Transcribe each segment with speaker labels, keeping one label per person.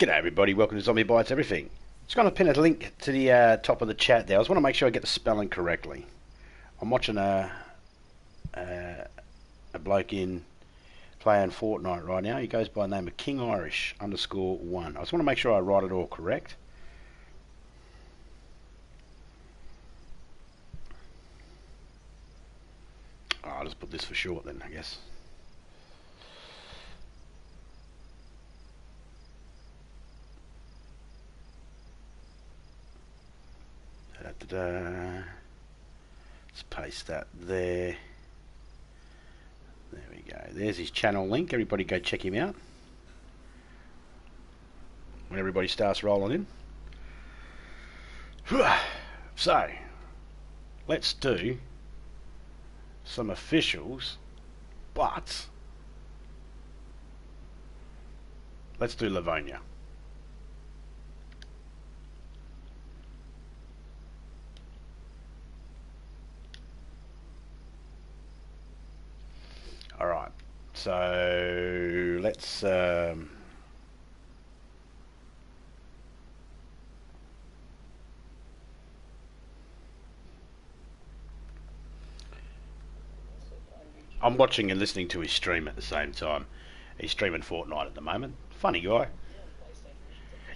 Speaker 1: G'day everybody, welcome to Zombie Bites Everything. Just going to pin a link to the top of the chat there. I just want to make sure I get the spelling correctly. I'm watching a bloke in playing Fortnite right now. He goes by the name of King Irish _1. I just want to make sure I write it all correct. I'll just put this for short then, I guess. Let's paste that there. There we go. There's his channel link. Everybody go check him out. When everybody starts rolling in. So, let's do some officials, but let's do Livonia. Alright, so let's I'm watching and listening to his stream at the same time. He's streaming Fortnite at the moment. Funny guy.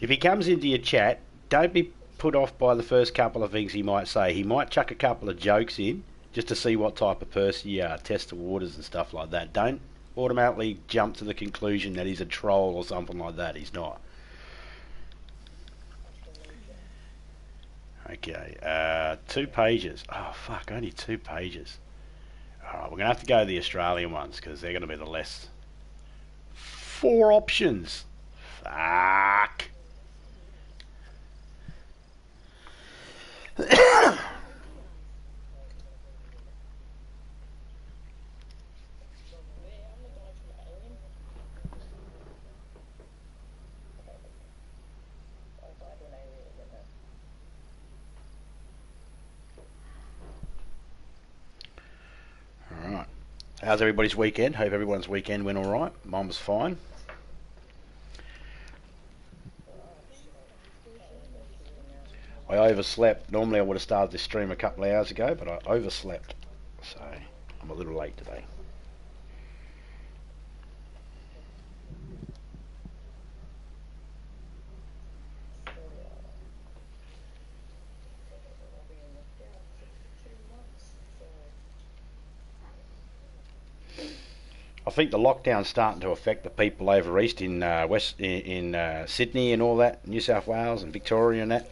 Speaker 1: If he comes into your chat, don't be put off by the first couple of things he might say. He might chuck a couple of jokes in just to see what type of person you are, test the waters and stuff like that. Don't automatically jump to the conclusion that he's a troll or something like that. He's not. Okay, 2 pages. Oh fuck, only 2 pages. Alright, we're going to have to go to the Australian ones because they're going to be the less. 4 options. Fuck. Alright. How's everybody's weekend? Hope everyone's weekend went alright. Mine was fine. I overslept. Normally I would have started this stream a couple of hours ago, but I overslept. So, I'm a little late today. I think the lockdown's starting to affect the people over east in Sydney and all that, New South Wales and Victoria and that.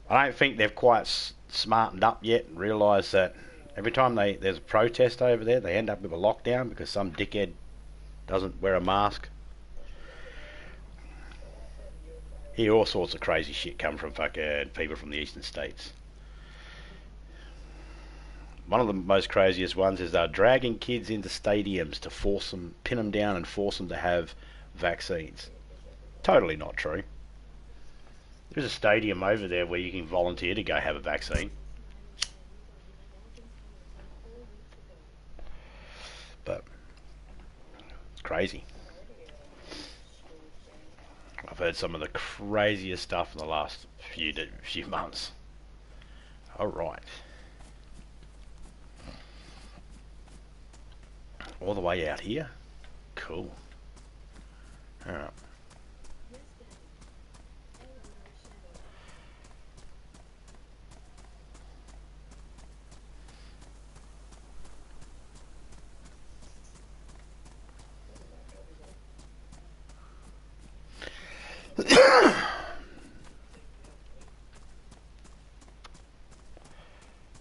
Speaker 1: I don't think they've quite smartened up yet and realised that every time there's a protest over there, they end up with a lockdown because some dickhead doesn't wear a mask. Hear all sorts of crazy shit come from fucking people from the eastern states. One of the most craziest ones is they're dragging kids into stadiums to force them, pin them down and force them to have vaccines. Totally not true. There's a stadium over there where you can volunteer to go have a vaccine. But it's crazy. I've heard some of the craziest stuff in the last few months. Alright. All the way out here? Cool. Alright.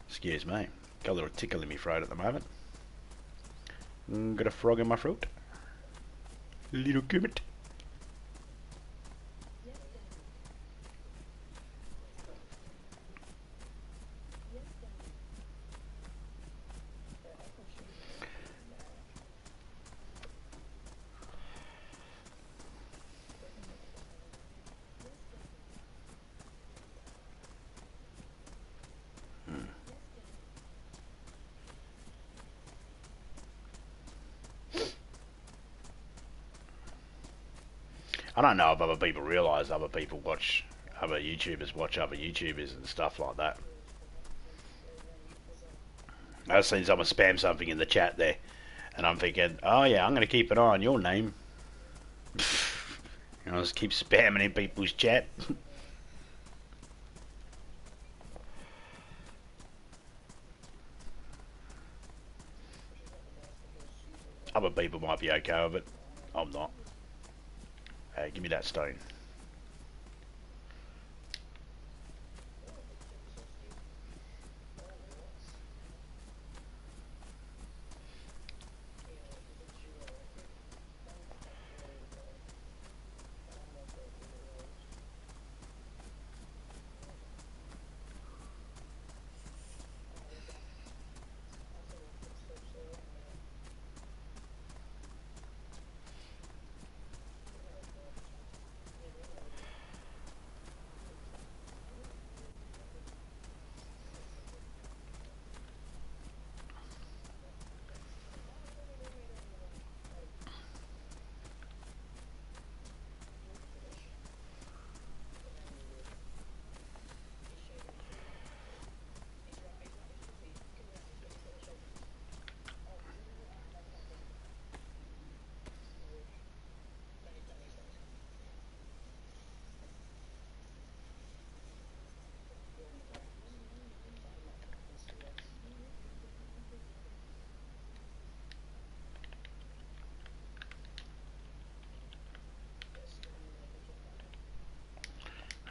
Speaker 1: Excuse me. Got a little tickle in my throat at the moment. Got a frog in my throat. Little Kermit. I don't know if other people realise other YouTubers watch other YouTubers and stuff like that. I've seen someone spam something in the chat there, and I'm thinking, oh yeah, I'm going to keep an eye on your name. I'll just keep spamming in people's chat. Other people might be okay with it. I'm not. Hey, give me that stone.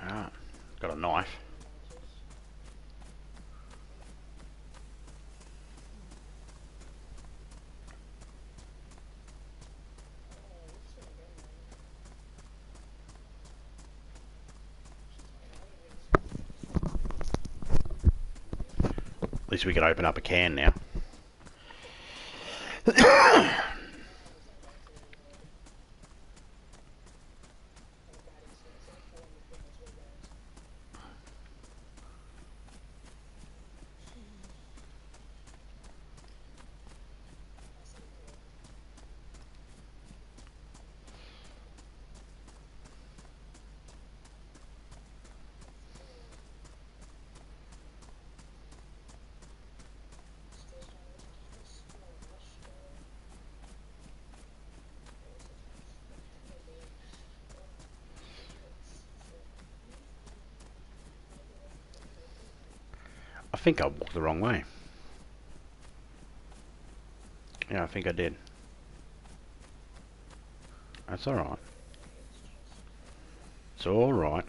Speaker 1: Ah, got a knife. At least we can open up a can now. I think I walked the wrong way. Yeah, I think I did. That's alright. It's alright.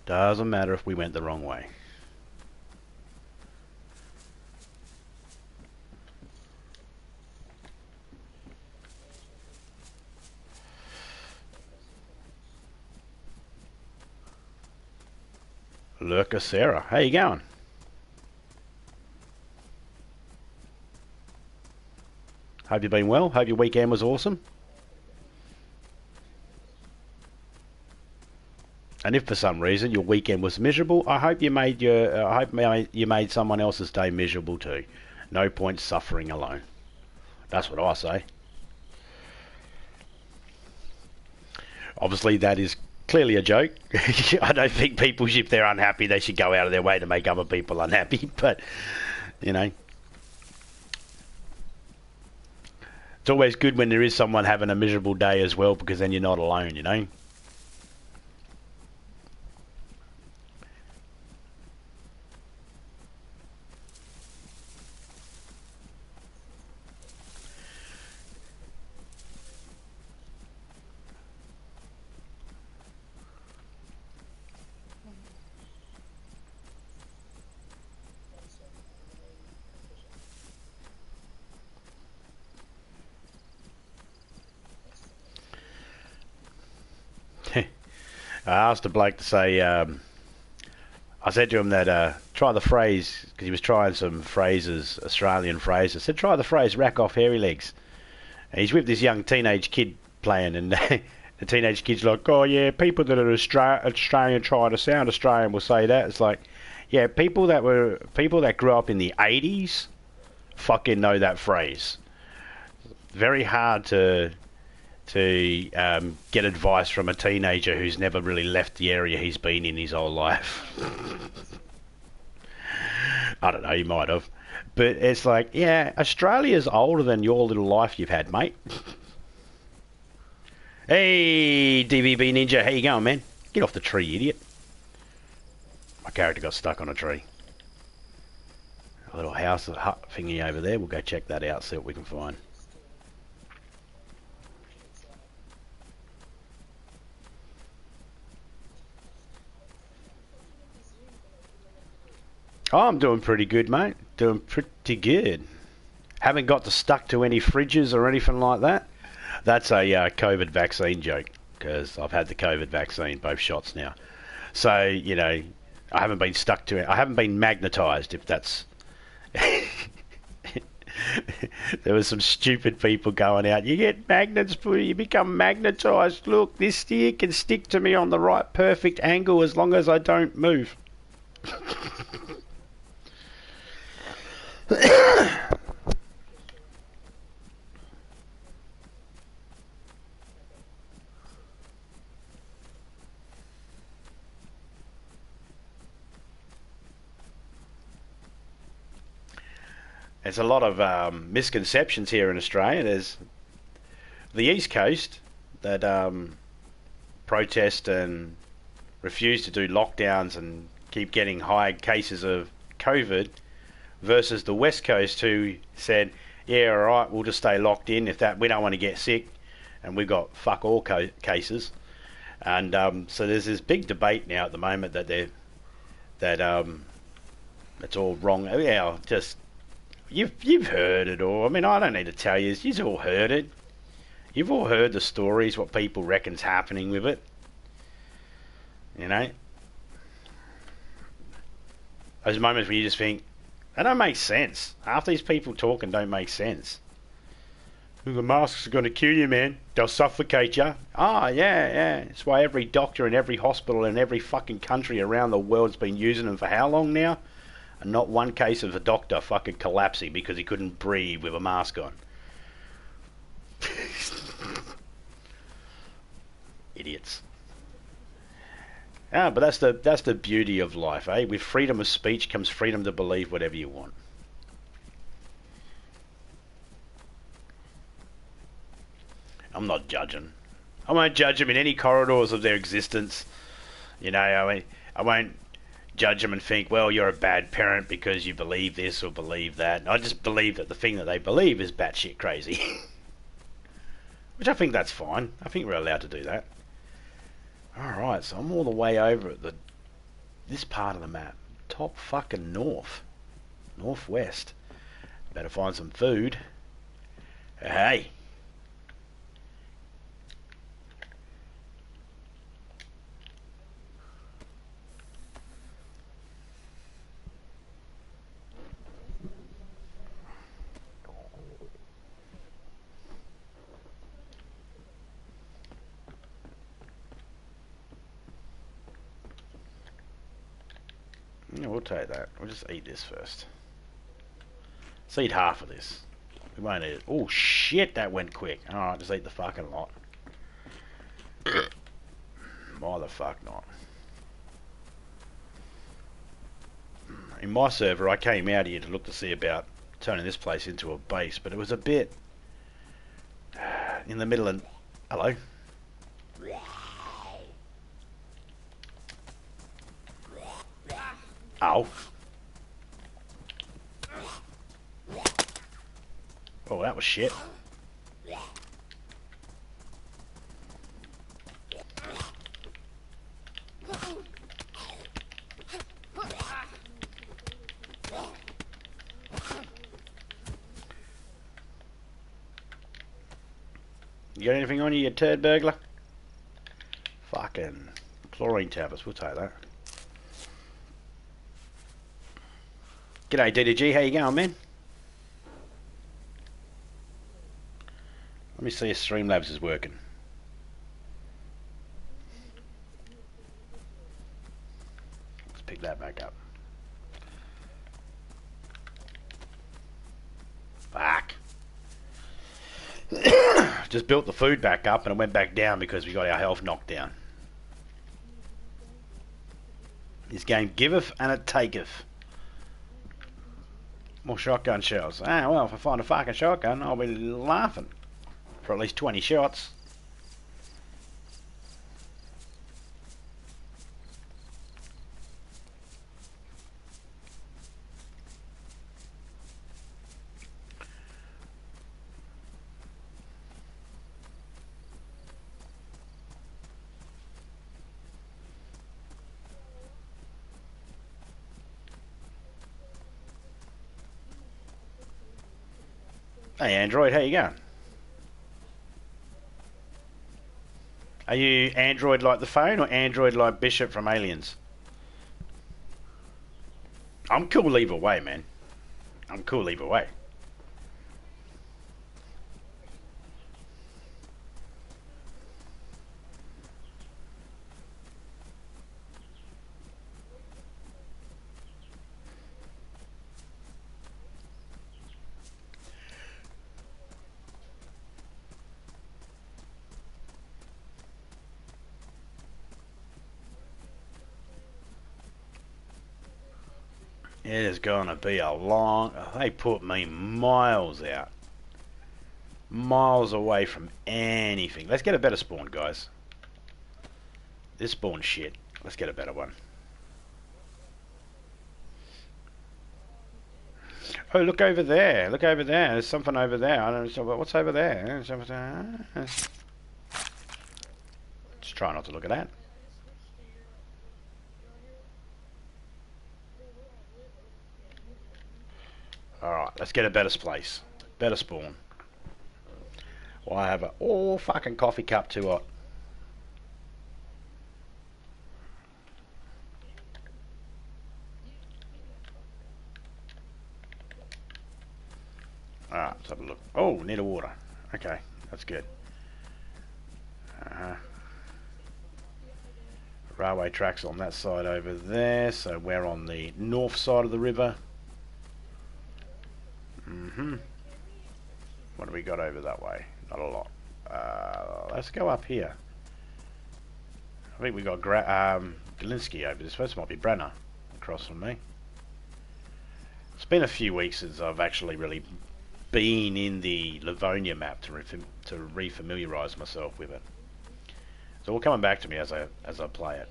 Speaker 1: Doesn't matter if we went the wrong way. Lurker Sarah, how you going? Hope you've been well. Hope your weekend was awesome. And if for some reason your weekend was miserable, I hope you made you made someone else's day miserable too. No point suffering alone. That's what I say. Obviously, that is clearly a joke. I don't think people, if they're unhappy, they should go out of their way to make other people unhappy. But, you know, it's always good when there is someone having a miserable day as well, because then you're not alone, you know. I asked a bloke to say, I said to him that try the phrase, because he was trying some phrases, Australian phrases. I said, try the phrase rack off hairy legs. And he's with this young teenage kid playing, and the teenage kid's like, oh yeah, people that are Australian trying to sound Australian will say that. It's like, Yeah, people that grew up in the 80s fucking know that phrase. Very hard to get advice from a teenager who's never really left the area he's been in his whole life. I don't know, you might have. But it's like, yeah, Australia's older than your little life you've had, mate. Hey, DVB Ninja, how you going, man? Get off the tree, you idiot. My character got stuck on a tree. A little house, a hut thingy over there. We'll go check that out, see what we can find. Oh, I'm doing pretty good, mate. Doing pretty good. Haven't got stuck to any fridges or anything like that. That's a COVID vaccine joke, because I've had the COVID vaccine, both shots now. So, you know, I haven't been stuck to it. I haven't been magnetised, if that's... There was some stupid people going out, you get magnets, you become magnetised. Look, this here can stick to me on the right perfect angle as long as I don't move. There's a lot of misconceptions here in Australia. There's the East Coast that protest and refuse to do lockdowns and keep getting high cases of COVID, versus the West Coast who said, yeah, all right, we'll just stay locked in if that we don't want to get sick, and we've got fuck all cases. And so there's this big debate now at the moment that it's all wrong. Yeah, just you've heard it all. I mean, I don't need to tell you. You've all heard it. You've all heard the stories, what people reckon's happening with it. You know, those moments when you just think, that don't make sense. Half these people talking don't make sense. The masks are going to kill you, man. They'll suffocate you. Ah, yeah. That's why every doctor in every hospital in every fucking country around the world's been using them for how long now? And not one case of a doctor fucking collapsing because he couldn't breathe with a mask on. Idiots. Ah, but that's the beauty of life, eh? With freedom of speech comes freedom to believe whatever you want. I'm not judging. I won't judge them in any corridors of their existence. You know, I won't judge them and think, well, you're a bad parent because you believe this or believe that. I just believe that the thing that they believe is batshit crazy. Which I think that's fine. I think we're allowed to do that. Alright, so I'm all the way over at this part of the map. Top fucking north. Northwest. Better find some food. Hey. Yeah, we'll take that. We'll just eat this first. Let's eat half of this. We won't eat it. Oh shit, that went quick. Alright, just eat the fucking lot. Why the fuck not? In my server, I came out here to look to see about turning this place into a base, but it was a bit in the middle of... Hello? Ow. Oh, that was shit. You got anything on you turd burglar? Fucking chlorine tablets, we'll take that. G'day DDG, how you going, man? Let me see if Streamlabs is working. Let's pick that back up. Just built the food back up and it went back down because we got our health knocked down. This game giveth and it taketh. More shotgun shells. Ah, well, if I find a fucking shotgun, I'll be laughing. For at least 20 shots. Hey Android, how you going? Are you Android like the phone or Android like Bishop from Aliens? I'm cool either way, man. I'm cool either way. It is gonna be a long... They put me miles out. Miles away from anything. Let's get a better spawn, guys. This spawn's shit. Let's get a better one. Oh, look over there. Look over there. There's something over there. I don't know what's over there. Just try not to look at that. Alright, let's get a better place. Better spawn. Well, I have a fucking coffee cup too hot. Alright, let's have a look. Oh, need a water. Okay, that's good. Railway tracks on that side over there, so we're on the north side of the river. What do we got over that way? Not a lot. Let's go up here. I think we got Galinsky over this. This might be Brenner across from me. It's been a few weeks since I've actually really been in the Livonia map to refamiliarise myself with it. So all coming back to me as I play it.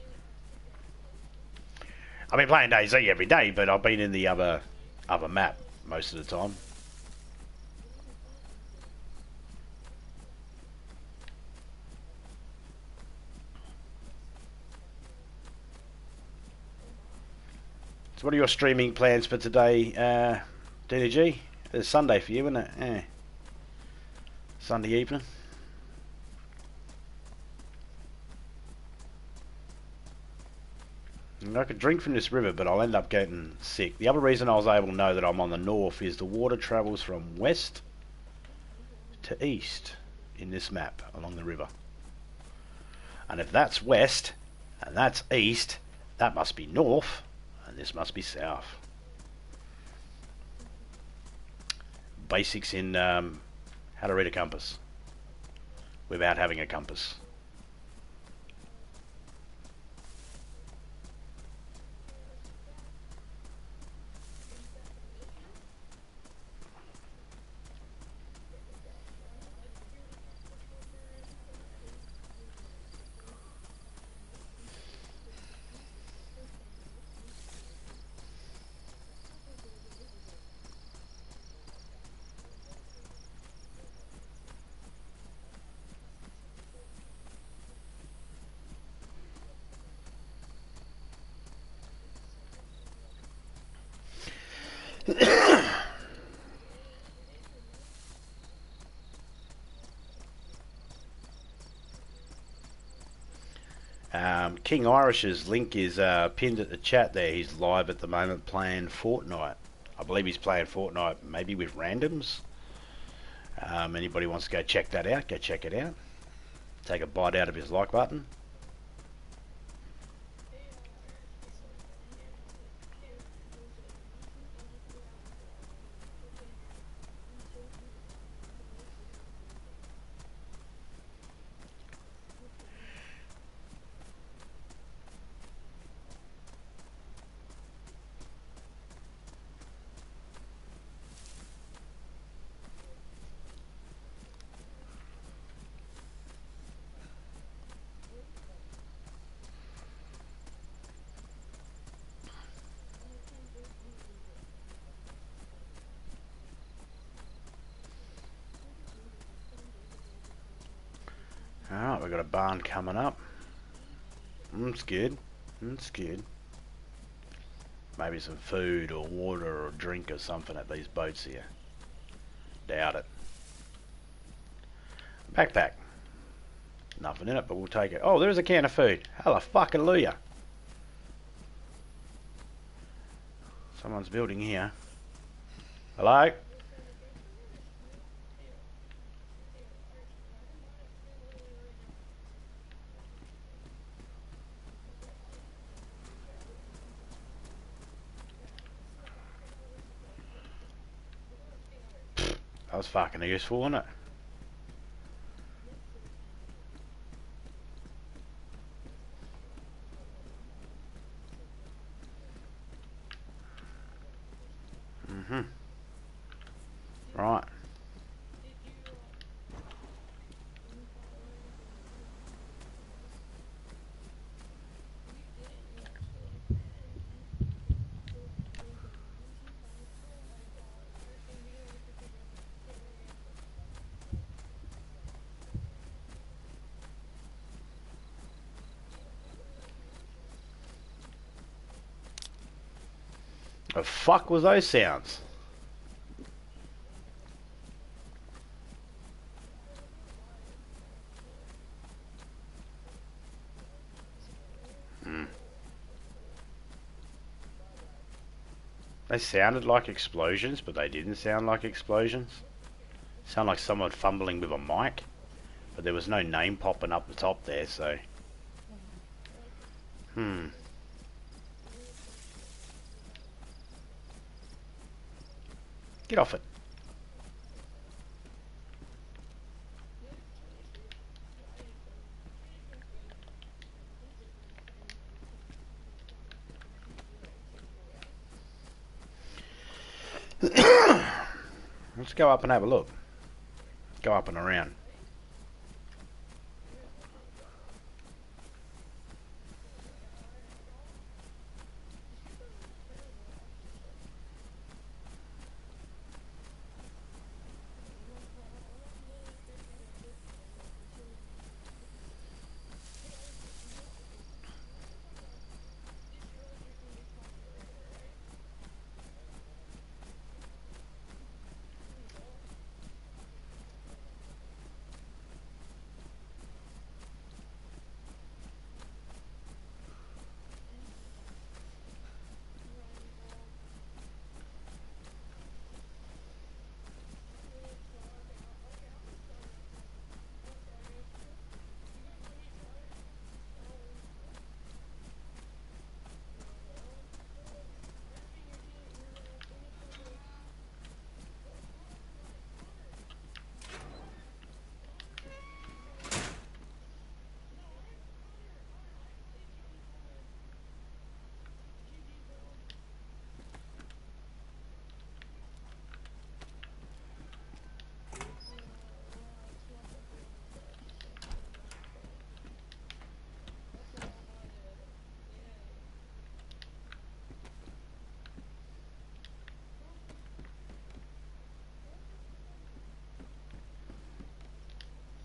Speaker 1: I've been playing DayZ every day, but I've been in the other map most of the time. So what are your streaming plans for today, DDG? It's Sunday for you, isn't it? Yeah. Sunday evening. I could drink from this river, but I'll end up getting sick. The other reason I was able to know that I'm on the north is the water travels from west to east in this map along the river. And if that's west and that's east, that must be north and this must be south. Basics in how to read a compass without having a compass. King Irish's link is pinned at the chat there. He's live at the moment playing Fortnite. I believe he's playing Fortnite maybe with randoms. Anybody wants to go check that out, go check it out. Take a bite out of his like button. Alright, we've got a barn coming up. That's good. That's good. Maybe some food or water or drink or something at these boats here. Doubt it. Backpack. Nothing in it, but we'll take it. Oh, there's a can of food. Hallelujah. Someone's building here. Hello? That was fucking useful, wasn't it? Right. The fuck was those sounds? They sounded like explosions, but they didn't sound like explosions. Sound like someone fumbling with a mic, but there was no name popping up the top there, so... Get off it. Let's go up and have a look. Go up and around.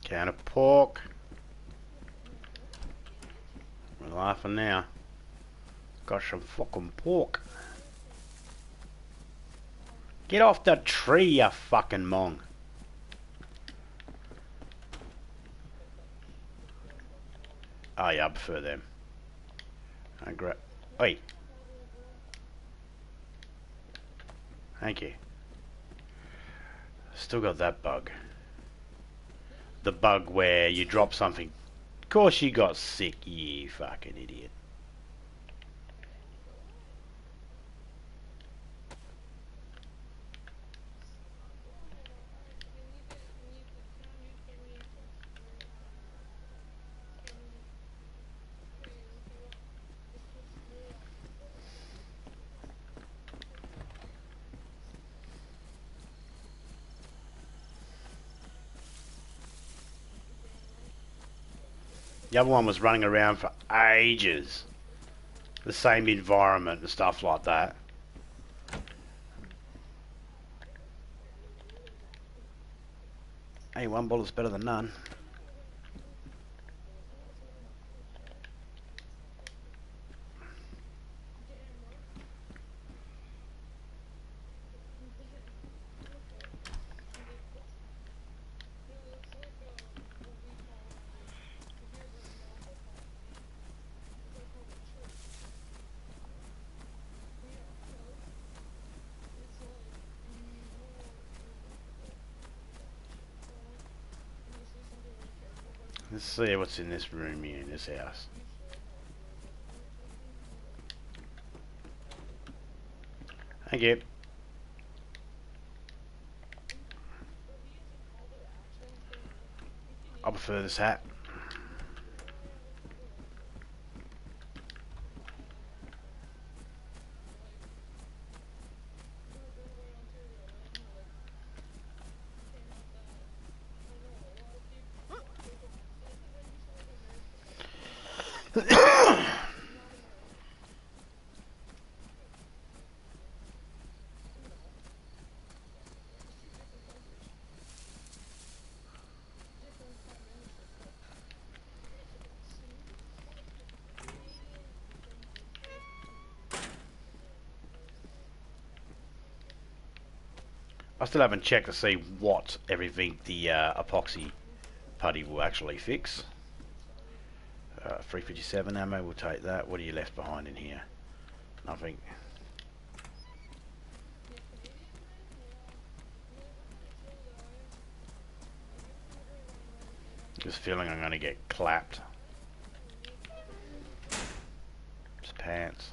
Speaker 1: Can of pork. We're laughing now. Got some fucking pork. Get off the tree, you fucking mong. Oh yeah, I prefer them. I grab. Oi. Thank you. Still got that bug. The bug where you drop something. Of course you got sick, you fucking idiot. The other one was running around for ages. The same environment and stuff like that. Hey, one bullet's better than none. Let's see what's in this room here, in this house. Thank you. I prefer this hat. I still haven't checked to see what everything the epoxy putty will actually fix. 357 ammo, we'll take that. What are you left behind in here? Nothing. Just feeling I'm going to get clapped. Just pants.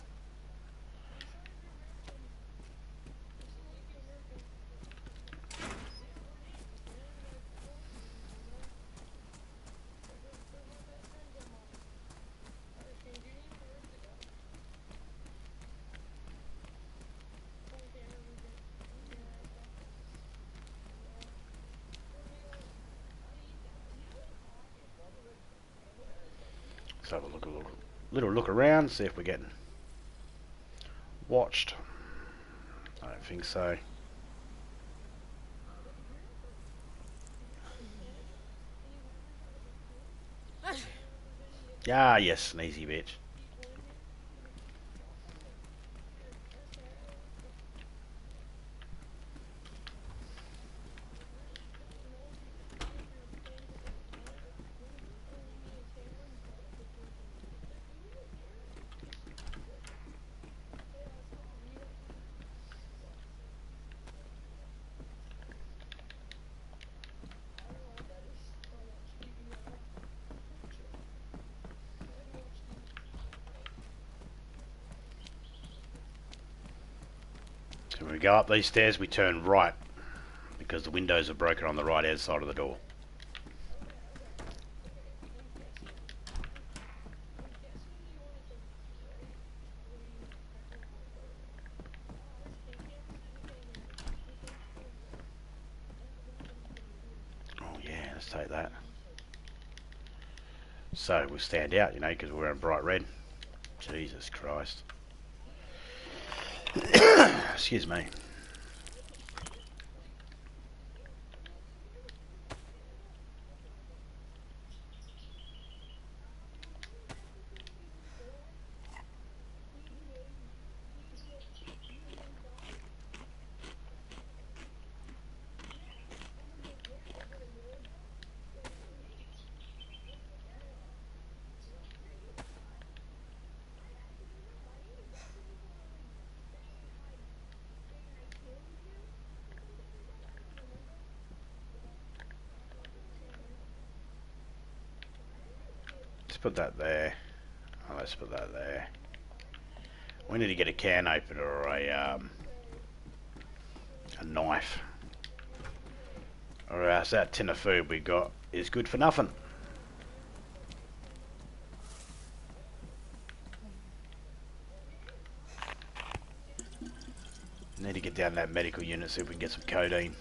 Speaker 1: Let's have a little look around, see if we're getting watched. I don't think so. Ah, yes, sneezy bitch. So when we go up these stairs, we turn right because the windows are broken on the right hand side of the door. Oh yeah, let's take that. So we'll stand out, you know, because we're in bright red. Jesus Christ. Excuse me. Let's put that there. Oh, let's put that there. We need to get a can opener or a knife. Or else that tin of food we got is good for nothing. Need to get down that medical unit, see if we can get some codeine.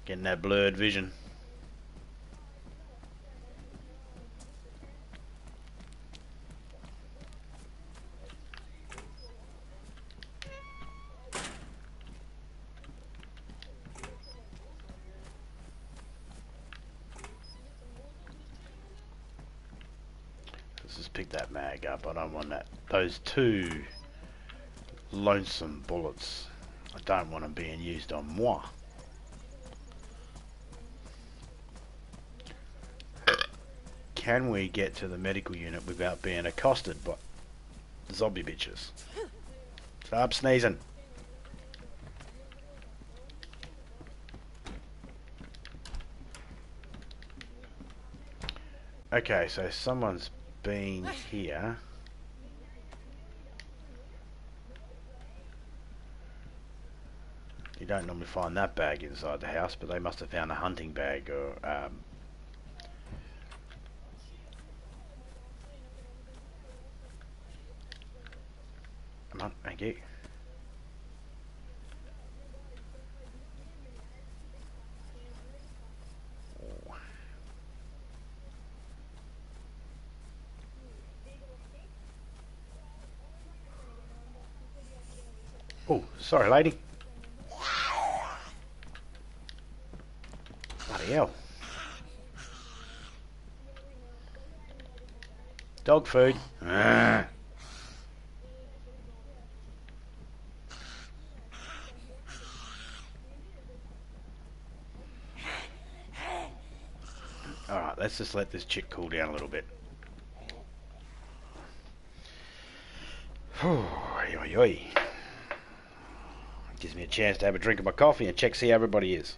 Speaker 1: Getting that blurred vision. Let's just pick that mag up. I don't want that. Those two lonesome bullets. I don't want them being used on moi. Can we get to the medical unit without being accosted by zombie bitches? Stop sneezing. Okay, so someone's been here. You don't normally find that bag inside the house, but they must have found a hunting bag or come on, thank you. Oh, sorry, lady. Bloody hell. Dog food. Ah. Alright, let's just let this chick cool down a little bit. Oi, oi, oi. Gives me a chance to have a drink of my coffee and check see how everybody is.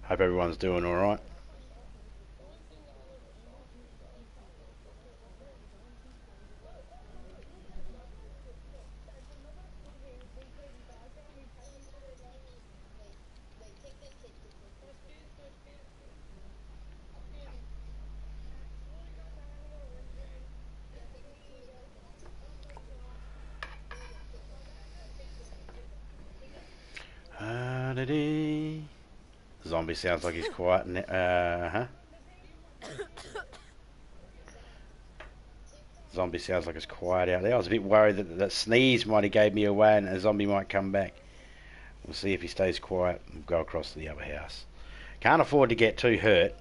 Speaker 1: Hope everyone's doing alright. Zombie sounds like he's quiet. Zombie sounds like it's quiet out there. I was a bit worried that that sneeze might have gave me away and a zombie might come back. We'll see if he stays quiet and go across to the other house. Can't afford to get too hurt.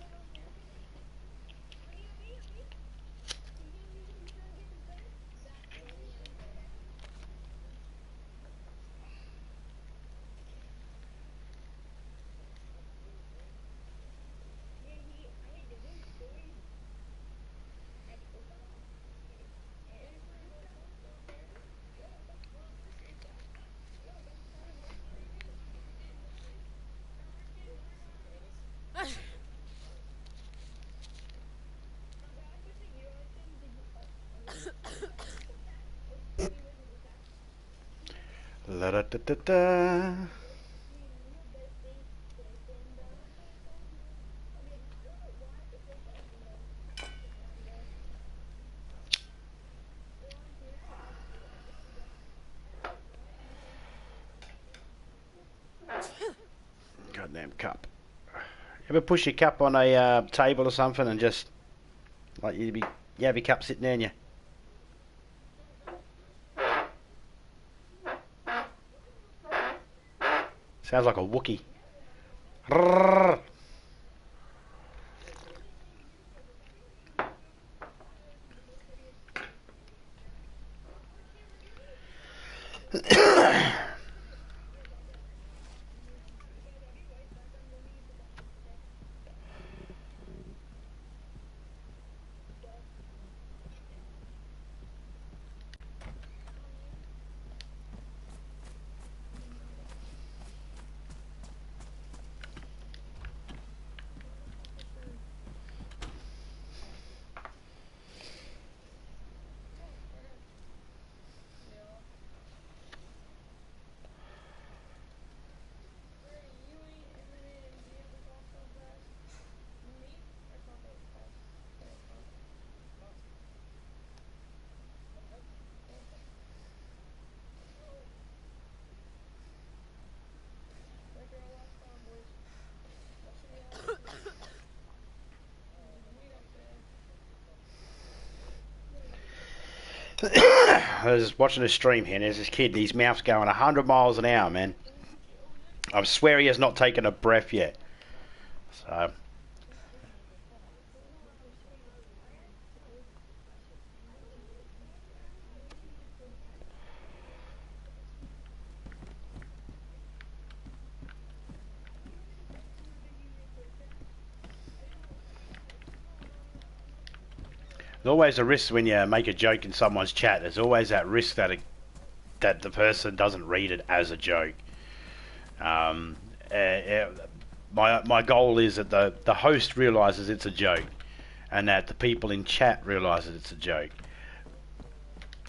Speaker 1: La da da da da. Goddamn cup. Ever push your cup on a table or something and just like you have your cup sitting there and you sounds like a Wookie. I was watching a stream here, and there's this kid, and his mouth's going 100 miles an hour, man. I swear he has not taken a breath yet. So... There's always a risk when you make a joke in someone's chat. There's always that risk that the person doesn't read it as a joke. My goal is that the host realises it's a joke, and that the people in chat realise that it's a joke.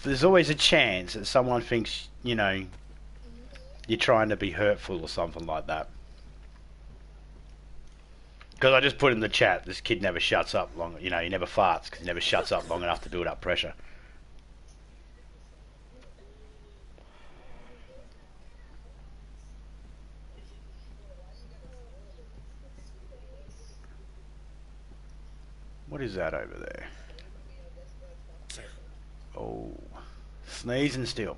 Speaker 1: There's always a chance that someone thinks, you know, you're trying to be hurtful or something like that. Because I just put in the chat, this kid never shuts up long. You know, he never farts because he never shuts up long enough to build up pressure. What is that over there? Oh, sneezing still.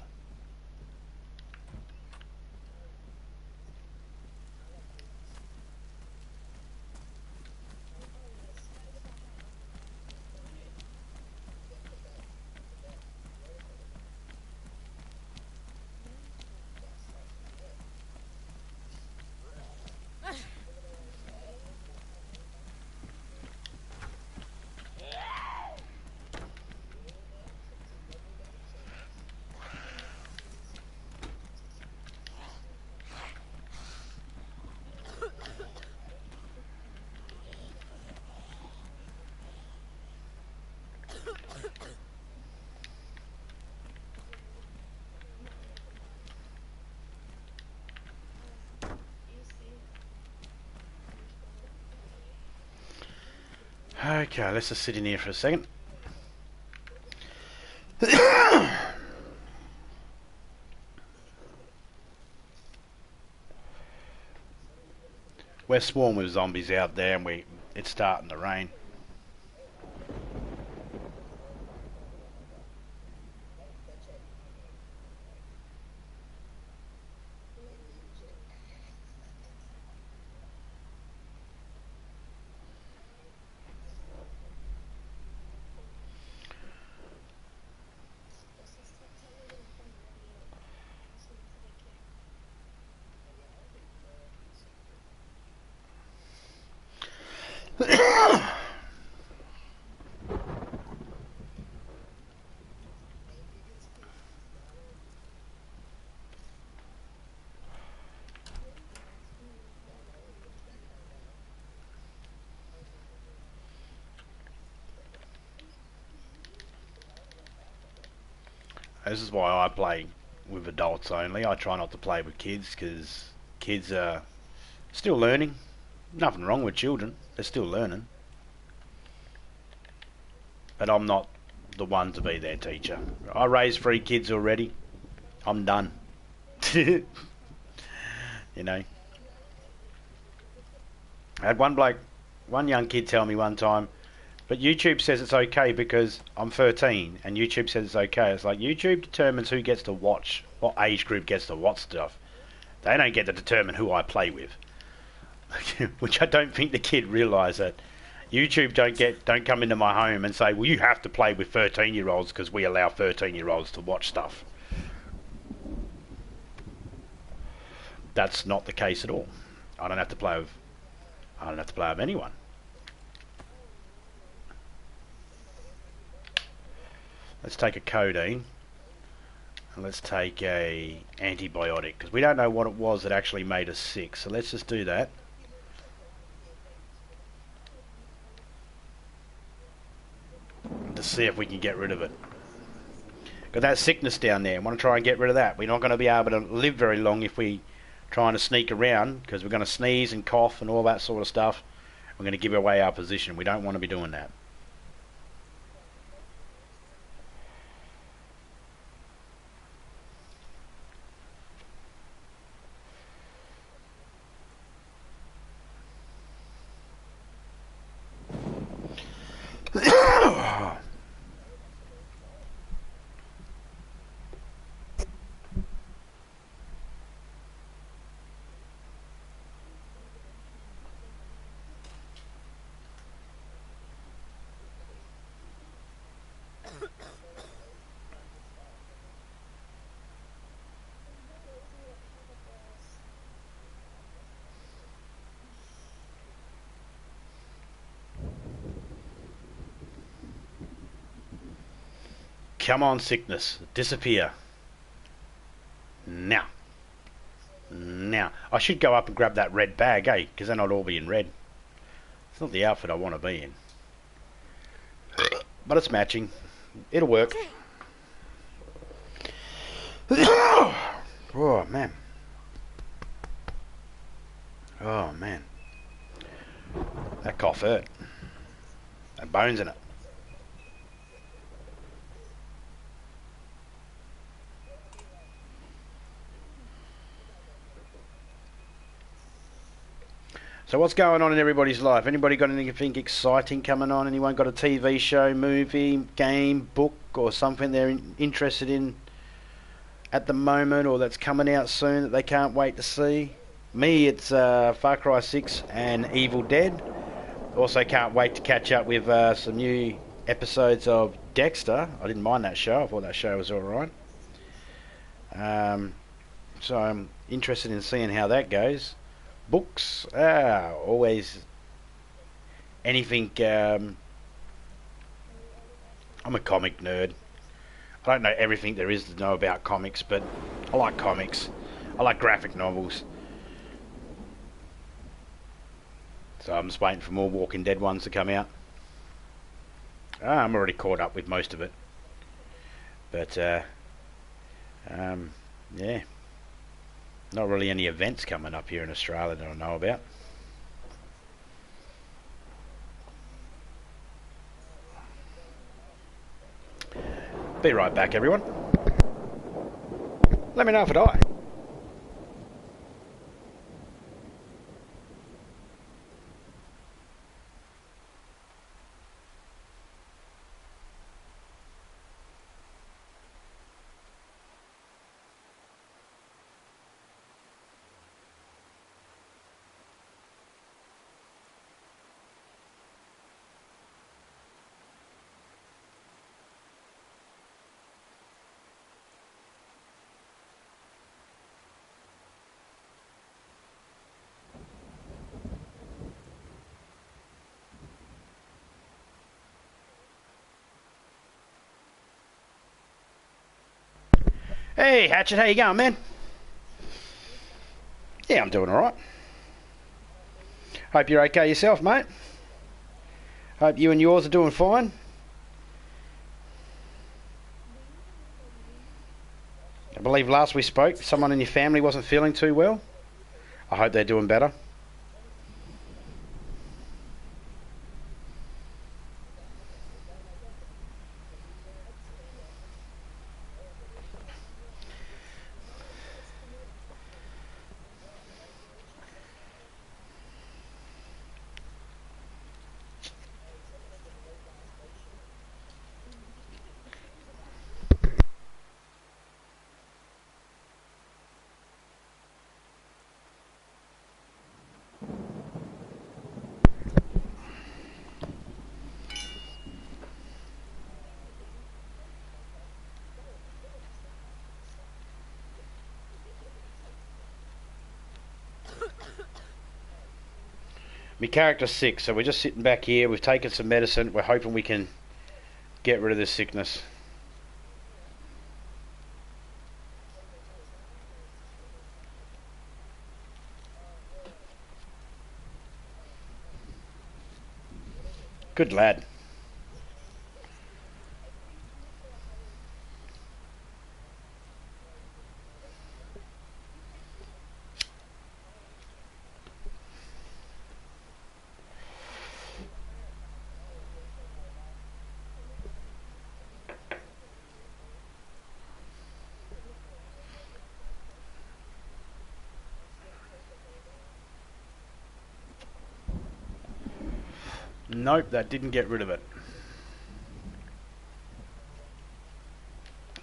Speaker 1: Okay, let's just sit in here for a second. We're swarmed with zombies out there, and it's starting to rain. This is why I play with adults only. I try not to play with kids because kids are still learning. Nothing wrong with children. They're still learning. But I'm not the one to be their teacher. I raised 3 kids already. I'm done. You know. I had one young kid tell me one time, but YouTube says it's okay because I'm 13 and YouTube says it's okay. It's like YouTube determines who gets to watch, what age group gets to watch stuff. They don't get to determine who I play with. Which I don't think the kid realised that. YouTube don't come into my home and say, well, you have to play with 13-year-olds because we allow 13-year-olds to watch stuff. That's not the case at all. I don't have to play with anyone. Let's take a codeine and let's take a antibiotic because we don't know what it was that actually made us sick. So let's just do that. To see if we can get rid of it. Got that sickness down there. I want to try and get rid of that. We're not going to be able to live very long if we trying to sneak around because we're going to sneeze and cough and all that sort of stuff. We're going to give away our position. We don't want to be doing that. Come on, sickness. Disappear. Now. Now. I should go up and grab that red bag, eh? Because then I'd all be in red. It's not the outfit I want to be in. But it's matching. It'll work. Oh, man. Oh, man. That cough hurt. That bone's in it. So what's going on in everybody's life? Anybody got anything exciting coming on? Anyone got a TV show, movie, game, book, or something they're interested in at the moment, or that's coming out soon that they can't wait to see? Me, it's Far Cry 6 and Evil Dead. Also can't wait to catch up with some new episodes of Dexter. I didn't mind that show. I thought that show was alright. So I'm interested in seeing how that goes. Books, always anything. I'm a comic nerd. I don't know everything there is to know about comics, but I like comics. I like graphic novels. So I'm just waiting for more Walking Dead ones to come out. I'm already caught up with most of it. But, yeah. Not really any events coming up here in Australia that I know about. Be right back, everyone. Let me know if I die. Hey, Hatchet, how you going, man? Yeah, I'm doing alright. Hope you're okay yourself, mate. Hope you and yours are doing fine. I believe last we spoke, someone in your family wasn't feeling too well. I hope they're doing better. My character's sick, so we're just sitting back here. We've taken some medicine. We're hoping we can get rid of this sickness. Good lad. Nope, that didn't get rid of it.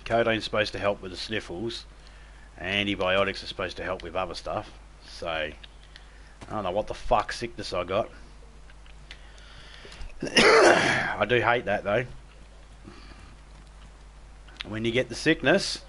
Speaker 1: Codeine's supposed to help with the sniffles. Antibiotics are supposed to help with other stuff. So, I don't know what the fuck sickness I got. I do hate that though. When you get the sickness,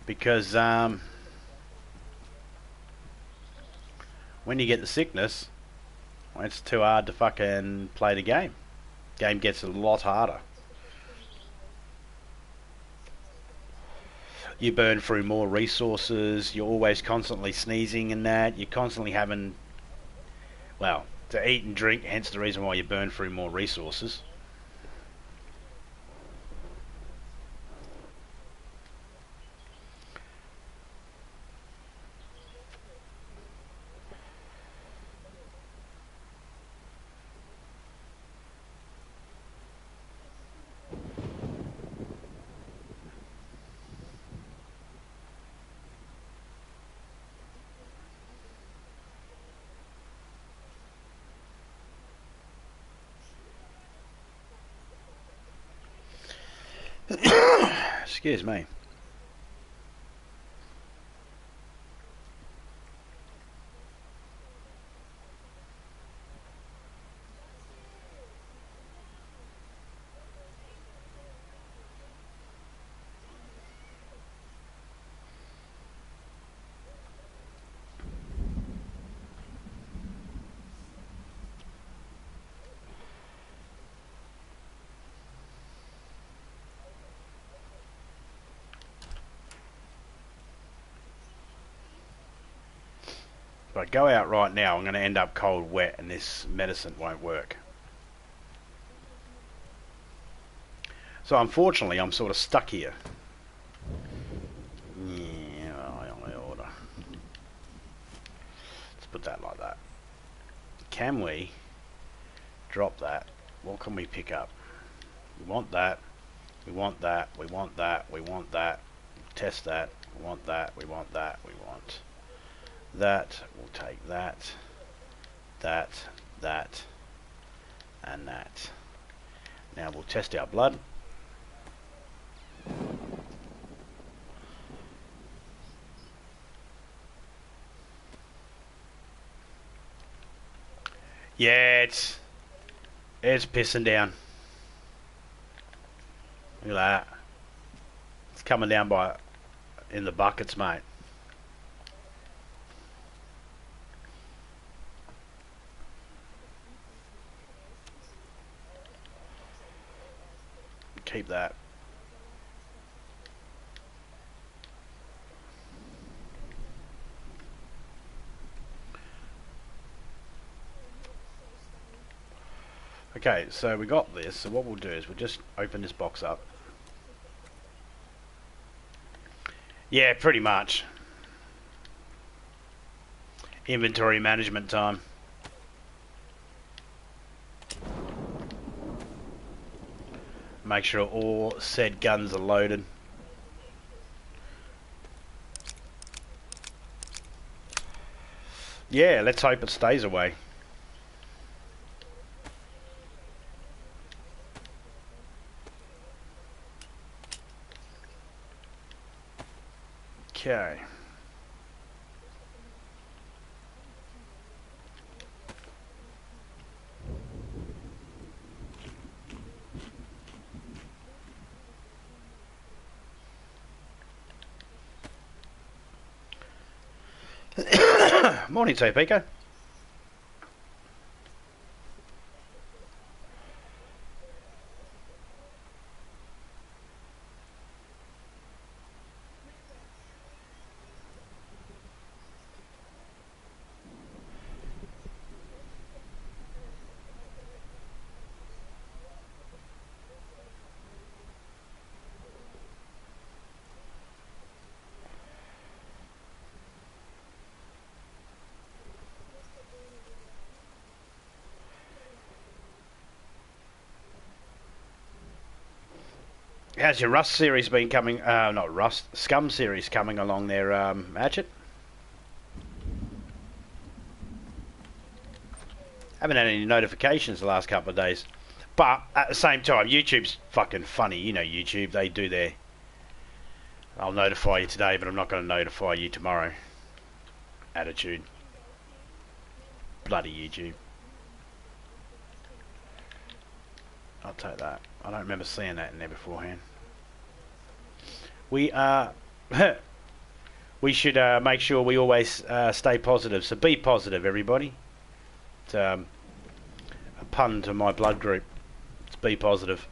Speaker 1: because when you get the sickness, it's too hard to fucking play the game. Game gets a lot harder. You burn through more resources. You're always constantly sneezing and that. You're constantly having, well, to eat and drink, hence the reason why you burn through more resources. Excuse me. If I go out right now, I'm going to end up cold wet and this medicine won't work. So unfortunately, I'm sort of stuck here. Yeah, I order. Let's put that like that. Can we drop that? What can we pick up? We want that. We want that. We want that. We want that. Test that. We want that. We want that. We want that. We'll take that, that, that, and that. Now we'll test our blood. Yeah, it's pissing down. Look at that. It's coming down in the buckets, mate. Keep that. Okay, so we got this. So what we'll do is we'll just open this box up. Yeah, pretty much. Inventory management time. Make sure all said guns are loaded. Yeah, let's hope it stays away. Okay. Morning, Topeka. How's your Rust series been coming? Not Rust, Scum series coming along there, Hatchet? Haven't had any notifications the last couple of days. But at the same time, YouTube's fucking funny. You know YouTube, they do their... I'll notify you today, but I'm not going to notify you tomorrow. Attitude. Bloody YouTube. I'll take that. I don't remember seeing that in there beforehand. We are... we should make sure we always stay positive. So be positive, everybody. It's a pun to my blood group. It's be positive.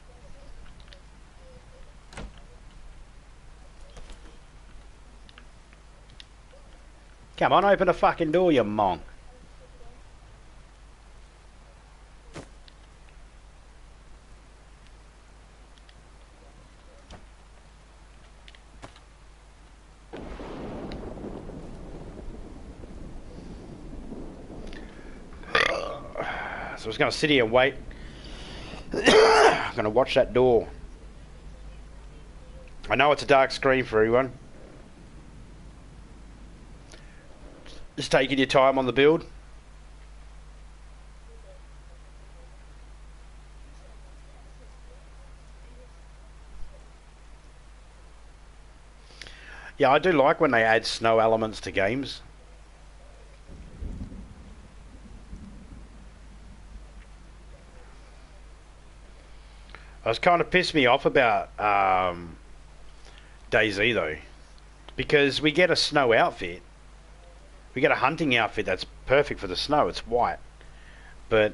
Speaker 1: Come on, open the fucking door, you mong. So I was going to sit here and wait. I'm going to watch that door. I know it's a dark screen for everyone. Just taking your time on the build. Yeah, I do like when they add snow elements to games. It was kind of pissed me off about DayZ though, because we get a snow outfit. We get a hunting outfit that's perfect for the snow. It's white, but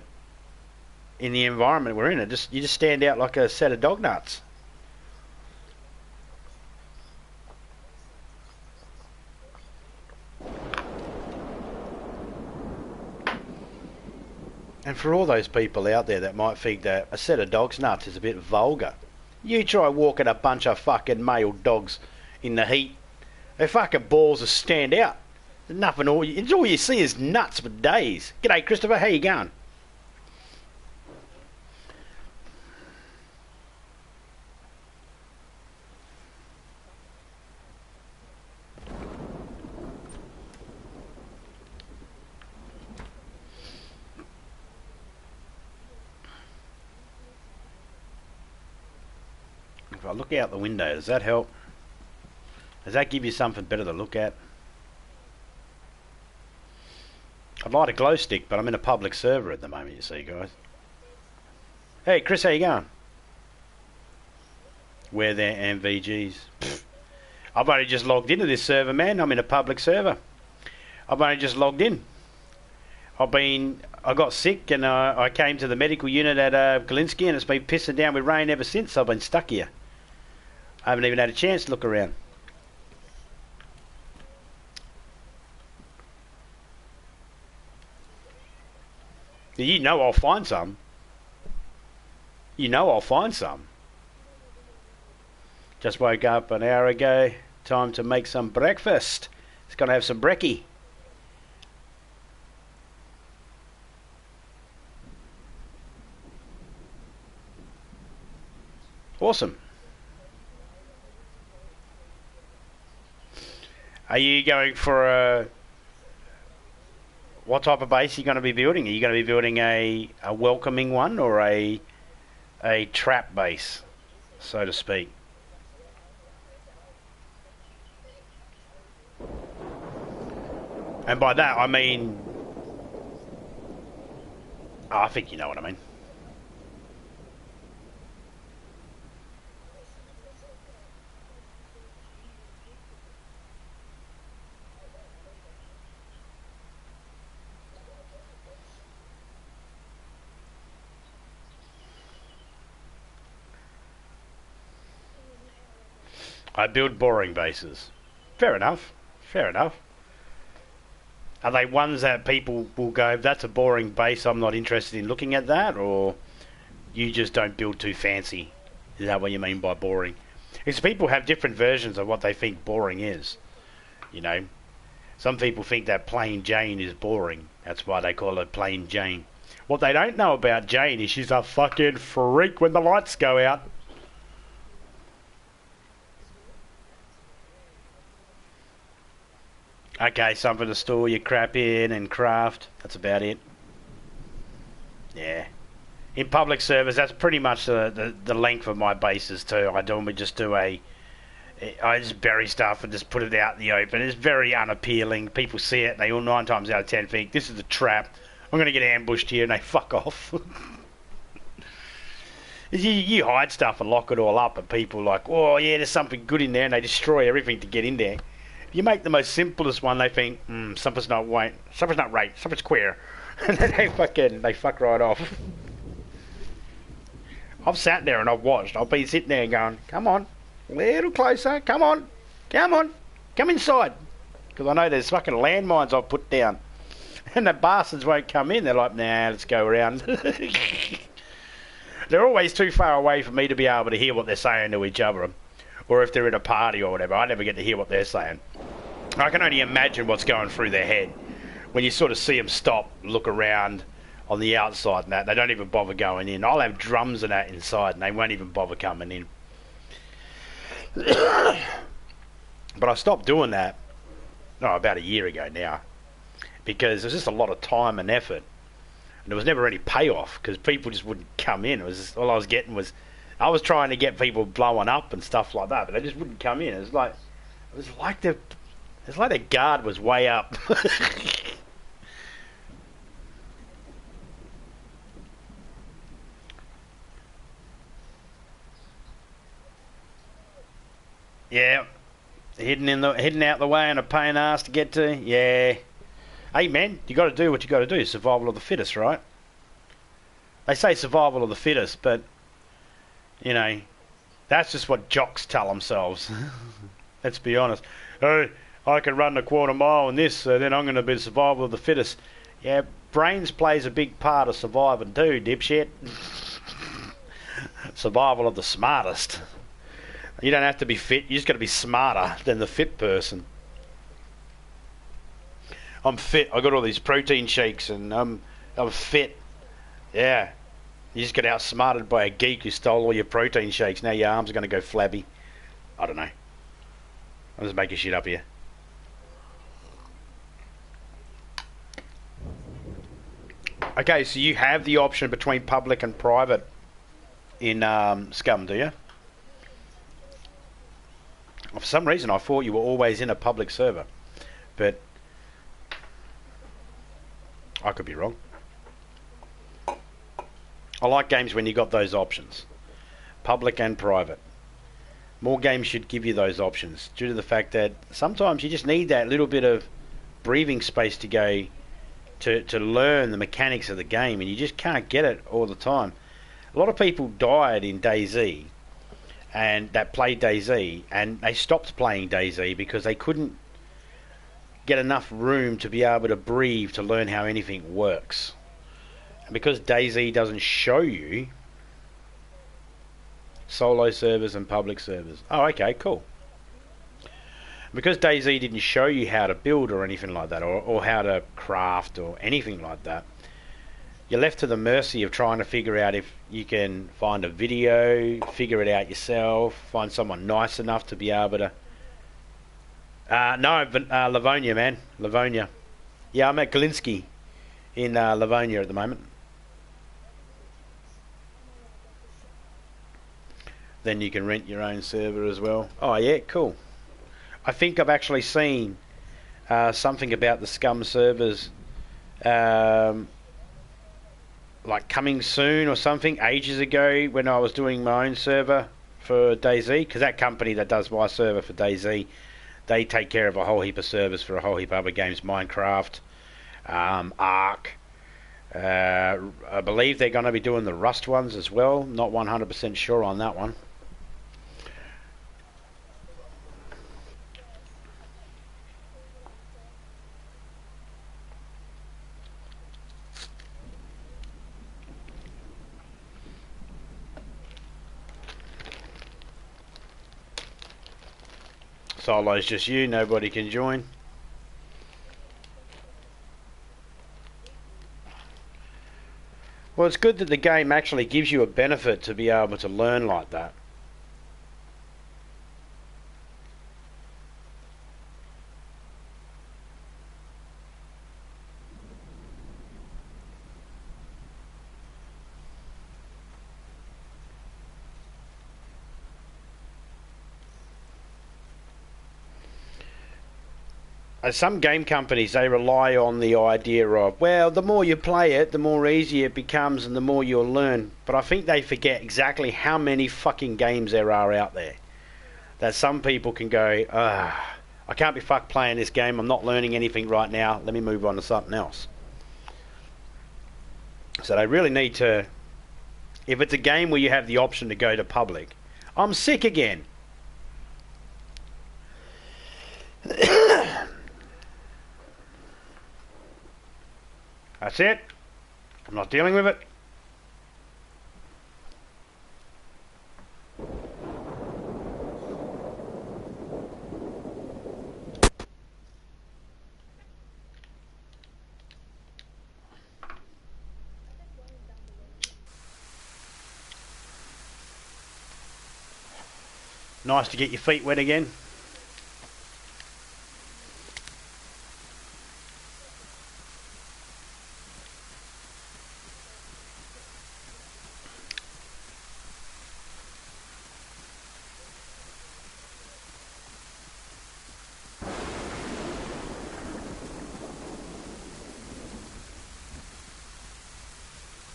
Speaker 1: in the environment we're in, you just stand out like a set of dog nuts. And for all those people out there that might think that a set of dog's nuts is a bit vulgar, you try walking a bunch of fucking male dogs in the heat. Their fucking balls will stand out. There's nothing. All you see is nuts for days. G'day, Christopher. How you going? If I look out the window, does that help? Does that give you something better to look at? I'd like a glow stick, but I'm in a public server at the moment, you see, guys. Hey, Chris, how you going? Where there MVGs? Pfft. I've only just logged into this server, man. I'm in a public server. I've only just logged in. I got sick and I came to the medical unit at Galinsky, and it's been pissing down with rain ever since. I've been stuck here. I haven't even had a chance to look around. You know I'll find some. You know I'll find some. Just woke up an hour ago. Time to make some breakfast. It's gonna have some brekkie. Awesome. Are you going for a... What type of base are you going to be building? Are you going to be building a welcoming one or a trap base, so to speak? And by that I mean... Oh, I think you know what I mean. I build boring bases. Fair enough. Fair enough. Are they ones that people will go, that's a boring base, I'm not interested in looking at that? Or you just don't build too fancy? Is that what you mean by boring? Because people have different versions of what they think boring is. You know, some people think that plain Jane is boring. That's why they call her plain Jane. What they don't know about Jane is she's a fucking freak when the lights go out. Okay, something to store your crap in and craft. That's about it. Yeah. In public servers, that's pretty much the length of my bases too. I normally just do I just bury stuff and just put it out in the open. It's very unappealing. People see it and they all 9 times out of 10 think, this is a trap. I'm going to get ambushed here, and they fuck off. You hide stuff and lock it all up, and people are like, oh yeah, there's something good in there, and they destroy everything to get in there. You make the most simplest one, they think, something's not right, something's queer. And then they fuck right off. I've sat there and I've watched. I've been sitting there going, come on, a little closer, come on, come inside. Because I know there's fucking landmines I've put down. And the bastards won't come in. They're like, nah, let's go around. They're always too far away for me to be able to hear what they're saying to each other. Or if they're in a party or whatever, I never get to hear what they're saying. I can only imagine what's going through their head when you sort of see them stop, look around on the outside and that. They don't even bother going in. I'll have drums and that inside and they won't even bother coming in. But I stopped doing that, about a year ago now, because there's just a lot of time and effort. And there was never any payoff because people just wouldn't come in. It was just, all I was getting was, I was trying to get people blowing up and stuff like that, but they just wouldn't come in. It was like the guard was way up. Yeah, hidden out the way and a pain in the ass to get to. Yeah. Hey man, you got to do what you got to do. Survival of the fittest, right? They say survival of the fittest, but you know, that's just what jocks tell themselves. Let's be honest. Oh, I can run a quarter mile in this, so then I'm going to be survival of the fittest. Yeah, brains plays a big part of surviving too, dipshit. Survival of the smartest. You don't have to be fit, you just got to be smarter than the fit person. I'm fit, I got all these protein shakes and I'm fit. Yeah. You just got outsmarted by a geek who stole all your protein shakes. Now your arms are going to go flabby. I don't know. I'm just making shit up here. Okay, so you have the option between public and private in Scum, do you? For some reason I thought you were always in a public server, but I could be wrong. I like games when you got those options, public and private. More games should give you those options due to the fact that sometimes you just need that little bit of breathing space to go to learn the mechanics of the game, and you just can't get it all the time. A lot of people died in DayZ and that played DayZ, and they stopped playing DayZ because they couldn't get enough room to be able to breathe to learn how anything works. And because DayZ doesn't show you solo servers and public servers. Oh, okay, cool. Because DayZ didn't show you how to build or anything like that, or how to craft or anything like that, you're left to the mercy of trying to figure out if you can find a video, figure it out yourself, find someone nice enough to be able to... Livonia, man. Livonia. Yeah, I'm at Galinsky in Livonia at the moment. Then you can rent your own server as well. Oh, yeah, cool. I think I've actually seen something about the Scum servers... like coming soon or something ages ago when I was doing my own server for DayZ, because that company that does my server for DayZ, they take care of a whole heap of servers for a whole heap of other games, Minecraft, Ark, I believe they're going to be doing the Rust ones as well, not 100% sure on that one. Solo's just you, nobody can join. Well, it's good that the game actually gives you a benefit to be able to learn like that. Some game companies, they rely on the idea of, well, the more you play it, the more easy it becomes and the more you'll learn. But I think they forget exactly how many fucking games there are out there. That some people can go, I can't be fucked playing this game. I'm not learning anything right now. Let me move on to something else. So they really need to... If it's a game where you have the option to go to public... I'm sick again. That's it. I'm not dealing with it. Nice to get your feet wet again.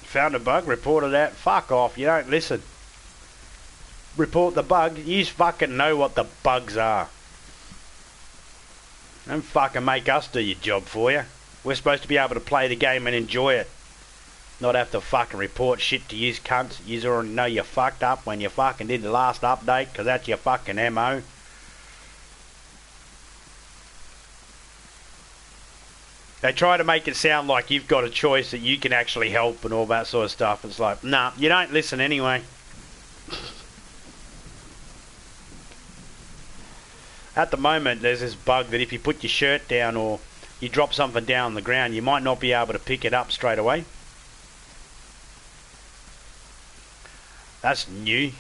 Speaker 1: Found a bug, reported that. Fuck off, you don't listen. Report the bug. You fucking know what the bugs are. Don't fucking make us do your job for you. We're supposed to be able to play the game and enjoy it. Not have to fucking report shit to yous cunts. Yous already know you fucked up when you fucking did the last update, because that's your fucking MO. They try to make it sound like you've got a choice, that you can actually help and all that sort of stuff. It's like, nah, you don't listen anyway. At the moment, there's this bug that if you put your shirt down or you drop something down on the ground, you might not be able to pick it up straight away. That's new.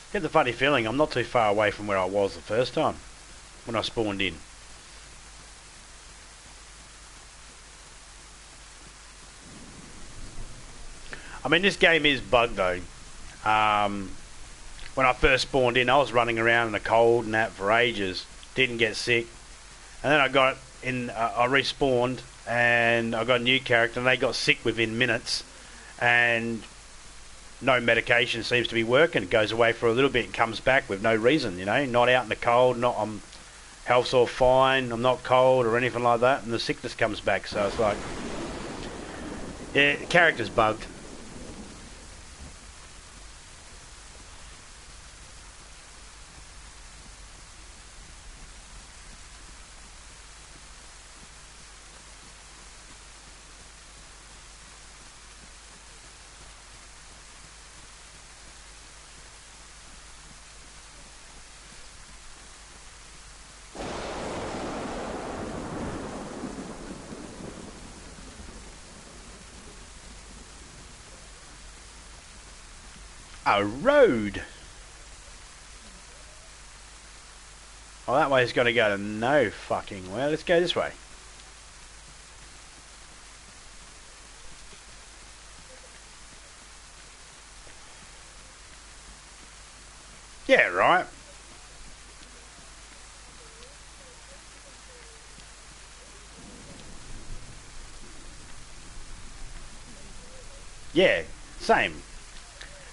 Speaker 1: I get the funny feeling I'm not too far away from where I was the first time when I spawned in. I mean, this game is bugged though. When I first spawned in, I was running around in the cold and that for ages. Didn't get sick. And then I got in, I respawned and I got a new character and they got sick within minutes. And no medication seems to be working. It goes away for a little bit and comes back with no reason, you know. Not out in the cold, not I'm health's all fine, I'm not cold or anything like that, and the sickness comes back. So it's like, yeah, the character's bugged. A road. Oh, that way's got to go to no fucking well. Let's go this way. Yeah, right. Yeah, same.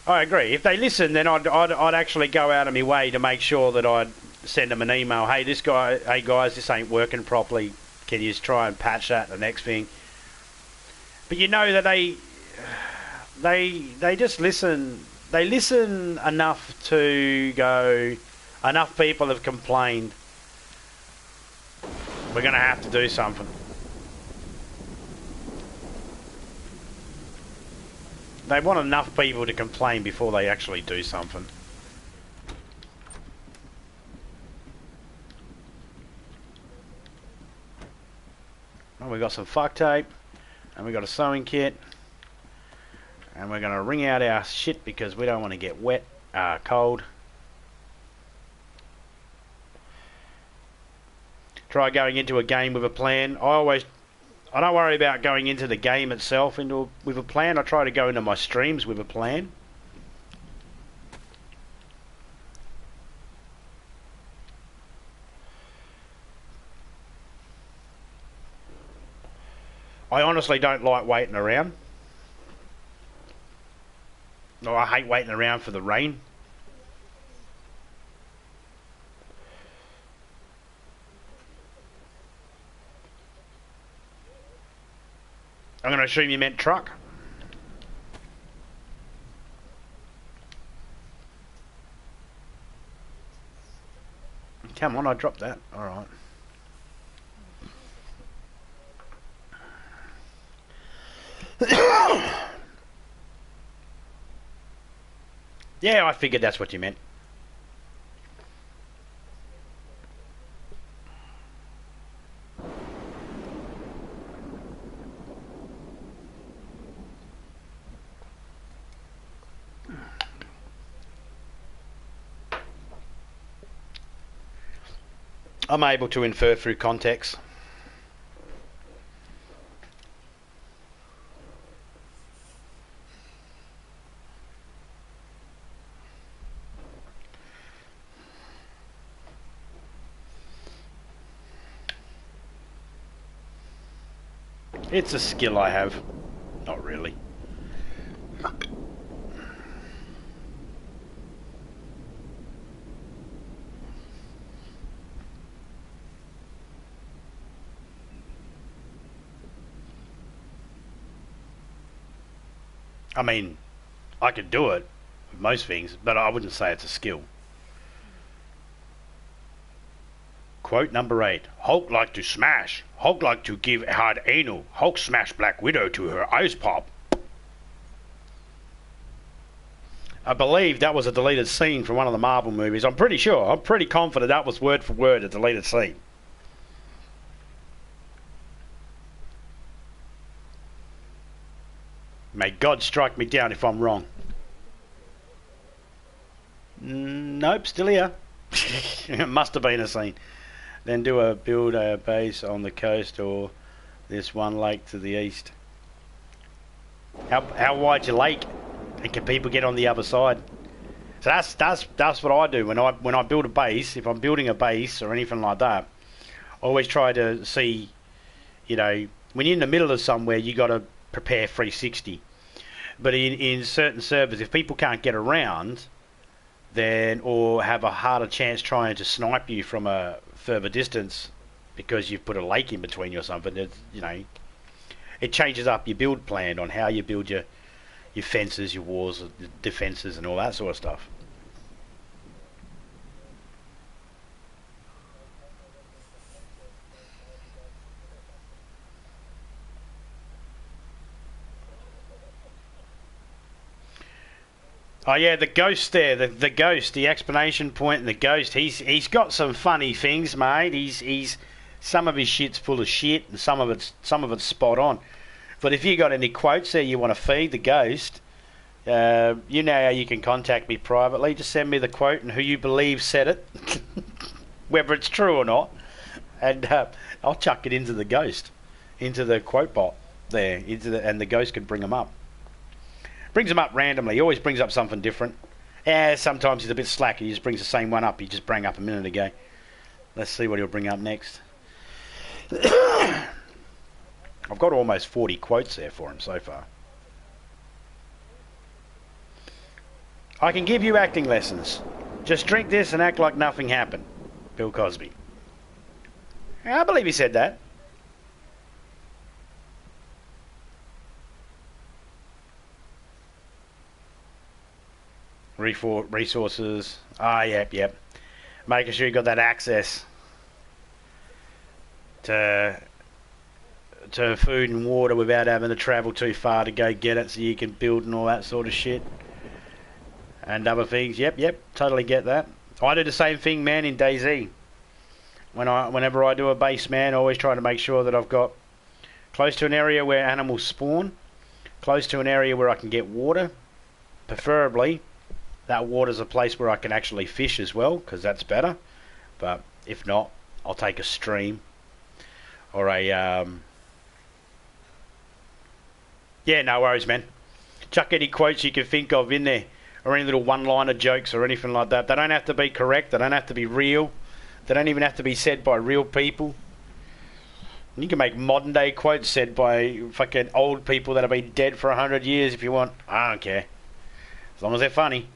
Speaker 1: I agree. If they listen, then I'd actually go out of my way to make sure that I'd send them an email. Hey, hey guys, this ain't working properly. Can you just try and patch that? The next thing. But you know that they just listen. They listen enough to go. Enough people have complained. We're going to have to do something. They want enough people to complain before they actually do something. Well, we got some fuck tape, and we got a sewing kit, and we're going to wring out our shit because we don't want to get wet, cold. Try going into a game with a plan. I don't worry about going into the game itself with a plan. I try to go into my streams with a plan. I honestly don't like waiting around. No, I hate waiting around for the rain. I'm going to assume you meant truck. Come on, I dropped that. All right. Yeah, I figured that's what you meant. I'm able to infer through context. It's a skill I have. Not really. I mean, I could do it with most things, but I wouldn't say it's a skill. Quote number 8. Hulk like to smash. Hulk like to give hard anal. Hulk smash Black Widow to her eyes pop. I believe that was a deleted scene from one of the Marvel movies. I'm pretty sure. I'm pretty confident that was word for word a deleted scene. May God strike me down if I'm wrong. Nope, still here. It must have been a scene. Then build a base on the coast or this one lake to the east. How wide's your lake? And can people get on the other side? So that's what I do when I build a base. If I'm building a base or anything like that, I always try to see, you know, when you're in the middle of somewhere, you got to prepare 360. But in certain servers, if people can't get around, then or have a harder chance trying to snipe you from a further distance because you've put a lake in between you or something, you know, it changes up your build plan on how you build your fences, your walls, your defences and all that sort of stuff. Oh yeah, the ghost there, the ghost, the explanation point and the ghost, he's got some funny things, mate. He's some of his shit's full of shit and some of it's spot on. But if you got any quotes there you want to feed the ghost, you know how you can contact me privately. Just send me the quote and who you believe said it, whether it's true or not, and I'll chuck it into the ghost, into the quote bot there, and the ghost can bring them up. Brings them up randomly. He always brings up something different. Sometimes he's a bit slack. He just brings the same one up he just brought up a minute ago. Let's see what he'll bring up next. I've got almost 40 quotes there for him so far. I can give you acting lessons. Just drink this and act like nothing happened. Bill Cosby. I believe he said that. Resources. Yep. Making sure you got that access to food and water without having to travel too far to go get it, so you can build and all that sort of shit. And other things. Yep. Totally get that. I do the same thing, man, in DayZ. Whenever I do a base, man, I always try to make sure that I've got close to an area where animals spawn, close to an area where I can get water, preferably. That water's a place where I can actually fish as well, because that's better. But if not, I'll take a stream or a yeah, no worries, man. Chuck any quotes you can think of in there, or any little one-liner jokes or anything like that. They don't have to be correct. They don't have to be real. They don't even have to be said by real people. You can make modern-day quotes said by fucking old people that have been dead for 100 years if you want. I don't care. As long as they're funny.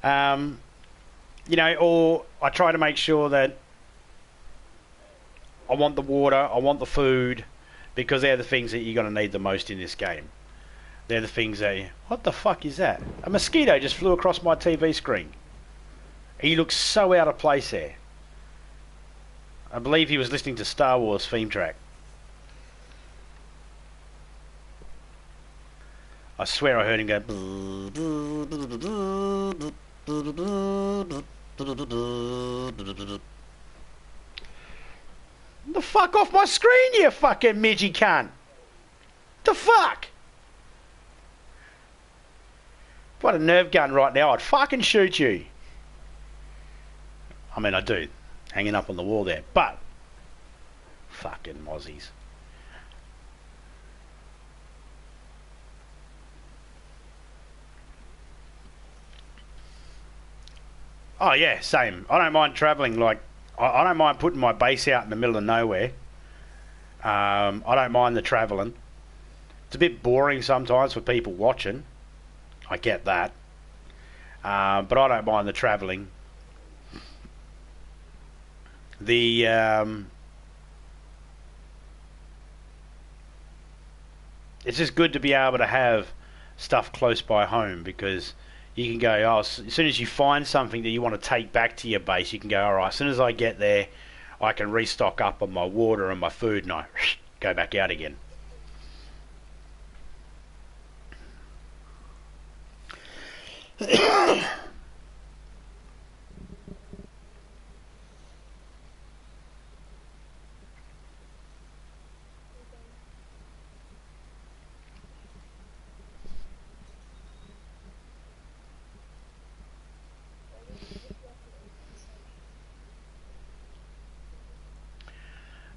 Speaker 1: You know, or I try to make sure that I want the water, I want the food, because they're the things that you're going to need the most in this game. They're the things that... What the fuck is that? A mosquito just flew across my TV screen. He looks so out of place there. I believe he was listening to Star Wars theme track. I swear I heard him go... The fuck off my screen, you fucking midgy cunt! The fuck? If I had a nerve gun right now, I'd fucking shoot you. I mean, I do. Hanging up on the wall there. But, fucking mozzies. Oh yeah, same. I don't mind travelling. Like, I don't mind putting my base out in the middle of nowhere. I don't mind the travelling. It's a bit boring sometimes for people watching. I get that. But I don't mind the travelling. It's just good to be able to have stuff close by home, because you can go, oh, as soon as you find something that you want to take back to your base, you can go, alright, as soon as I get there, I can restock up on my water and my food, and I go back out again.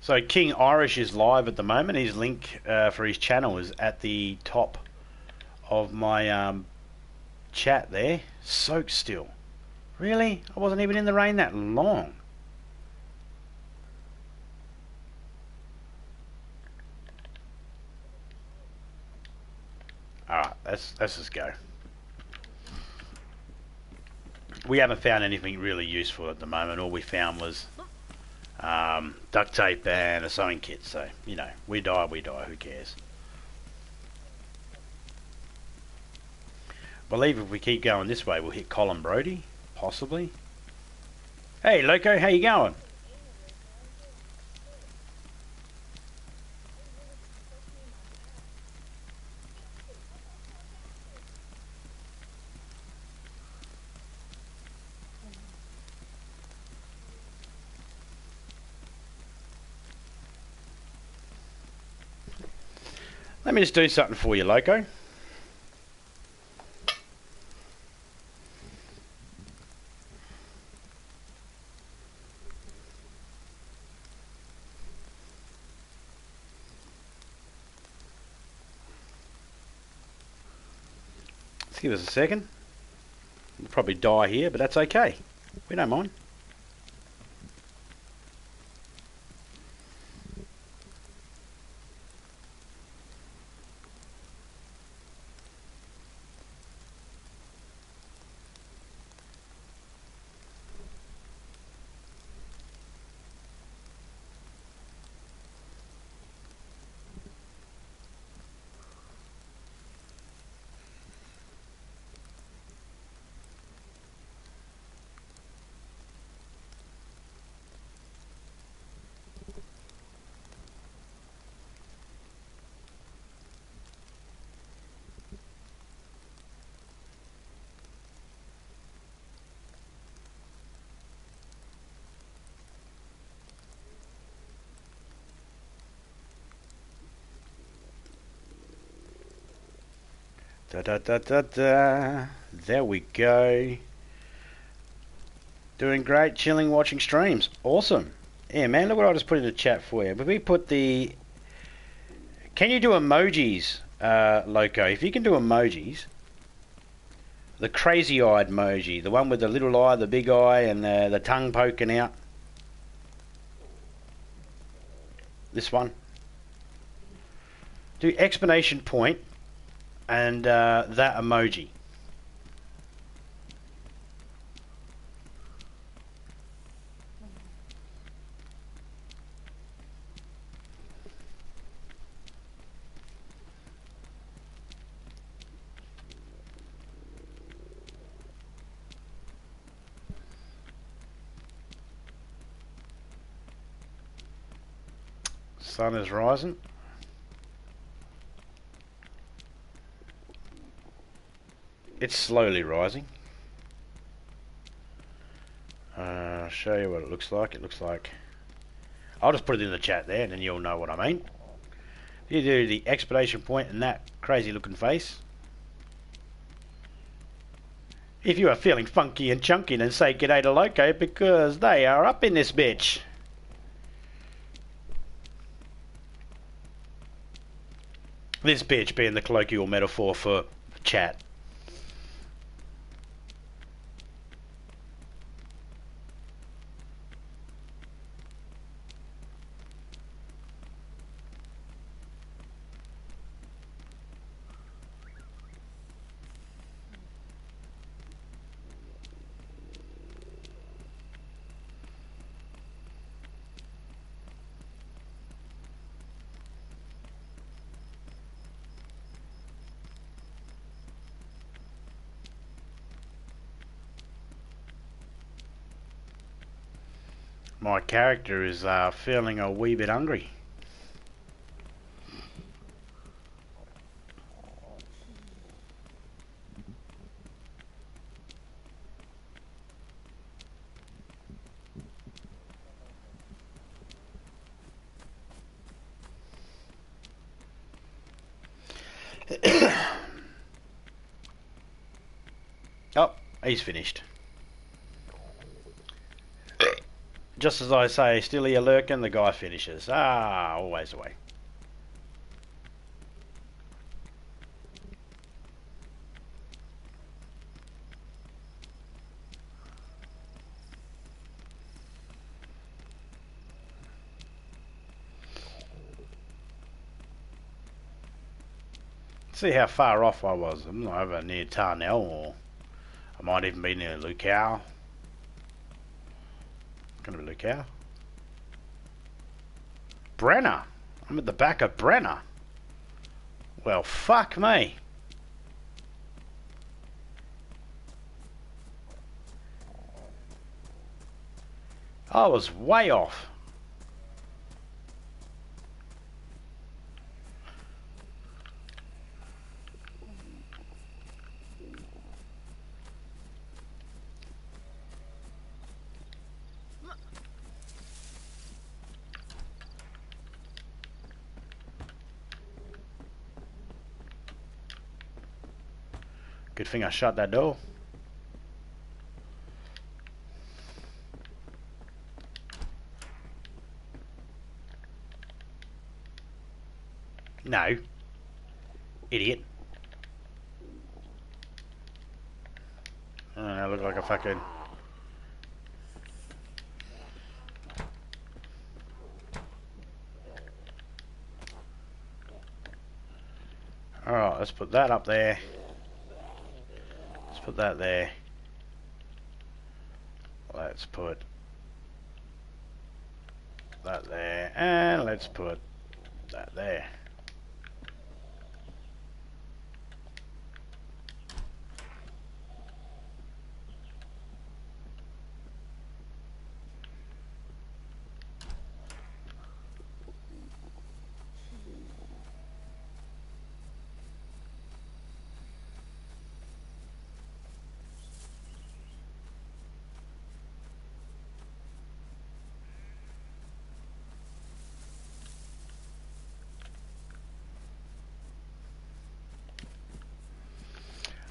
Speaker 1: So King Irish is live at the moment. His link for his channel is at the top of my chat there. Soaked still. Really? I wasn't even in the rain that long. Alright, let's just go. We haven't found anything really useful at the moment. All we found was duct tape and a sewing kit. So, you know, we die, who cares? I believe if we keep going this way, we'll hit Colin Brody, possibly. Hey, Loco, how you going? Let me just do something for you, Loco. Let's give us a second. We'll probably die here, but that's okay. We don't mind. Da da da da da. There we go. Doing great, chilling, watching streams. Awesome. Yeah, man, look what I just put in the chat for you. But we put the... Can you do emojis, Loco? If you can do emojis, the crazy-eyed emoji, the one with the little eye, the big eye, and the tongue poking out. This one. Do exclamation point and that emoji. Sun is rising. It's slowly rising. I'll show you what it looks like. It looks like... I'll just put it in the chat there and then you'll know what I mean. You do the exclamation point and that crazy looking face. If you are feeling funky and chunky, then say g'day to Loco because they are up in this bitch. This bitch being the colloquial metaphor for chat. My character is feeling a wee bit hungry. Oh, he's finished. Just as I say, still here lurking, the guy finishes. Ah, always the way. See how far off I was. I'm not over near Tarnell, or I might even be near Lucao. Gonna be Lucao. Brenner. I'm at the back of Brenner. Well, fuck me. I was way off. Good thing I shut that door. No. Idiot. I look like a fucking... Alright, let's put that up there. Let's put that there. Let's put that there. And let's put that there.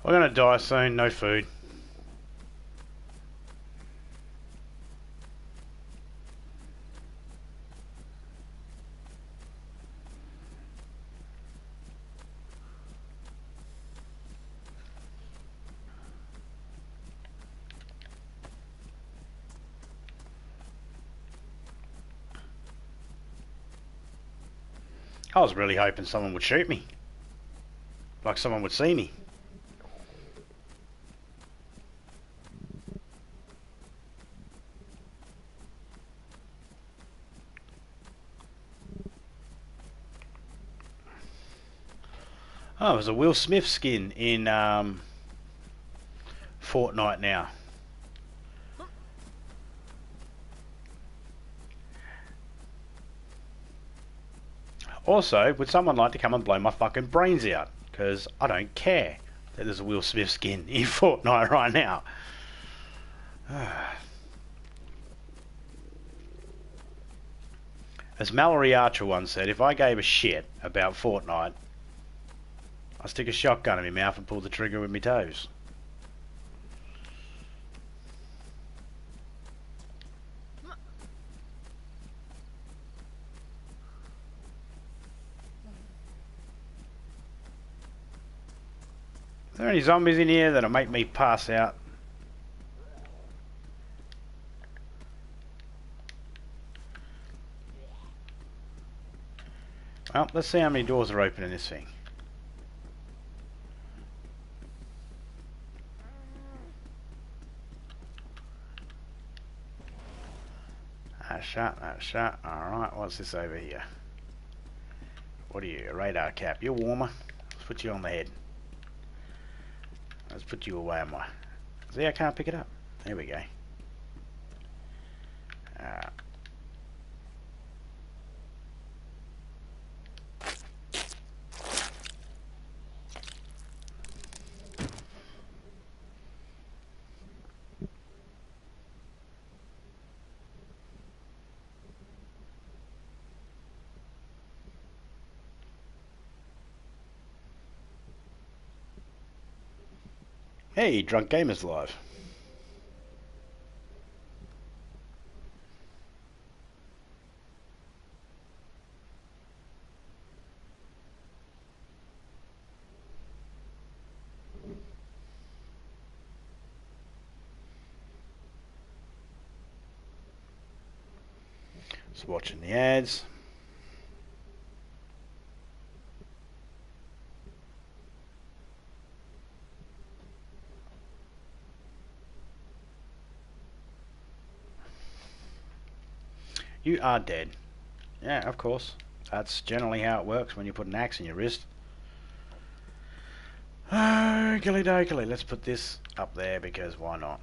Speaker 1: We're gonna die soon, no food. I was really hoping someone would shoot me. Like someone would see me. Oh, there's a Will Smith skin in Fortnite now. Also, would someone like to come and blow my fucking brains out? Because I don't care that there's a Will Smith skin in Fortnite right now. As Mallory Archer once said, if I gave a shit about Fortnite, I'd stick a shotgun in my mouth and pull the trigger with my toes. Are there any zombies in here that'll make me pass out? Well, let's see how many doors are open in this thing. That's shut, that's shut. Alright, what's this over here? What are you, a radar cap? You're warmer. Let's put you on the head. Let's put you away on my... See, I can't pick it up. There we go. Hey, Drunk Gamers Live. Just watching the ads. You are dead. Yeah, of course. That's generally how it works when you put an axe in your wrist. Okey dokey. Let's put this up there because why not?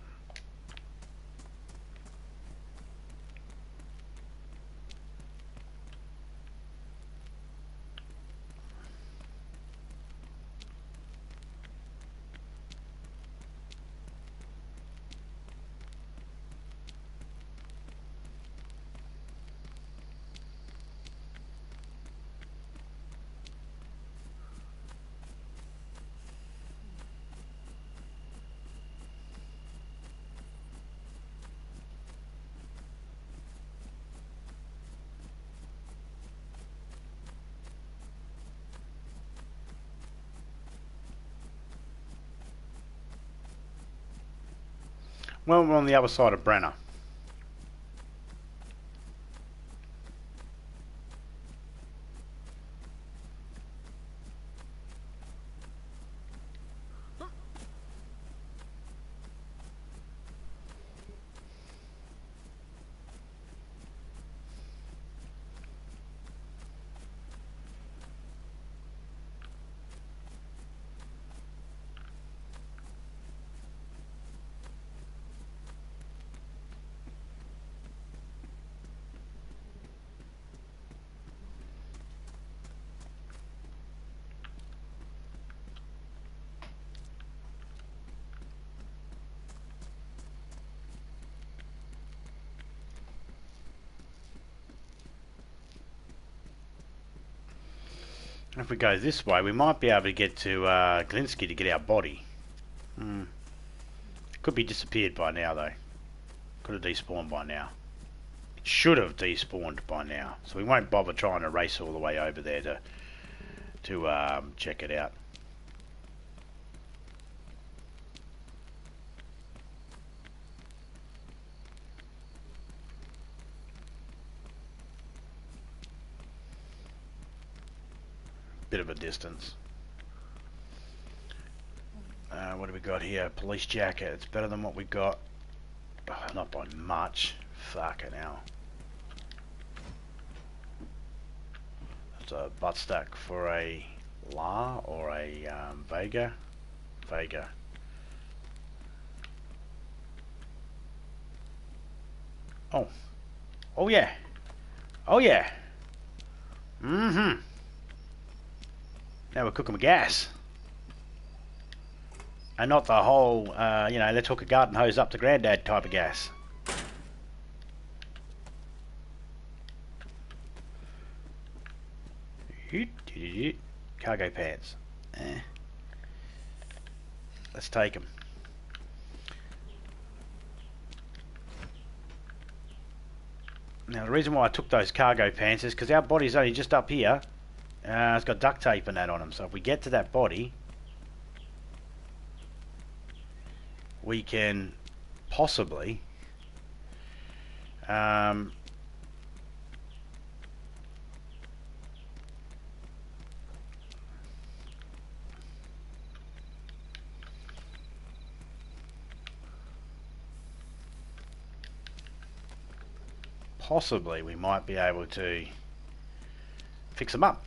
Speaker 1: Well, we're on the other side of Brenner. If we go this way, we might be able to get to Glinsky to get our body. Could be disappeared by now, though. Could have despawned by now. It should have despawned by now. So we won't bother trying to race all the way over there to check it out. bit of a distance. What do we got here? Police jacket. It's better than what we got. Oh, not by much. Fucking hell. That's a butt stack for a La or a Vega. Vega. Oh. Oh yeah. Oh yeah. Mm-hmm. Now we're cooking with gas. And not the whole, you know, let's hook a garden hose up to granddad type of gas. Cargo pants. Let's take them. Now the reason why I took those cargo pants is because our body's only just up here. It's got duct tape and that on them. So if we get to that body, we can possibly we might be able to fix them up.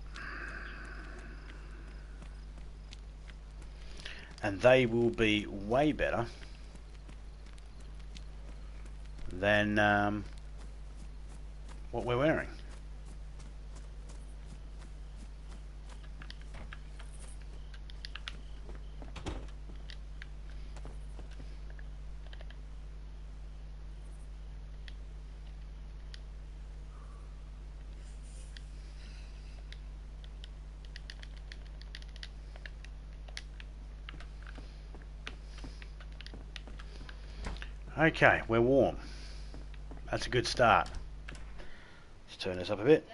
Speaker 1: And they will be way better than what we're wearing. Okay, we're warm. That's a good start. Let's turn this up a bit.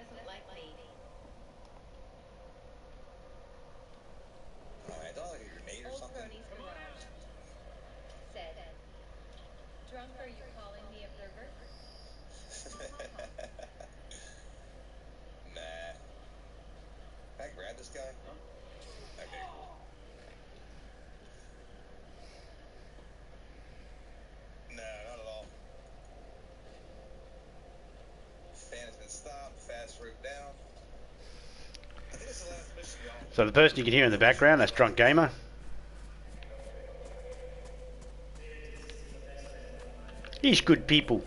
Speaker 2: Drunk, are you calling me a pervert?
Speaker 3: Nah. Can I grab this guy? Okay, cool. No, not at all. Fan has been stopped. Fast route down. I think it's the last mission, y'all.
Speaker 1: So the person you can hear in the background, that's Drunk Gamer. He's good people.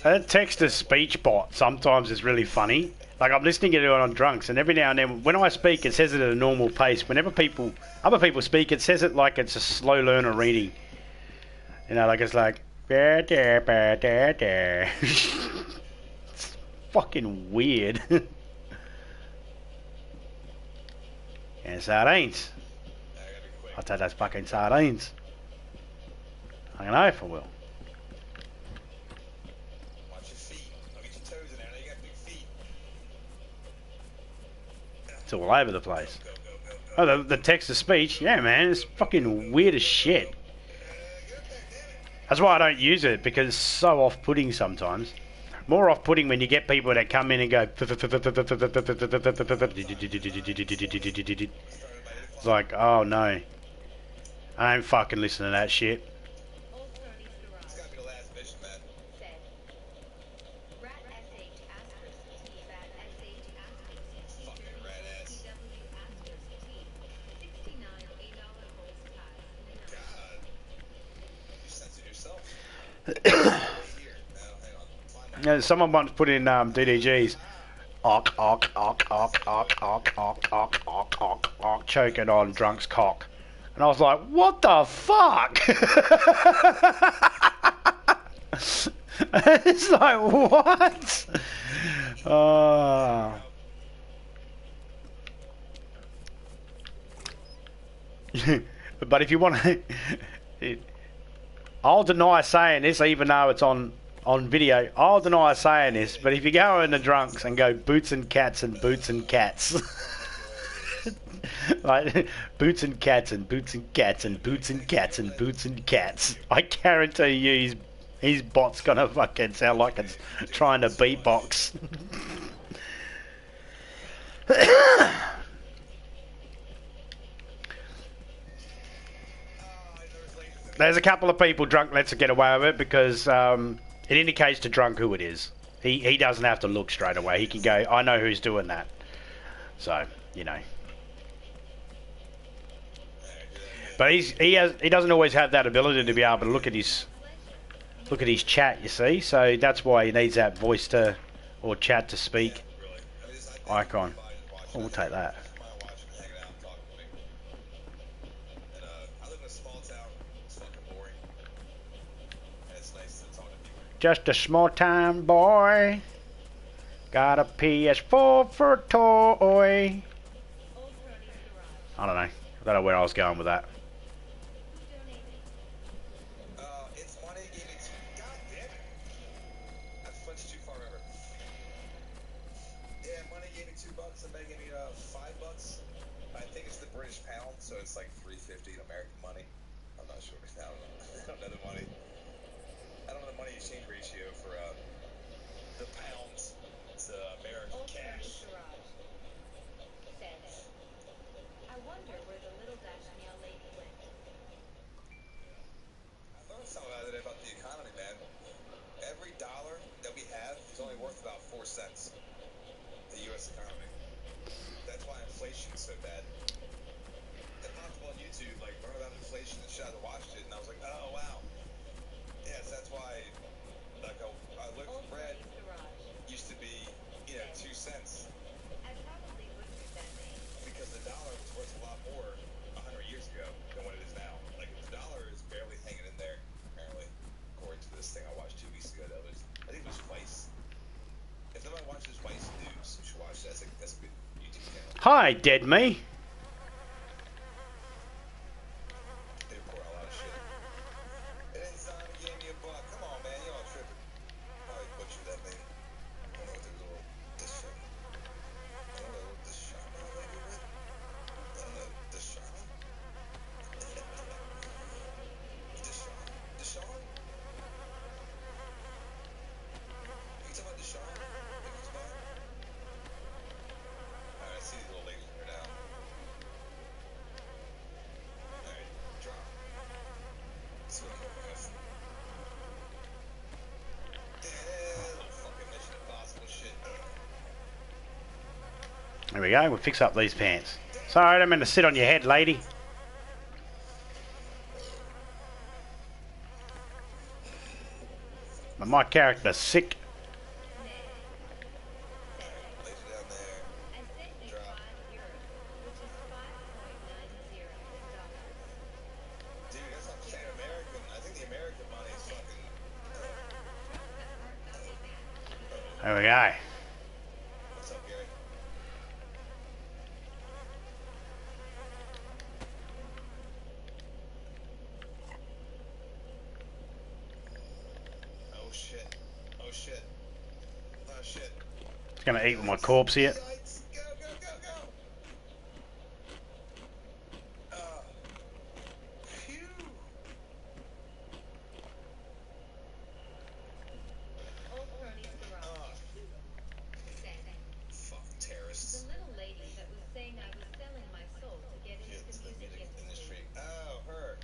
Speaker 1: That text-to-speech bot sometimes is really funny. Like, I'm listening to it on Drunks, and every now and then, when I speak, it says it at a normal pace. Whenever other people speak, it says it like it's a slow learner reading. You know, like it's like... It's fucking weird. And sardines. I'll take those fucking sardines. I don't know if I will. It's all over the place. Oh, the text-to-speech, yeah, man, it's fucking weird as shit. That's why I don't use it, because it's so off-putting sometimes. More off-putting when you get people that come in and go... It's like, oh no. I ain't fucking listening to that shit. Someone once put in DDGs, choking on Drunk's cock, And I was like, what the fuck? It's like, what? But if you want to... I'll deny saying this, even though it's on video. I'll deny saying this, but if you go in the drunks and go boots and cats and boots and cats... like boots and cats and boots and cats and boots and cats and boots and cats. I guarantee you his bot's gonna fucking sound like it's trying to beatbox. There's a couple of people drunk lets get away with it because it indicates to drunk who it is. He doesn't have to look straight away. He can go, I know who's doing that. So, you know. But he doesn't always have that ability to be able to look at his chat, you see. So that's why he needs that voice to or chat to speak icon. Oh, we'll take that. Just a small time boy. Got a PS4 for a toy. I don't know. I don't know where I was going with that.
Speaker 3: It's money gave me two. God damn it! I flinched too far over. Yeah, money gave me $2 and they gave me $5. I think it's the British pound, so it's like $3.50 in American money. I'm not sure. I don't know the money. I don't know the money exchange ratio for the pounds to American cash.
Speaker 2: I wonder where the little Dashniel lady went.
Speaker 3: I learned something about the economy, man. Every dollar that we have is only worth about 4 cents. The U.S. economy. That's why inflation is so bad. It popped up on YouTube, like, learn about inflation and shit. I watched it, and I was like, oh, wow. Yes, that's why, like, a loaf of bread used to be, 2 cents.
Speaker 2: I probably butchered that name.
Speaker 3: Because the dollar was worth a lot more 100 years ago than what it is now. Like, the dollar is barely hanging in there, apparently, according to this thing I watched 2 weeks ago. I think it was Vice. If nobody watches Vice News, you should watch that. That's a good YouTube channel.
Speaker 1: Hi, dead me.
Speaker 3: They report a lot of shit. And then Simon gave me a buck. Come on, man, y'all tripping. Probably butchered that thing. I don't know if there was a little dish shot. I don't know what dish shot. I don't know. Dish shot. Dish shot. Dish shot. You talking about dish shot? Alright, I see these little ladies here now. Alright, drop. That's what I'm working with. Yeah, fucking Mission Impossible shit.
Speaker 1: There we go. We'll fix up these pants. Sorry, I don't mean to sit on your head, lady. But my character's sick.
Speaker 3: Lays it down there.
Speaker 2: I sent you €5, which is $5.90 dollars.
Speaker 3: Dude, that's what I'm saying. American. I think the American money is fucking.
Speaker 1: There we go.
Speaker 3: What's up, Gary? Oh shit. Oh shit. Oh shit.
Speaker 1: It's gonna eat with my corpse here.
Speaker 3: Yikes. Go, go, go, go. Phew.
Speaker 2: Old Crony's Garage.
Speaker 3: Fucking terrorists.
Speaker 2: The little lady that was saying I was selling my soul to get into
Speaker 3: Kids
Speaker 2: the
Speaker 3: in the
Speaker 2: music
Speaker 3: music
Speaker 2: industry.
Speaker 3: industry. Oh, her.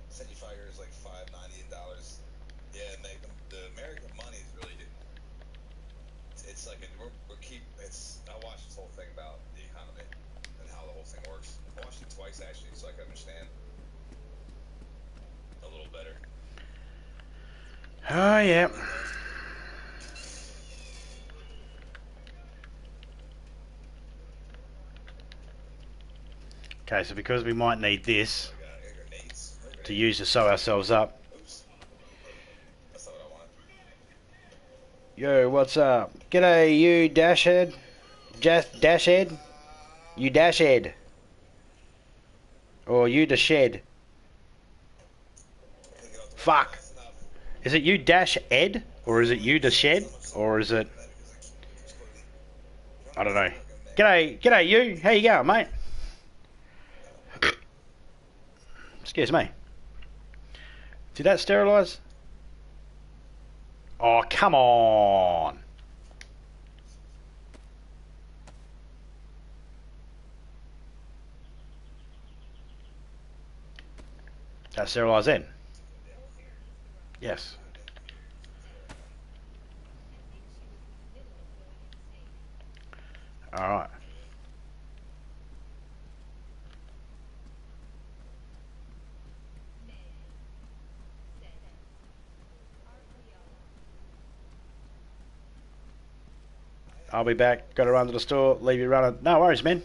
Speaker 3: Said you fire is like $5.90 in dollars. Yeah, the American money is really good. It's like I watched this whole thing about the economy and how the whole thing works. I watched it twice actually, so I can understand a little better.
Speaker 1: Oh, yeah. Okay, so because we might need this
Speaker 3: I got grenades.
Speaker 1: to use to sew ourselves up.
Speaker 3: Oops. That's not what I want.
Speaker 1: Yo, what's up? G'day, you dashhead. Dashhead? You dashhead. Or you the shed. Fuck. Is it you dash Ed? Or is it you the shed? Or is it... I don't know. G'day you. How you going, mate? Excuse me. Did that sterilise? Oh, come on. That sterilise then? Yes. Alright. I'll be back. Got to run to the store. Leave you running. No worries, man.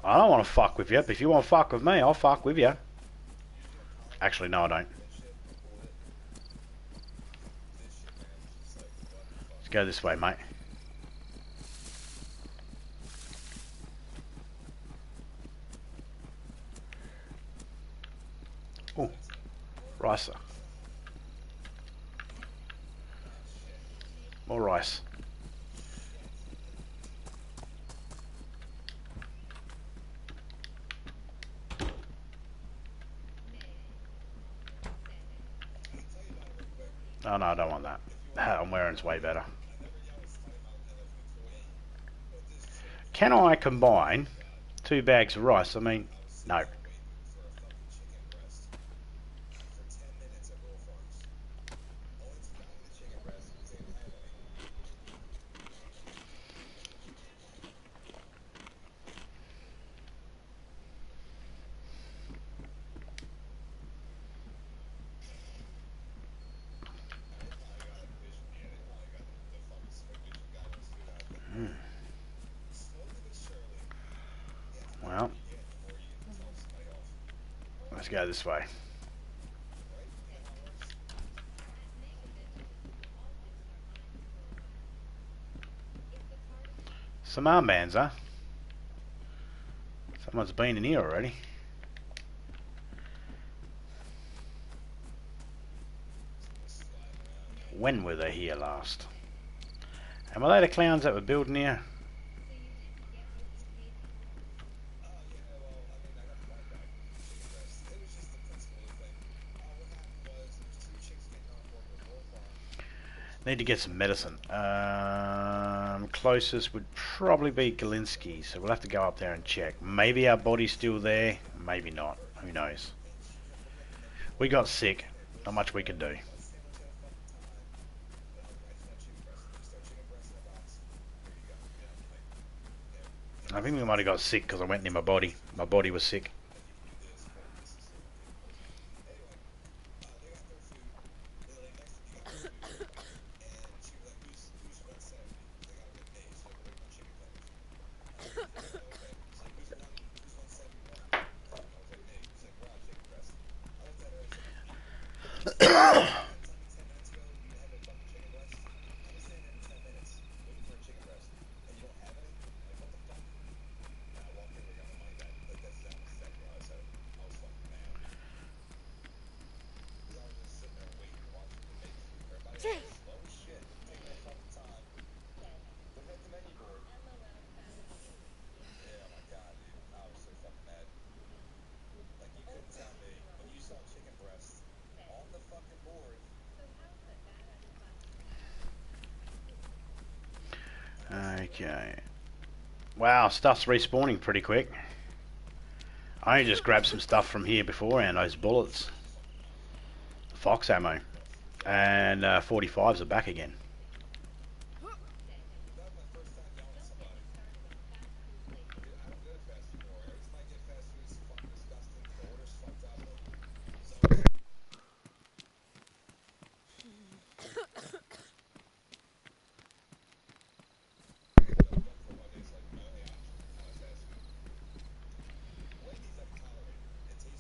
Speaker 1: I don't want to fuck with you, but if you want to fuck with me, I'll fuck with you. Actually, no, I don't. Let's go this way, mate. Oh, rice. More rice. Oh no, I don't want that. That I'm wearing's way better. Can I combine 2 bags of rice? I mean, no. Well, let's go this way. Some armbands, huh? Someone's been in here already. When were they here last? And were they the clowns that were building here? Need to get some medicine. Closest would probably be Galinsky, so we'll have to go up there and check. Maybe our body's still there, maybe not. Who knows? We got sick. Not much we can do. I think we might have got sick because I went near my body. My body was sick. Okay. Wow, stuff's respawning pretty quick. I only just grabbed some stuff from here beforehand, those bullets. Fox ammo. And 45s are back again.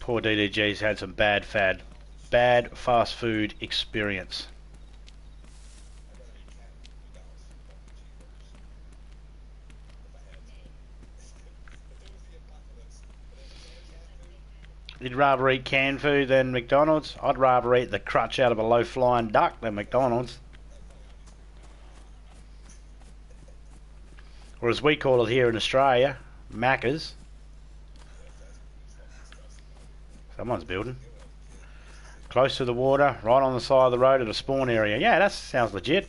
Speaker 1: Poor DDG's had some bad fast food experience. You'd rather eat canned food than McDonald's? I'd rather eat the crutch out of a low-flying duck than McDonald's. Or as we call it here in Australia, Macca's. Someone's building. Close to the water, right on the side of the road at a spawn area. Yeah, that sounds legit.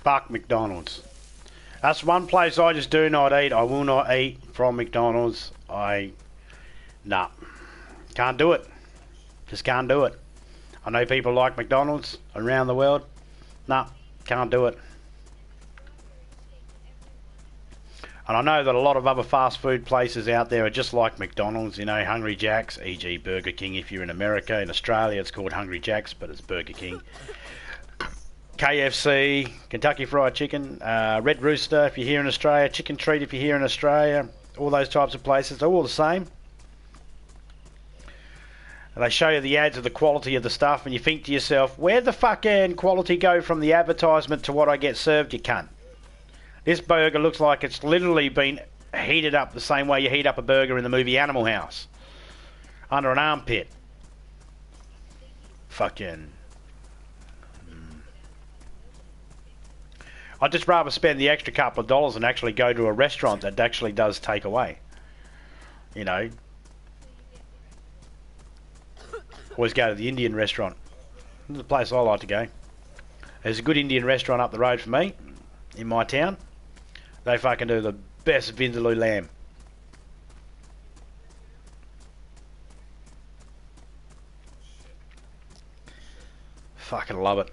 Speaker 1: Fuck McDonald's. That's one place I just do not eat. I will not eat from McDonald's. Nah. Can't do it. Just can't do it. I know people like McDonald's around the world. Nah, can't do it. And I know that a lot of other fast food places out there are just like McDonald's, you know, Hungry Jack's, e.g. Burger King if you're in America. In Australia it's called Hungry Jack's, but it's Burger King. KFC, Kentucky Fried Chicken, Red Rooster if you're here in Australia, Chicken Treat if you're here in Australia, all those types of places, they're all the same. And they show you the ads of the quality of the stuff and you think to yourself, where the fucking quality go from the advertisement to what I get served, you cunt? This burger looks like it's literally been heated up the same way you heat up a burger in the movie Animal House. Under an armpit. Fucking... I'd just rather spend the extra couple of dollars and actually go to a restaurant that actually does take away. You know. Always go to the Indian restaurant. This is the place I like to go. There's a good Indian restaurant up the road from me, in my town. They fucking do the best vindaloo lamb. Fucking love it.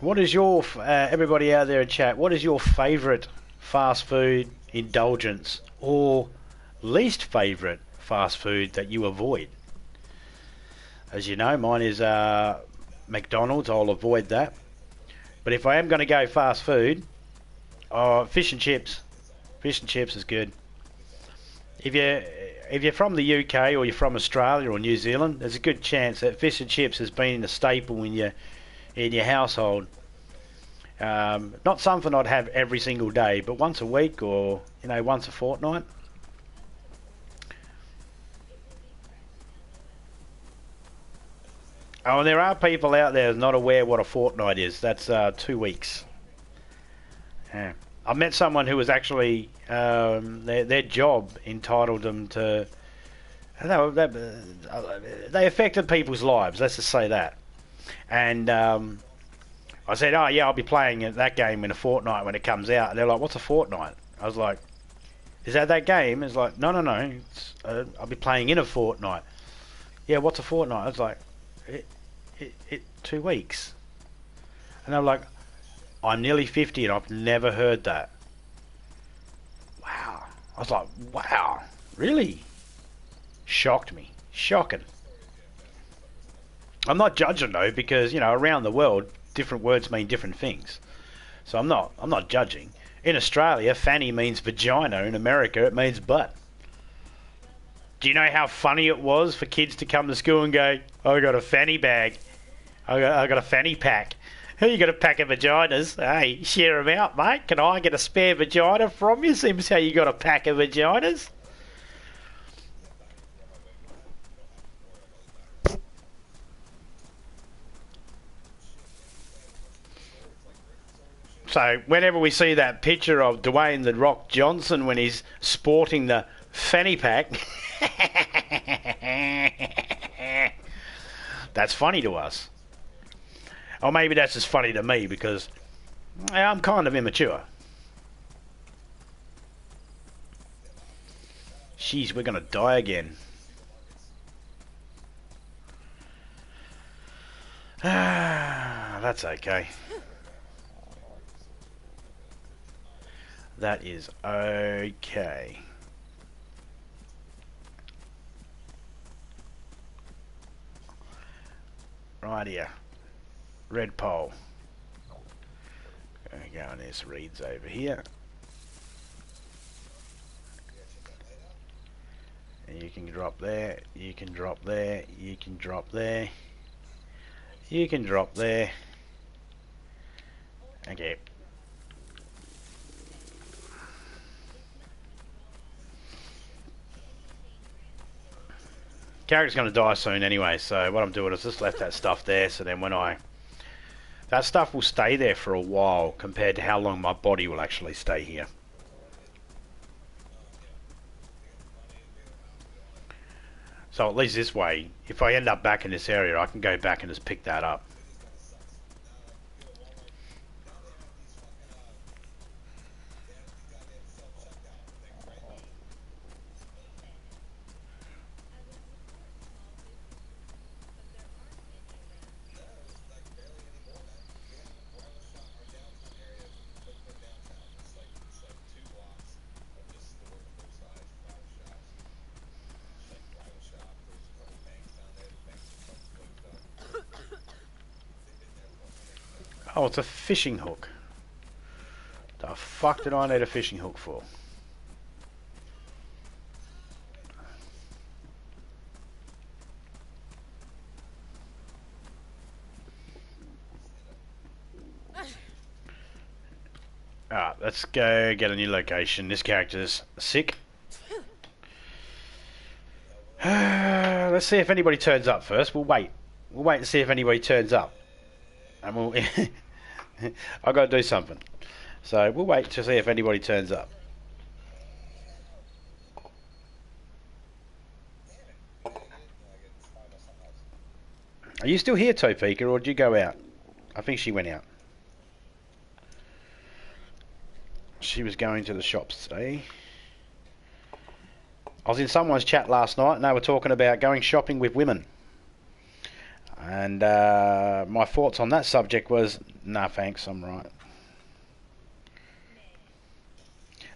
Speaker 1: What is your, everybody out there in chat, what is your favourite fast food indulgence or least favourite fast food that you avoid? As you know, mine is McDonald's. I'll avoid that. But if I am going to go fast food, fish and chips. Fish and chips is good. If you're from the UK or you're from Australia or New Zealand, there's a good chance that fish and chips has been a staple in your household. Not something I'd have every single day, but once a week or, you know, once a fortnight. Oh, and there are people out there not aware what a fortnight is. That's 2 weeks. Yeah. I met someone who was actually, their job entitled them to, they affected people's lives, let's just say that. And I said, oh yeah, I'll be playing that game in a fortnight when it comes out. And they're like, what's a fortnight? I was like, is that game? It's like, no, it's, I'll be playing in a fortnight. Yeah, what's a fortnight? I was like, 2 weeks. And I'm like, I'm nearly 50 and I've never heard that. Wow. I was like, wow, really? Shocked me. Shocking. I'm not judging though, because, you know, around the world, different words mean different things. So I'm not judging. In Australia, fanny means vagina. In America, it means butt. Do you know how funny it was for kids to come to school and go, I got a fanny bag. I got a fanny pack. Hey, you got a pack of vaginas. Hey, share them out, mate. Can I get a spare vagina from you? Seems how you got a pack of vaginas. So whenever we see that picture of Dwayne the Rock Johnson when he's sporting the fanny pack, that's funny to us. Or maybe that's just funny to me because I'm kind of immature. Jeez, we're gonna die again. That's okay. That is okay. Right here. Red pole. Go on, there's reeds over here. And you can drop there, you can drop there, you can drop there. You can drop there. Okay. Character's going to die soon anyway, so what I'm doing is just left that stuff there, so then when that stuff will stay there for a while compared to how long my body will actually stay here. So at least this way, if I end up back in this area, I can go back and just pick that up. Oh, it's a fishing hook. The fuck did I need a fishing hook for? Alright, let's go get a new location. This character's sick. Let's see if anybody turns up first. We'll wait. We'll wait and see if anybody turns up. And we'll... I've got to do something. So we'll wait to see if anybody turns up. Are you still here, Topeka, or did you go out? I think she went out. She was going to the shops today. I was in someone's chat last night and they were talking about going shopping with women. And my thoughts on that subject was, nah, thanks, I'm right.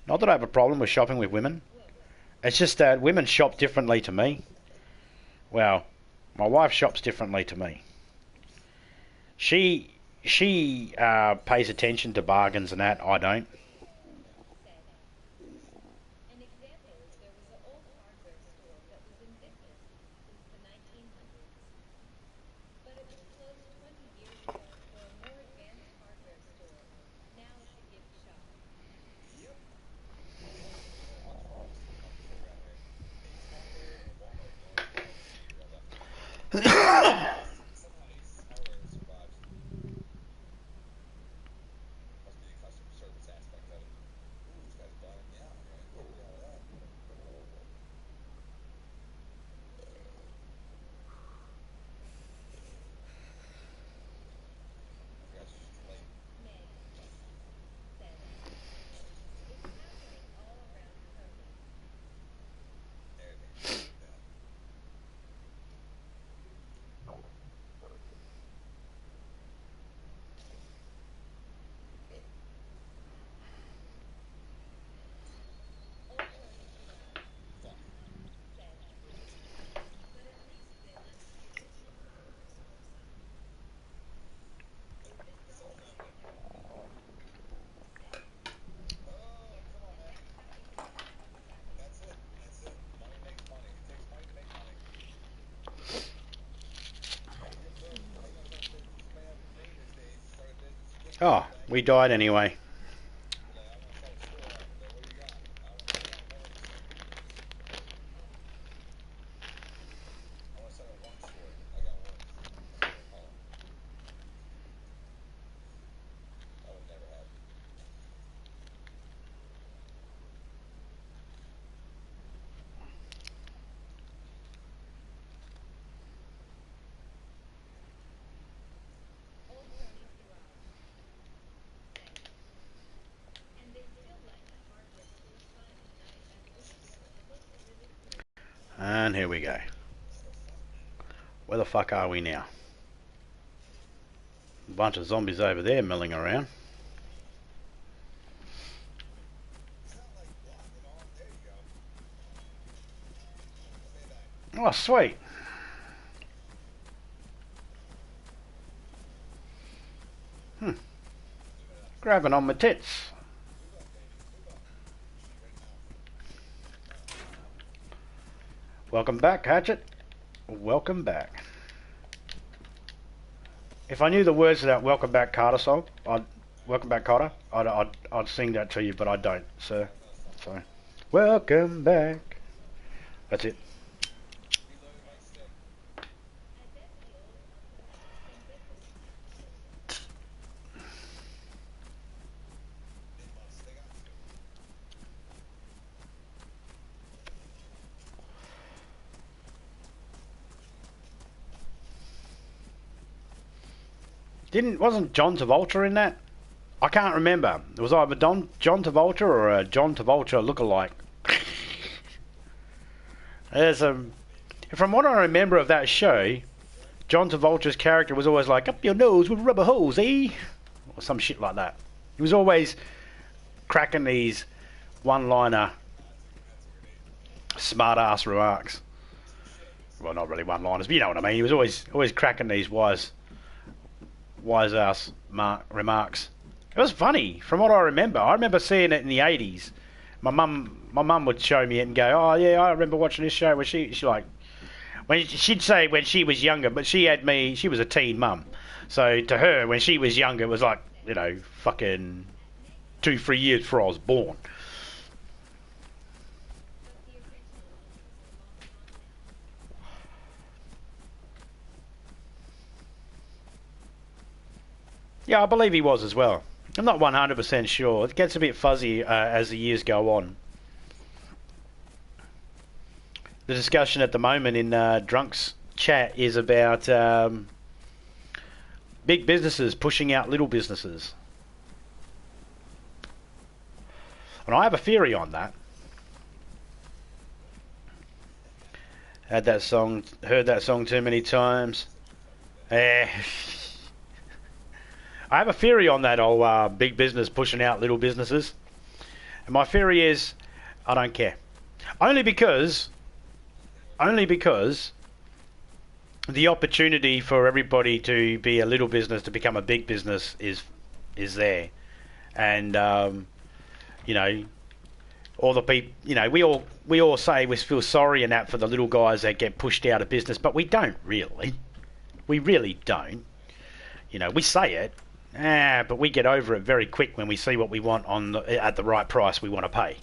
Speaker 1: Not that I have a problem with shopping with women. It's just that women shop differently to me. Well, my wife shops differently to me. She pays attention to bargains and that. I don't.
Speaker 2: An example is there was an old hardware store that was in business since the 1900s. But it was closed 20 years ago for a more advanced hardware store. Now it's a gift shop.
Speaker 1: Oh, we died anyway.
Speaker 3: I want to send a lunch for it. I got one. I would never have.
Speaker 2: Old Tony threw out. And they still let the hardware store sign it. And I looked at it. It looked really cool.
Speaker 1: And here we go. Where the fuck are we now? A bunch of zombies over there milling around. Oh, sweet. Grabbing on my tits. Welcome back, Hatchet. Welcome back. If I knew the words to that Welcome Back Carter song, Welcome Back Carter, I'd sing that to you, but I don't, sir. So, welcome back. That's it. Wasn't John Travolta in that? I can't remember. It was either John Travolta or a John Travolta lookalike. From what I remember of that show, John Travolta's character was always like, up your nose with rubber holes, eh? Or some shit like that. He was always cracking these one-liner smart-ass remarks. Well, not really one-liners, but you know what I mean. He was always cracking these wise-ass remarks. It was funny, from what I remember. I remember seeing it in the 80s. My mum would show me it and go, oh yeah, I remember watching this show where she like, she'd say when she was younger, but she was a teen mum. So to her, when she was younger, it was like, you know, fucking 2-3 years before I was born. Yeah, I believe he was as well. I'm not 100% sure. It gets a bit fuzzy as the years go on. The discussion at the moment in Drunk's chat is about big businesses pushing out little businesses. And I have a theory on that. Heard that song too many times. I have a theory on that old big business pushing out little businesses. And my theory is, I don't care. Only because the opportunity for everybody to be a little business to become a big business is there. And, you know, all the people, you know, we all say we feel sorry and that for the little guys that get pushed out of business, but we don't really. We really don't. You know, we say it. But we get over it very quick when we see what we want at the right price we want to pay.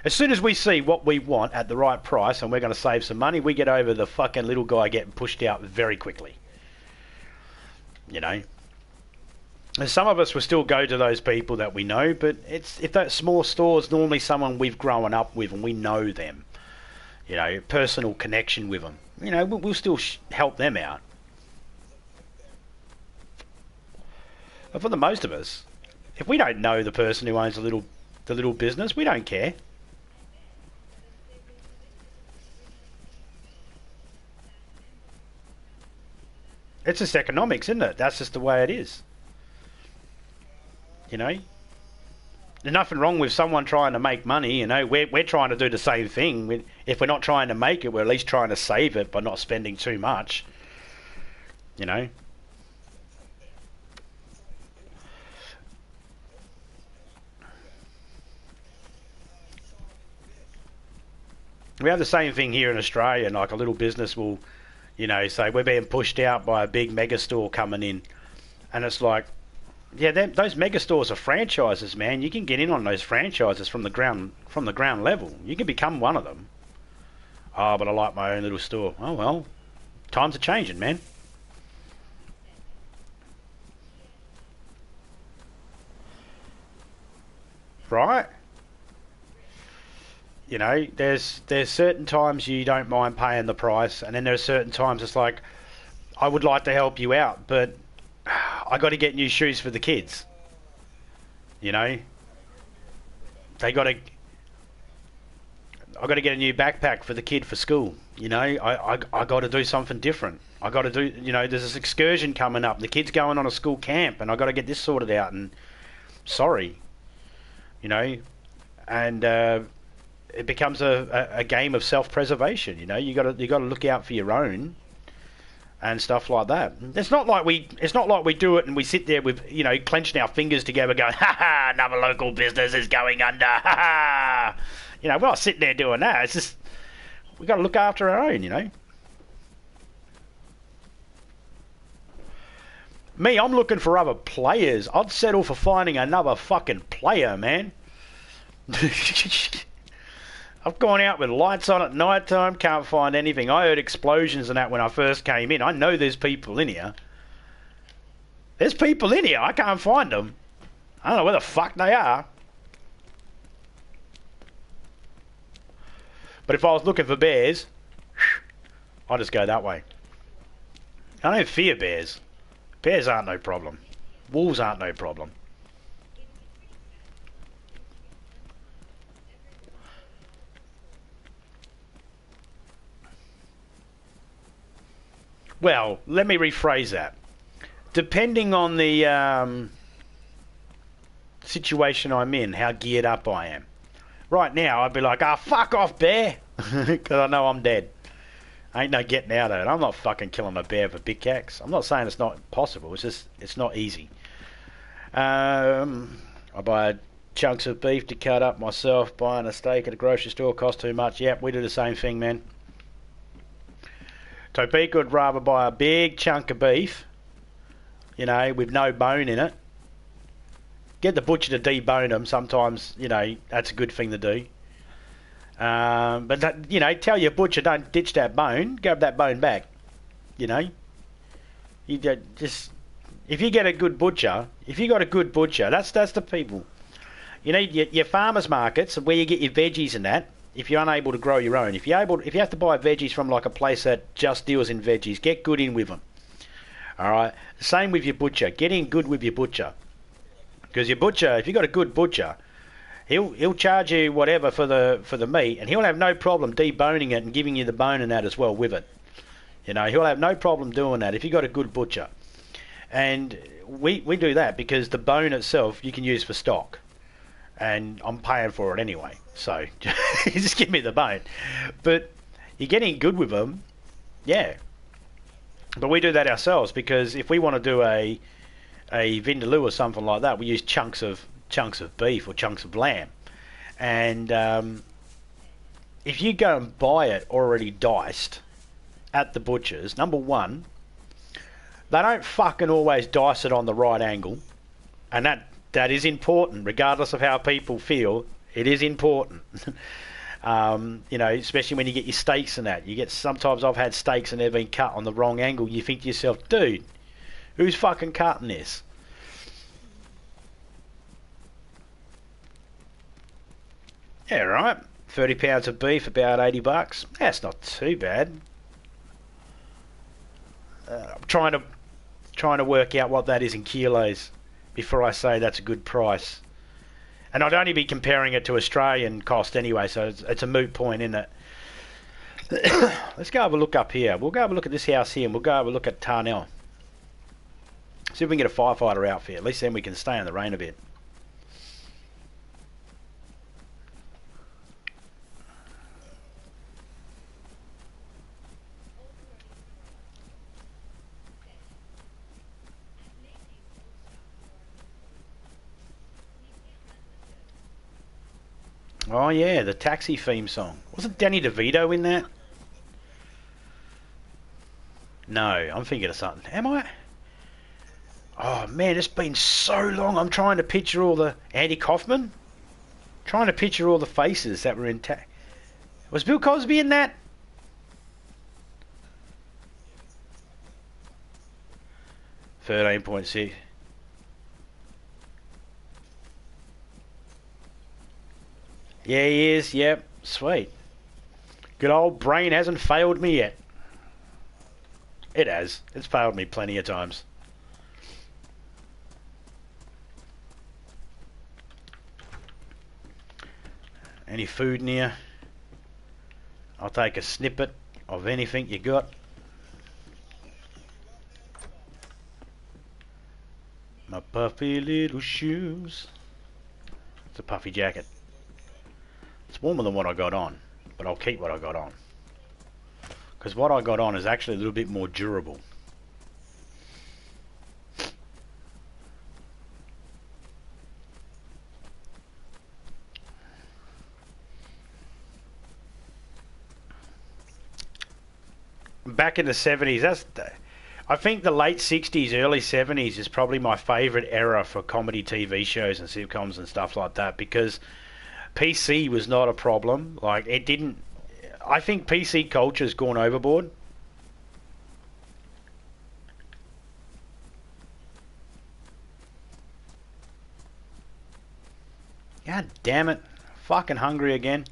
Speaker 1: As soon as we see what we want at the right price and we're going to save some money, we get over the fucking little guy getting pushed out very quickly. You know? And some of us will still go to those people that we know, but if that small store's normally someone we've grown up with and we know them. You know, personal connection with them. You know, we'll still help them out. But for the most of us, if we don't know the person who owns the little business, we don't care. It's just economics, isn't it? That's just the way it is. You know? There's nothing wrong with someone trying to make money, you know. We're trying to do the same thing. If we're not trying to make it, we're at least trying to save it by not spending too much. You know? We have the same thing here in Australia, and like a little business will, you know, say we're being pushed out by a big mega store coming in, and it's like, Yeah, those mega stores are franchises, man. You can get in on those franchises from the ground level. You can become one of them. Oh, but I like my own little store. Oh well, times are changing, man. Right? You know, there's certain times you don't mind paying the price, and then there's certain times it's like, I would like to help you out, but I got to get new shoes for the kids. You know, they got to. I got to get a new backpack for the kid for school. You know, I got to do something different. I got to do. You know, there's this excursion coming up. The kid's going on a school camp, and I got to get this sorted out. And sorry, you know, and it becomes a game of self-preservation. You know, you got to look out for your own and stuff like that. It's not like we do it and we sit there with, you know, clenching our fingers together going, ha ha, another local business is going under, ha ha. You know, we're not sitting there doing that. It's just, we got to look after our own, you know. Me, I'm looking for other players. I'd settle for finding another fucking player, man. I've gone out with lights on at night time, can't find anything. I heard explosions and that when I first came in. I know there's people in here. There's people in here. I can't find them. I don't know where the fuck they are. But if I was looking for bears, I'd just go that way. I don't fear bears. Bears aren't no problem. Wolves aren't no problem. Well, let me rephrase that. Depending on the situation I'm in, how geared up I am. Right now, I'd be like, fuck off, bear. Because I know I'm dead. Ain't no getting out of it. I'm not fucking killing a bear with a pickaxe. I'm not saying it's not possible. It's just, it's not easy. I buy chunks of beef to cut up myself. Buying a steak at a grocery store costs too much. Yep, we do the same thing, man. Topeka would rather buy a big chunk of beef, you know, with no bone in it. Get the butcher to debone them. Sometimes, you know, that's a good thing to do. But that, you know, tell your butcher, don't ditch that bone. Grab that bone back. You know, you just, if you get a good butcher, that's the people. You know, your farmers markets where you get your veggies and that. If you're unable to grow your own, if you have to buy veggies from like a place that just deals in veggies, get good in with them. All right. Same with your butcher. Get in good with your butcher, because your butcher, if you got a good butcher, he'll charge you whatever for the meat, and he'll have no problem deboning it and giving you the bone and that as well with it. You know, he'll have no problem doing that if you got a good butcher. And we do that because the bone itself you can use for stock. And I'm paying for it anyway, so just give me the bone. But you're getting good with them, yeah. But we do that ourselves because if we want to do a vindaloo or something like that, we use chunks of beef or chunks of lamb. And if you go and buy it already diced at the butcher's, number one, they don't fucking always dice it on the right angle, and that is important, regardless of how people feel. It is important. You know, especially when you get your steaks and that. Sometimes I've had steaks and they've been cut on the wrong angle. You think to yourself, dude, who's fucking cutting this? Yeah, right. 30 pounds of beef, about $80. That's not too bad. I'm trying to work out what that is in kilos before I say that's a good price. And I'd only be comparing it to Australian cost anyway, so it's a moot point, isn't it? Let's go have a look up here. We'll go have a look at this house here, and we'll go have a look at Tarnell. See if we can get a firefighter outfit. At least then we can stay in the rain a bit. Oh yeah, the Taxi theme song. Wasn't Danny DeVito in that? No, I'm thinking of something. Am I? Oh man, it's been so long. I'm trying to picture all the Andy Kaufman. Trying to picture all the faces that were in. Was Bill Cosby in that? $13.6. Yeah, he is. Yep, sweet. Good old brain hasn't failed me yet. It has. It's failed me plenty of times. Any food near? I'll take a snippet of anything you got. My puffy little shoes. It's a puffy jacket. It's warmer than what I got on, but I'll keep what I got on. Because what I got on is actually a little bit more durable. Back in the 70s, I think the late 60s, early 70s is probably my favourite era for comedy TV shows and sitcoms and stuff like that, because PC was not a problem. Like, it didn't... I think PC culture's gone overboard. God damn it. Fucking hungry again.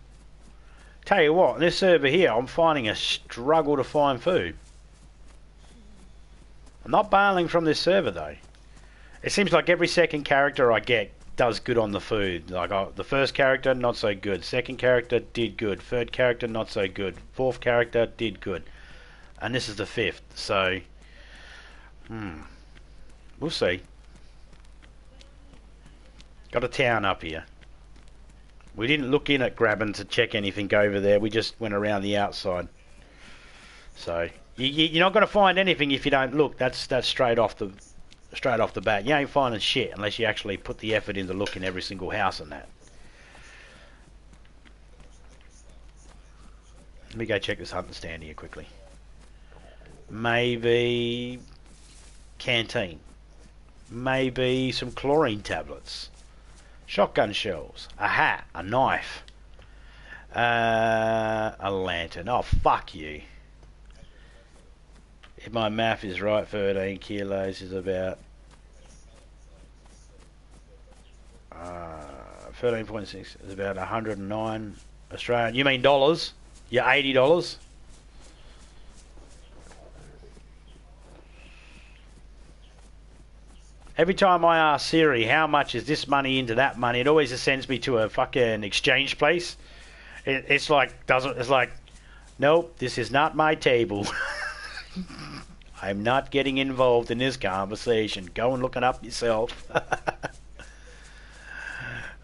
Speaker 1: Tell you what, this server here, I'm finding a struggle to find food. I'm not bailing from this server though. It seems like every second character I get does good on the food. Like, the first character, not so good. Second character, did good. Third character, not so good. Fourth character, did good. And this is the fifth, so... we'll see. Got a town up here. We didn't look in at grabbing to check anything over there. We just went around the outside. So you're not going to find anything if you don't look. That's straight off the bat. You ain't finding shit unless you actually put the effort into looking every single house and that. Let me go check this hunting stand here quickly. Maybe canteen. Maybe some chlorine tablets. Shotgun shells, a hat, a knife, a lantern. Oh, fuck you. If my math is right, 13 kilos is about 13.6 is about 109 Australian. You mean dollars? You're $80? Every time I ask Siri how much is this money into that money, it always sends me to a fucking exchange place. It's like, nope, this is not my table. I'm not getting involved in this conversation. Go and look it up yourself.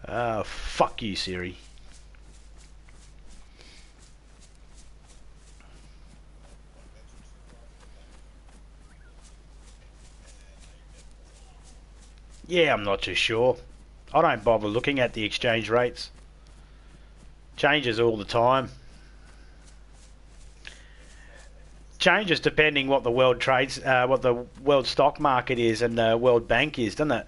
Speaker 1: Oh, fuck you, Siri. Yeah, I'm not too sure. I don't bother looking at the exchange rates. Changes all the time. Changes depending what the world trades, what the world stock market is and the World Bank is, doesn't it?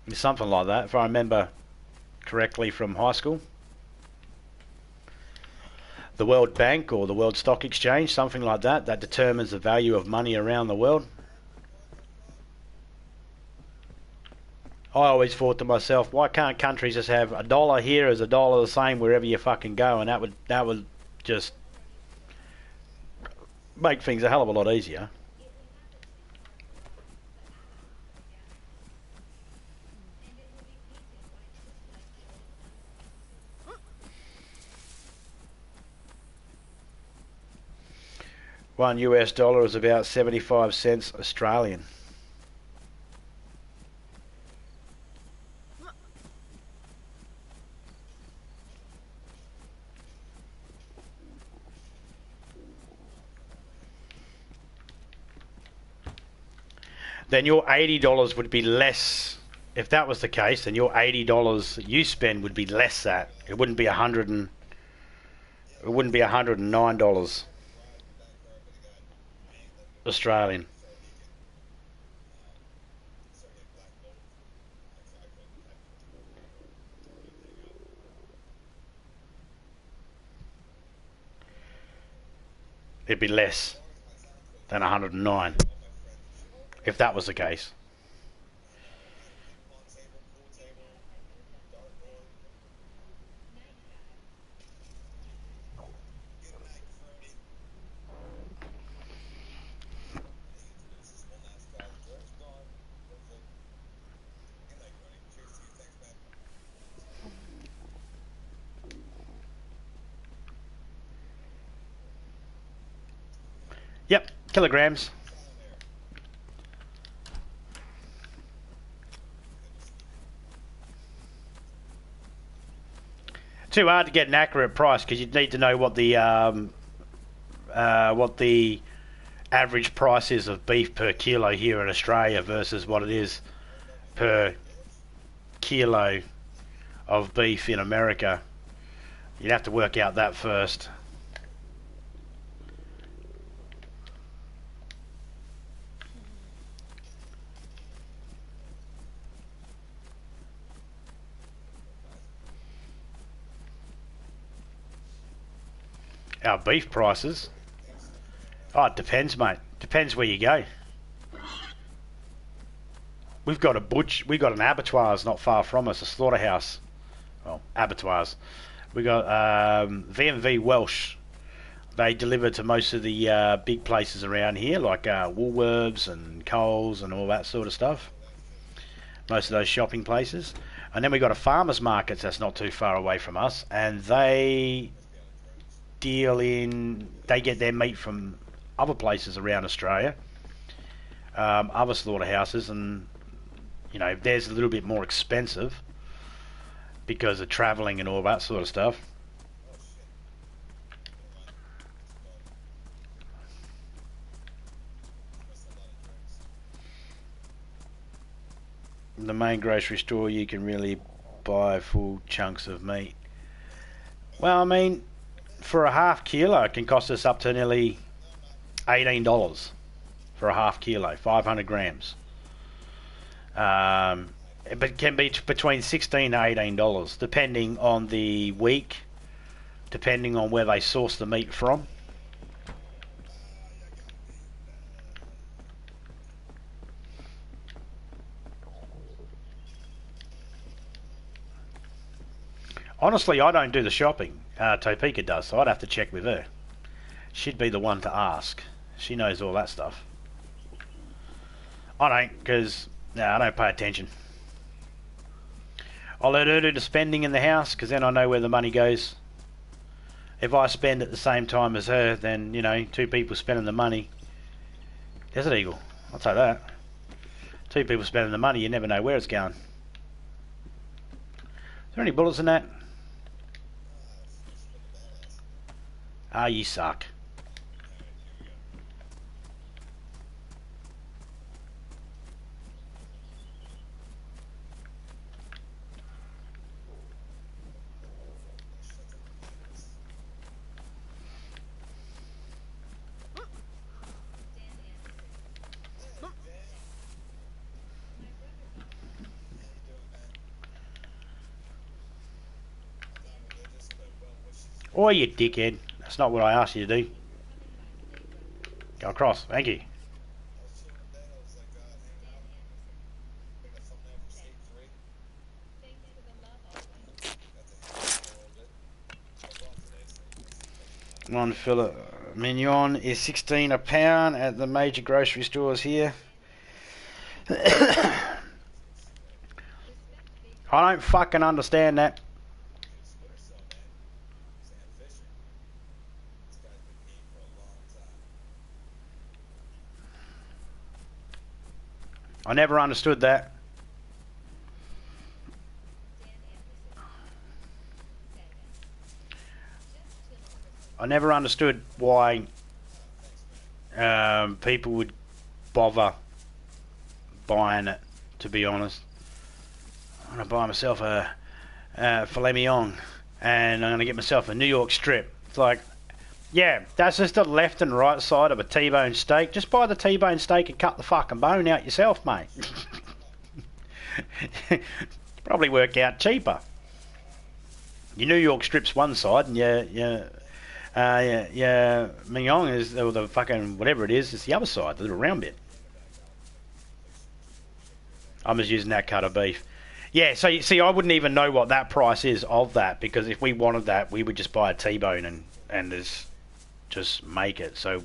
Speaker 1: It's something like that, if I remember correctly from high school. The World Bank or the World Stock Exchange, something like that, that determines the value of money around the world. I always thought to myself, why can't countries just have a dollar here as a dollar the same wherever you fucking go, and that would just make things a hell of a lot easier. One US dollar is about 75 cents Australian. Then your $80 would be less. If that was the case, then your $80 you spend would be less that. It wouldn't be 100 and... It wouldn't be $109 Australian. It'd be less than 109 if that was the case. Yep, kilograms. Too hard to get an accurate price because you'd need to know what the average price is of beef per kilo here in Australia versus what it is per kilo of beef in America. You'd have to work out that first. Our beef prices. Oh, it depends, mate. Depends where you go. We've got an abattoirs not far from us, a slaughterhouse. Well, abattoirs. We got V&V Welsh. They deliver to most of the big places around here, like Woolworths and Coles and all that sort of stuff. Most of those shopping places. And then we got a farmers market that's not too far away from us, and they get their meat from other places around Australia, other slaughterhouses, and you know, theirs a little bit more expensive because of travelling and all that sort of stuff. The main grocery store you can really buy full chunks of meat. Well, I mean, for a half kilo it can cost us up to nearly $18 for a half kilo, 500 grams. But it can be between $16 to $18 depending on the week, depending on where they source the meat from. Honestly, I don't do the shopping. Topeka does, so I'd have to check with her. She'd be the one to ask. She knows all that stuff. I don't, because I don't pay attention. I'll let her do the spending in the house, because then I know where the money goes. If I spend at the same time as her, then, you know, two people spending the money. Desert Eagle, I'll take that. Two people spending the money, you never know where it's going. Is there any bullets in that? Ah, you suck. Oh, you dickhead. That's not what I asked you to do. Go across. Thank you. One filet mignon is $16 a pound at the major grocery stores here. I don't fucking understand that. I never understood that. I never understood why people would bother buying it, to be honest. I'm going to buy myself a filet mignon, and I'm going to get myself a New York strip. It's like, yeah, that's just the left and right side of a T-bone steak. Just buy the T-bone steak and cut the fucking bone out yourself, mate. Probably work out cheaper. Your New York strip's one side, and your mignon is, or the fucking whatever it is the other side, the little round bit. I'm just using that cut of beef. Yeah, so you see, I wouldn't even know what that price is of that, because if we wanted that, we would just buy a T-bone and just make it. So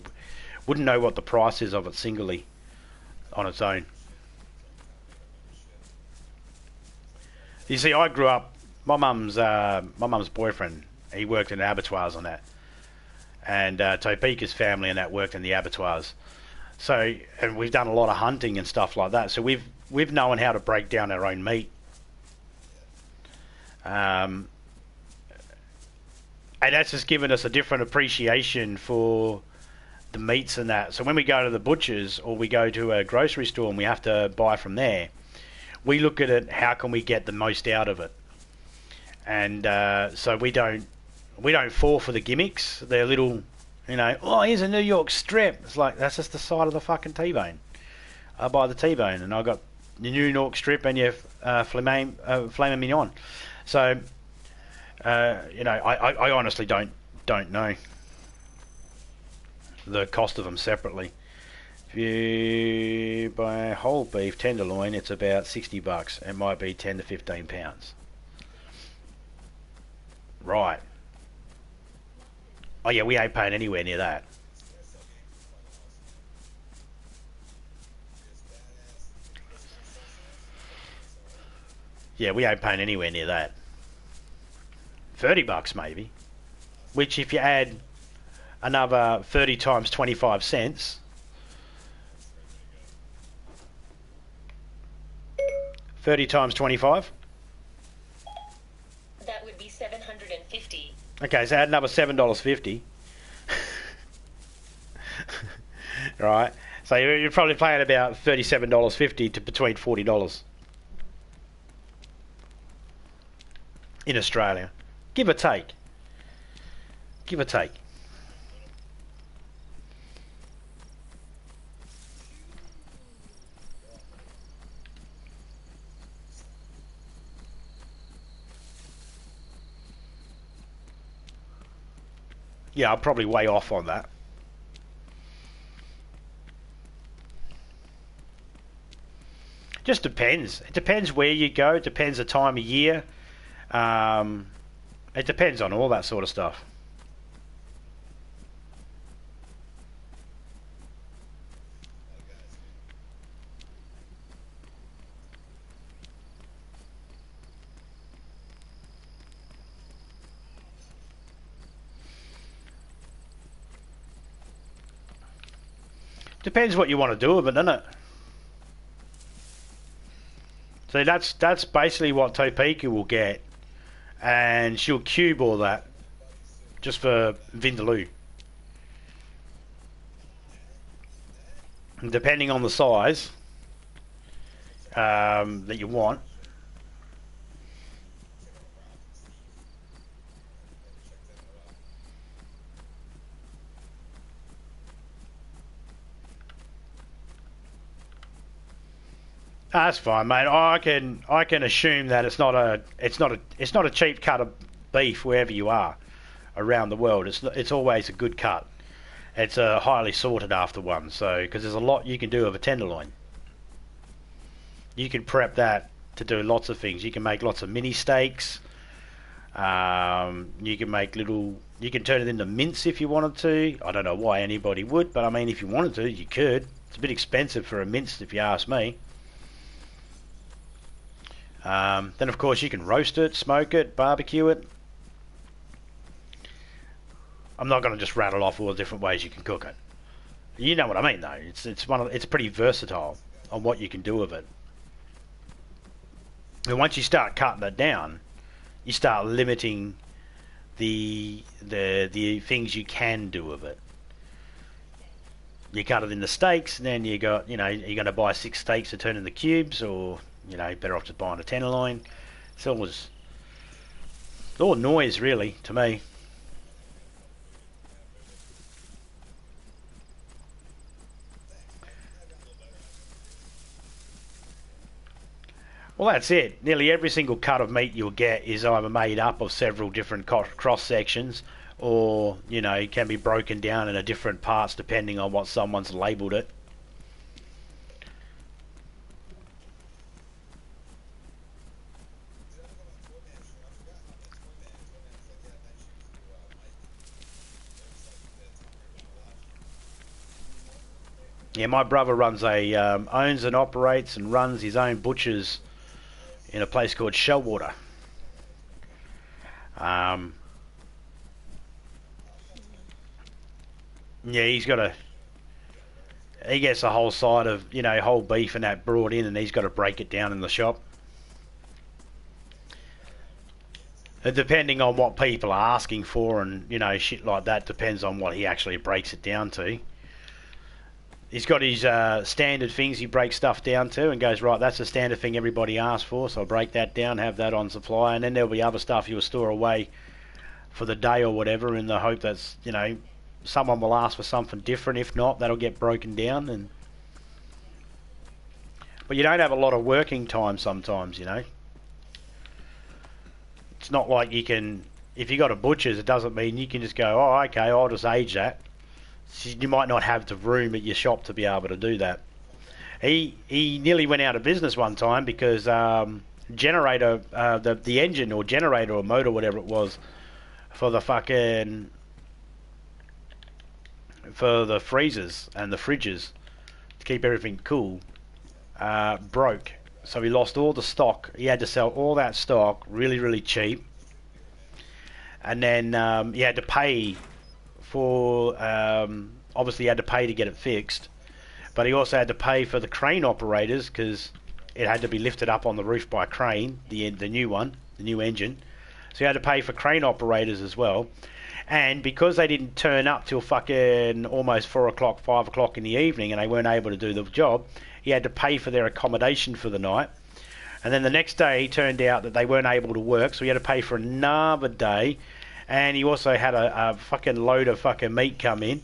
Speaker 1: wouldn't know what the price is of it singly on its own. You see, I grew up. My mum's boyfriend. He worked in abattoirs on that, and Topeka's family and that worked in the abattoirs. So, and we've done a lot of hunting and stuff like that. So we've known how to break down our own meat. And that's just given us a different appreciation for the meats and that. So when we go to the butchers or we go to a grocery store and we have to buy from there, we look at it, how can we get the most out of it? And so we don't fall for the gimmicks. They're little, oh, here's a New York strip. It's like, that's just the side of the fucking T-bone. I buy the T-bone and I got your New York strip and your filet mignon. So, I honestly don't know the cost of them separately. If you buy a whole beef tenderloin, it's about $60. It might be 10 to 15 pounds. Right. Oh yeah, we ain't paying anywhere near that. Yeah, we ain't paying anywhere near that. $30 maybe. Which if you add another 30 times 25 cents, 30 times 25?
Speaker 2: That would be $750.
Speaker 1: Okay, so add another $7.50. Right. So you're probably paying about $37.50 to between $40 in Australia. Give or take. Give or take. Yeah, I'm probably way off on that. Just depends. It depends where you go. It depends the time of year. It depends on all that sort of stuff. Depends what you want to do with it, doesn't it? So that's basically what Topeka will get, and she'll cube all that just for Vindaloo. And depending on the size that you want. That's fine, mate. I can assume that it's not a cheap cut of beef wherever you are around the world. It's always a good cut. It's a highly sought after one. So because there's a lot you can do with a tenderloin. You can prep that to do lots of things. You can make lots of mini steaks. You can make little. You can turn it into mince if you wanted to. I don't know why anybody would, but I mean, if you wanted to, you could. It's a bit expensive for a mince, if you ask me. Then of course you can roast it, smoke it, barbecue it. I'm not going to just rattle off all the different ways you can cook it. You know what I mean, though. It's pretty versatile on what you can do with it. And once you start cutting it down, you start limiting the things you can do with it. You cut it into steaks, and then you're going to buy 6 steaks to turn into cubes, or better off just buying a tenderloin. It's all noise, really, to me. Well, that's it. Nearly every single cut of meat you'll get is either made up of several different cross sections, or can be broken down into different parts depending on what someone's labelled it. Yeah, my brother owns and operates and runs his own butchers in a place called Shellwater. Yeah, he gets a whole side of, whole beef and that brought in, and he's got to break it down in the shop. Depending on what people are asking for and, shit like that, depends on what he actually breaks it down to. He's got his standard things he breaks stuff down to and goes, right, that's the standard thing everybody asks for, so I'll break that down, have that on supply, and then there'll be other stuff he'll store away for the day or whatever in the hope that's, someone will ask for something different. If not, that'll get broken down. But you don't have a lot of working time sometimes, It's not like you can, if you got a butcher's, it doesn't mean you can just go, oh, okay, I'll just age that. You might not have the room at your shop to be able to do that. He nearly went out of business one time because the engine or generator or motor, whatever it was, for the freezers and the fridges to keep everything cool, broke. So he lost all the stock. He had to sell all that stock really, really cheap, and then he had to pay for, obviously he had to pay to get it fixed, but he also had to pay for the crane operators because it had to be lifted up on the roof by a crane, the new engine. So he had to pay for crane operators as well. And because they didn't turn up till fucking almost 4 o'clock, 5 o'clock in the evening, and they weren't able to do the job, he had to pay for their accommodation for the night. And then the next day, it turned out that they weren't able to work, so he had to pay for another day. And he also had a fucking load of fucking meat come in.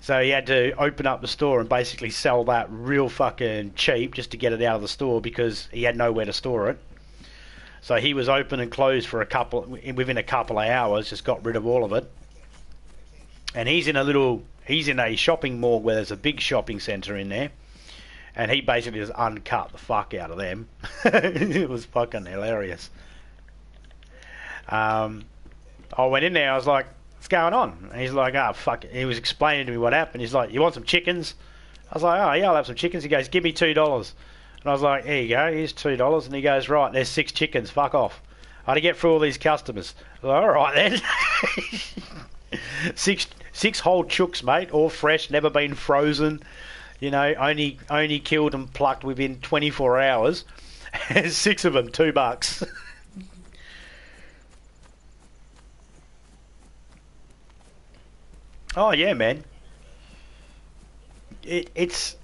Speaker 1: So he had to open up the store and basically sell that real fucking cheap just to get it out of the store because he had nowhere to store it. So he was open and closed for within a couple of hours, just got rid of all of it. And he's in a shopping mall where there's a big shopping centre in there. And he basically just uncut the fuck out of them. It was fucking hilarious. I went in there, I was like, what's going on? And he's like, oh, fuck it. He was explaining to me what happened. He's like, you want some chickens? I was like, oh, yeah, I'll have some chickens. He goes, give me $2. And I was like, here you go, here's $2. And he goes, right, there's 6 chickens, fuck off. I had to get through all these customers. I was like, all right then. six whole chooks, mate, all fresh, never been frozen. Only killed and plucked within 24 hours. 6 of them, $2. Oh yeah, man. It's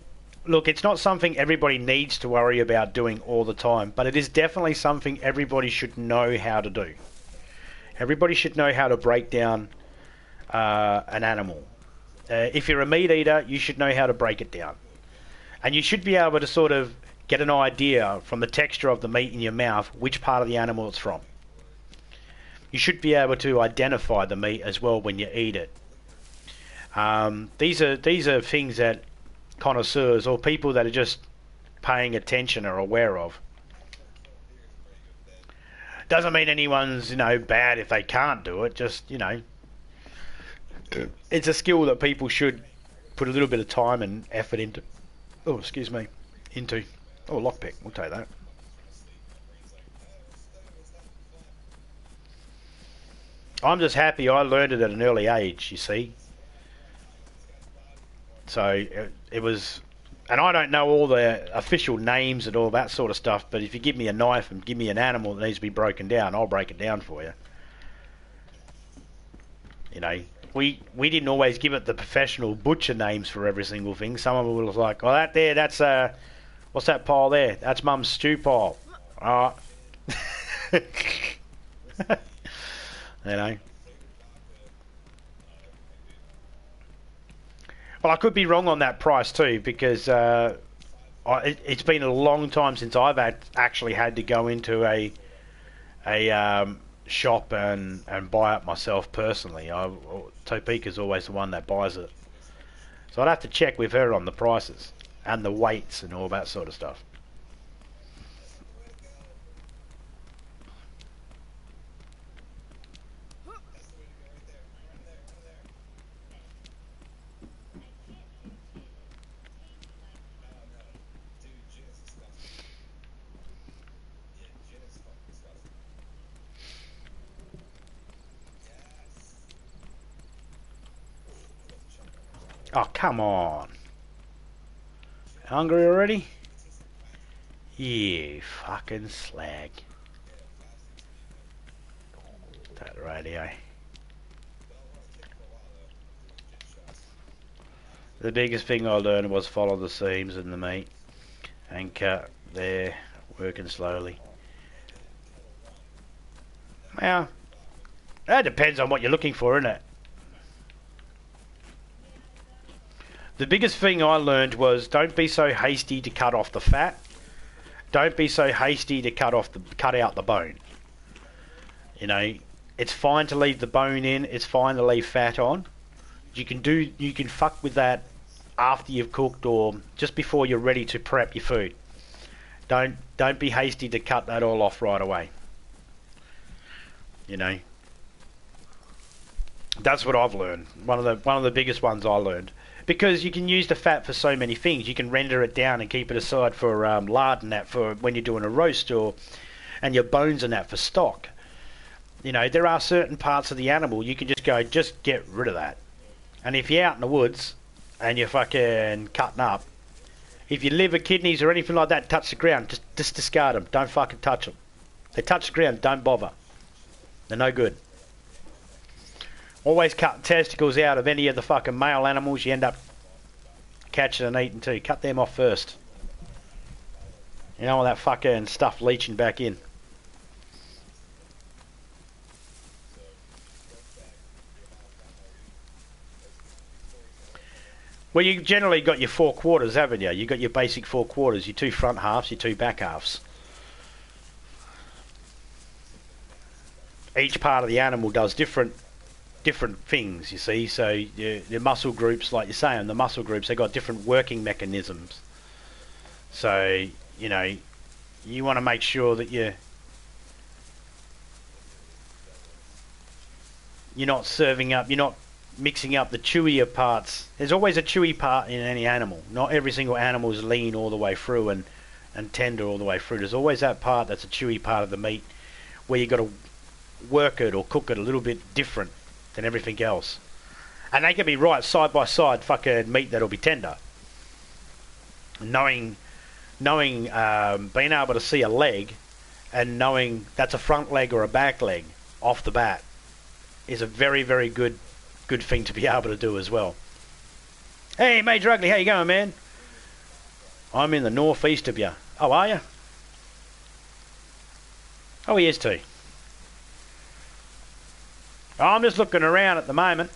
Speaker 1: not something everybody needs to worry about doing all the time, but it is definitely something everybody should know how to do. Everybody should know how to break down an animal. If you're a meat eater, you should know how to break it down, and you should be able to sort of get an idea from the texture of the meat in your mouth which part of the animal it's from. You should be able to identify the meat as well when you eat it. These are things that connoisseurs or people that are just paying attention are aware of. Doesn't mean anyone's bad if they can't do it. Just it's a skill that people should put a little bit of time and effort into. Oh, excuse me. Into. Oh, lockpick. We'll take that. I'm just happy I learned it at an early age, you see. So it was, and I don't know all the official names and all that sort of stuff, but if you give me a knife and give me an animal that needs to be broken down, I'll break it down for you. We didn't always give it the professional butcher names for every single thing. Some of them was like, oh, that's what's that pile there? That's Mum's stew pile. Well, I could be wrong on that price too, because It's been a long time since I've actually had to go into a shop and buy it myself personally. Topeka's always the one that buys it. So I'd have to check with her on the prices and the weights and all that sort of stuff. Oh, come on. Hungry already? You fucking slag. That radio. The biggest thing I learned was follow the seams in the meat and cut there, working slowly. Well, that depends on what you're looking for, innit? The biggest thing I learned was don't be so hasty to cut off the fat. Don't be so hasty to cut out the bone. You know, it's fine to leave the bone in. It's fine to leave fat on. You can fuck with that after you've cooked or just before you're ready to prep your food. Don't be hasty to cut that all off right away. You know, that's what I've learned. One of the biggest ones I learned. Because you can use the fat for so many things. You can render it down and keep it aside for lard and that for when you're doing a roast, and your bones and that for stock. You know, there are certain parts of the animal you can just get rid of that. And if you're out in the woods and you're fucking cutting up, if your liver, kidneys or anything like that touch the ground, just discard them. Don't fucking touch them. They touch the ground, don't bother. They're no good. Always cut testicles out of any of the fucking male animals you end up catching and eating too. Cut them off first. You don't want that fucking stuff leaching back in. Well, you generally got your 4 quarters, haven't you? You got your basic 4 quarters, your 2 front halves, your 2 back halves. Each part of the animal does different things, you see. So the muscle groups, like you're saying, the muscle groups, they've got different working mechanisms. So, you know, you want to make sure that you're not you're not mixing up the chewier parts. There's always a chewy part in any animal. Not every single animal is lean all the way through and tender all the way through. There's always that part that's a chewy part of the meat where you got to work it or cook it a little bit different than everything else. And they can be right side by side fucking meat that'll be tender. Knowing being able to see a leg and knowing that's a front leg or a back leg off the bat is a very, very good thing to be able to do as well. Hey, Major Ugly, how you going, man? I'm in the northeast of you. Oh, are you? Oh, he is too. I'm just looking around at the moment.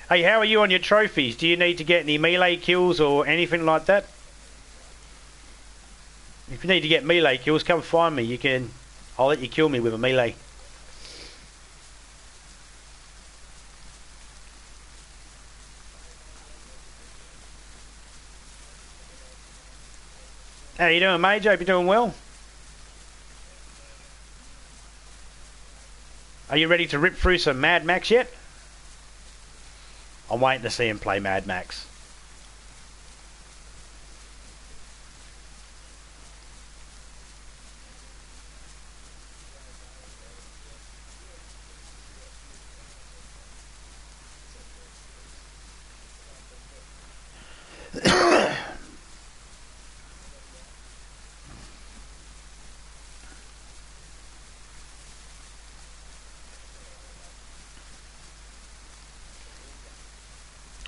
Speaker 1: Hey, how are you on your trophies? Do you need to get any melee kills or anything like that? If you need to get melee kills, come find me. I'll let you kill me with a melee. How you doing, Major? Hope you're doing well. Are you ready to rip through some Mad Max yet? I'm waiting to see him play Mad Max.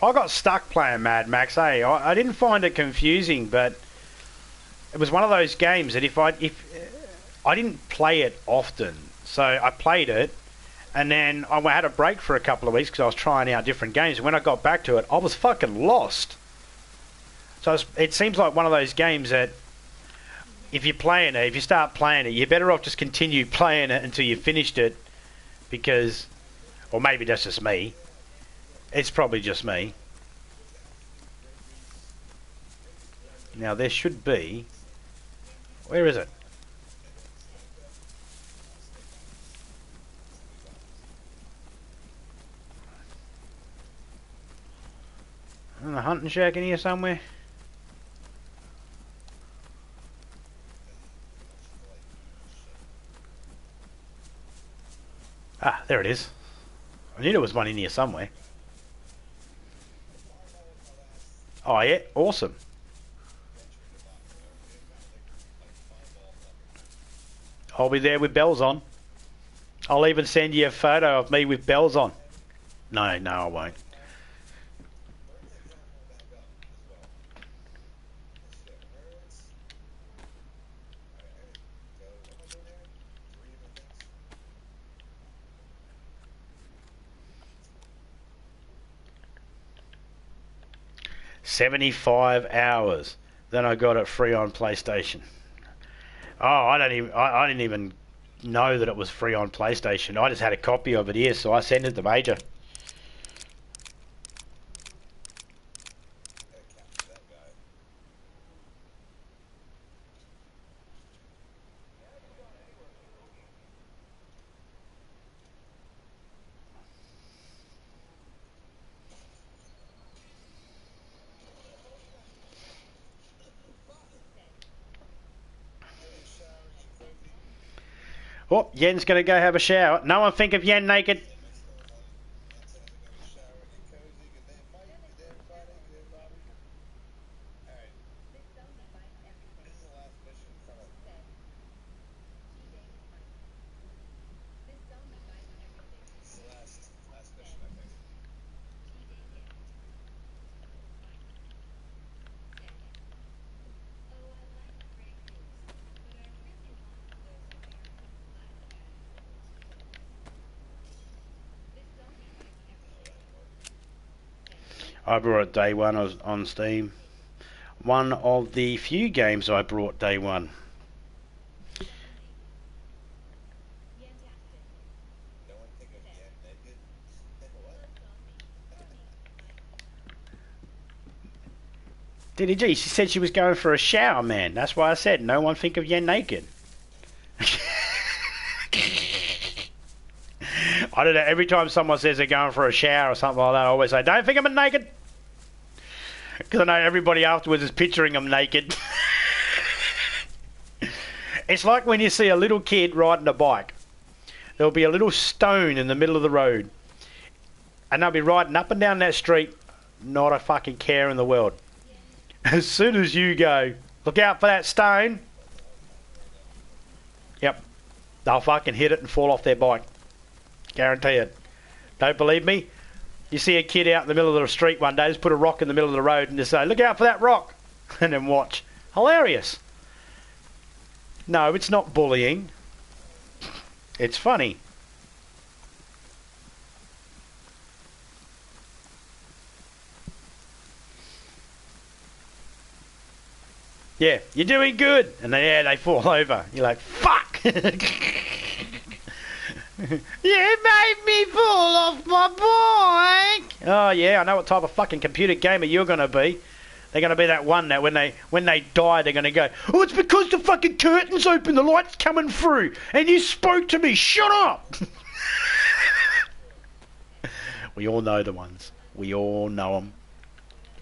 Speaker 1: I got stuck playing Mad Max, eh? I didn't find it confusing, but it was one of those games that if I didn't play it often, so I played it, and then I had a break for a couple of weeks because I was trying out different games. And when I got back to it, I was fucking lost. So it seems like one of those games that if you're playing it, if you start playing it, you're better off just continue playing it until you've finished it, because, or maybe that's just me. It's probably just me. Now there should be, where is it? A hunting shack in here somewhere? Ah, there it is. I knew there was one in here somewhere. Oh yeah, awesome. I'll be there with bells on. I'll even send you a photo of me with bells on. No, I won't. $75. Then I got it free on PlayStation. Oh, I didn't even know that it was free on PlayStation. I just had a copy of it here, so I sent it to Major. Oh, Yen's going to go have a shower. No one think of Yen naked. I brought it day one on Steam. One of the few games I brought day one. Diddy G, she said she was going for a shower, man. That's why I said no one think of Yen naked. I don't know, every time someone says they're going for a shower or something like that, I always say, don't think I'm naked. Because I know everybody afterwards is picturing them naked. It's like when you see a little kid riding a bike. There'll be a little stone in the middle of the road. And they'll be riding up and down that street, not a fucking care in the world. As soon as you go, look out for that stone. Yep. They'll fucking hit it and fall off their bike. Guarantee it. Don't believe me? You see a kid out in the middle of the street one day, just put a rock in the middle of the road and just say, look out for that rock. And then watch. Hilarious. No, it's not bullying. It's funny. Yeah, you're doing good. And they fall over. You're like, fuck. You made me fall off my bike. Oh yeah, I know what type of fucking computer gamer you're gonna be. They're gonna be that one that when they die, they're gonna go, oh, it's because the fucking curtains open, the light's coming through, and you spoke to me. Shut up. We all know the ones. We all know them.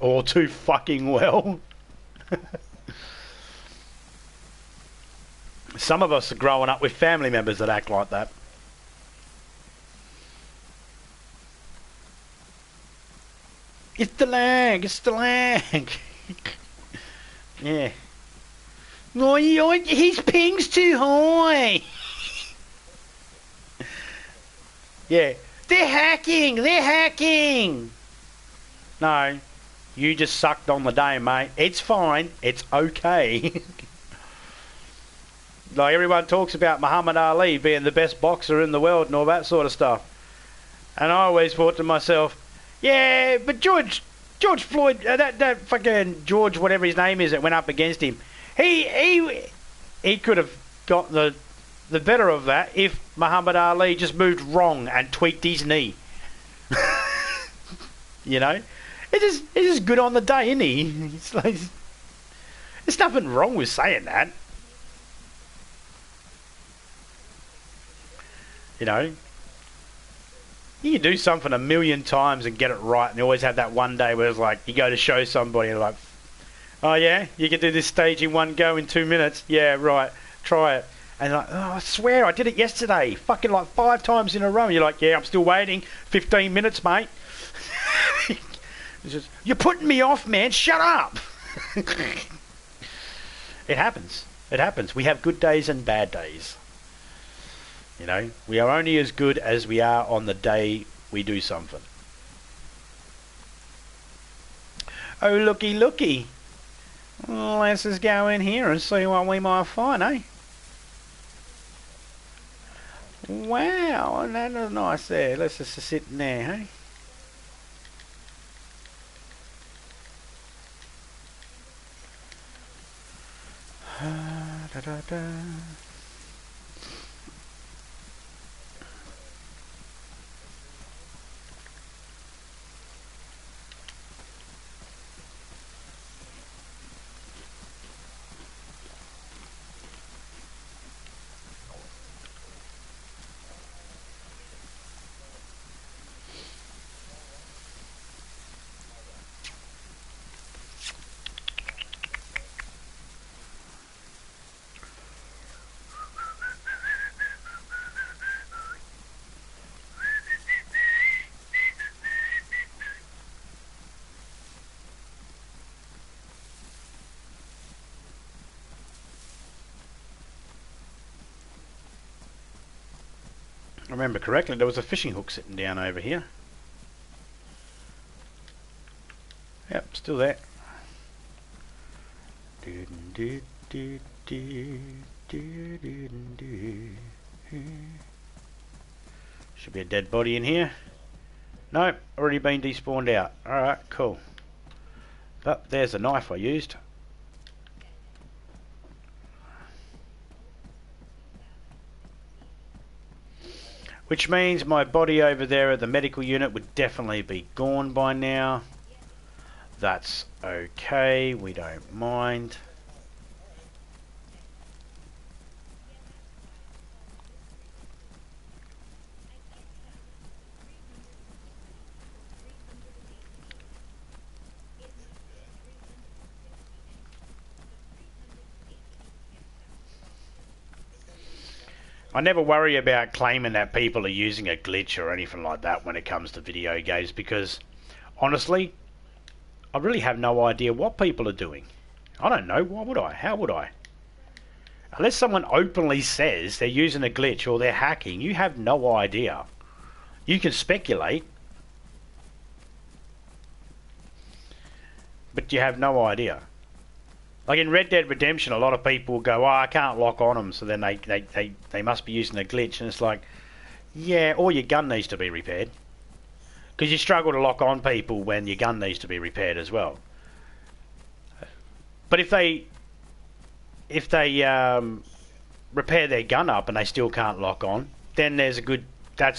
Speaker 1: All too fucking well. Some of us are growing up with family members that act like that. It's the lag, it's the lag. Yeah. No, his ping's too high. Yeah. They're hacking. No. You just sucked on the day, mate. It's fine. It's okay. Like everyone talks about Muhammad Ali being the best boxer in the world and all that sort of stuff. And I always thought to myself, yeah, but George George Floyd, that fucking George, whatever his name is, that went up against him. He could have got the better of that if Muhammad Ali just moved wrong and tweaked his knee. You know, it's just good on the day, isn't he? It's like, there's nothing wrong with saying that. You know, you can do something a million times and get it right, and you always have that one day where it's like you go to show somebody and like, oh yeah, you can do this stage in one go in 2 minutes. Yeah, right, try it. And like, oh, I swear I did it yesterday, fucking like 5 times in a row. And you're like, yeah, I'm still waiting. 15 minutes, mate. It's just, you're putting me off, man. Shut up. It happens. It happens. We have good days and bad days. You know, we are only as good as we are on the day we do something. Oh, looky, looky. Let's just go in here and see what we might find, eh? Wow, that was nice there. Let's just sit in there, hey? Da, da, da. I remember correctly, there was a fishing hook sitting down over here. Yep, still there. Should be a dead body in here. No, already been despawned out. Alright, cool. But there's the knife I used. Which means my body over there at the medical unit would definitely be gone by now. That's okay, we don't mind. I never worry about claiming that people are using a glitch or anything like that when it comes to video games, because honestly, I really have no idea what people are doing. I don't know. Why would I? How would I? Unless someone openly says they're using a glitch or they're hacking, you have no idea. You can speculate, but you have no idea. Like in Red Dead Redemption, a lot of people go, oh, I can't lock on them, so then they must be using a glitch. And it's like, yeah, or your gun needs to be repaired. Because you struggle to lock on people when your gun needs to be repaired as well. But if they repair their gun up and they still can't lock on, then that's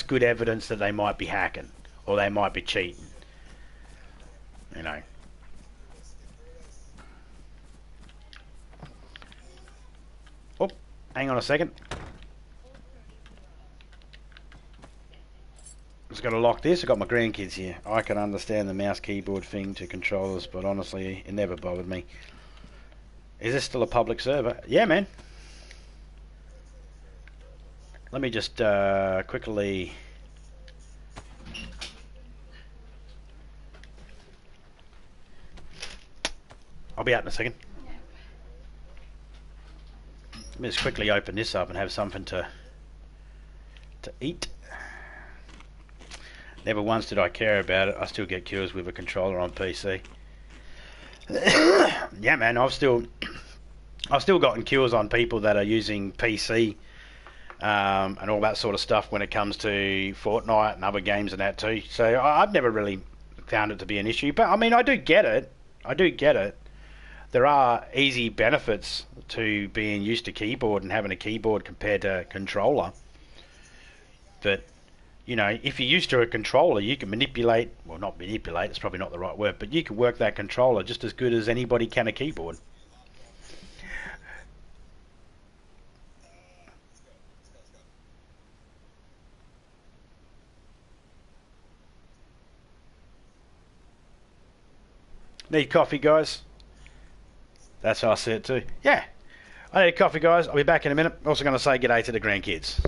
Speaker 1: good evidence that they might be hacking or they might be cheating. You know. Oh, hang on a second. Just got to lock this. I've got my grandkids here. I can understand the mouse keyboard thing to controllers, but honestly, it never bothered me. Is this still a public server? Yeah, man. Let me just quickly... I'll be out in a second. Let me just quickly open this up and have something to eat. Never once did I care about it. I still get kills with a controller on PC. Yeah, man, I've still gotten kills on people that are using PC and all that sort of stuff when it comes to Fortnite and other games and that too. So I've never really found it to be an issue. But I mean, I do get it. I do get it. There are easy benefits to being used to keyboard and having a keyboard compared to a controller. But you know, if you're used to a controller, you can manipulate, well, not manipulate, it's probably not the right word, but you can work that controller just as good as anybody can a keyboard. Need coffee, guys? That's how I see it too. Yeah, I need coffee, guys. I'll be back in a minute. Also going to say g'day to the grandkids.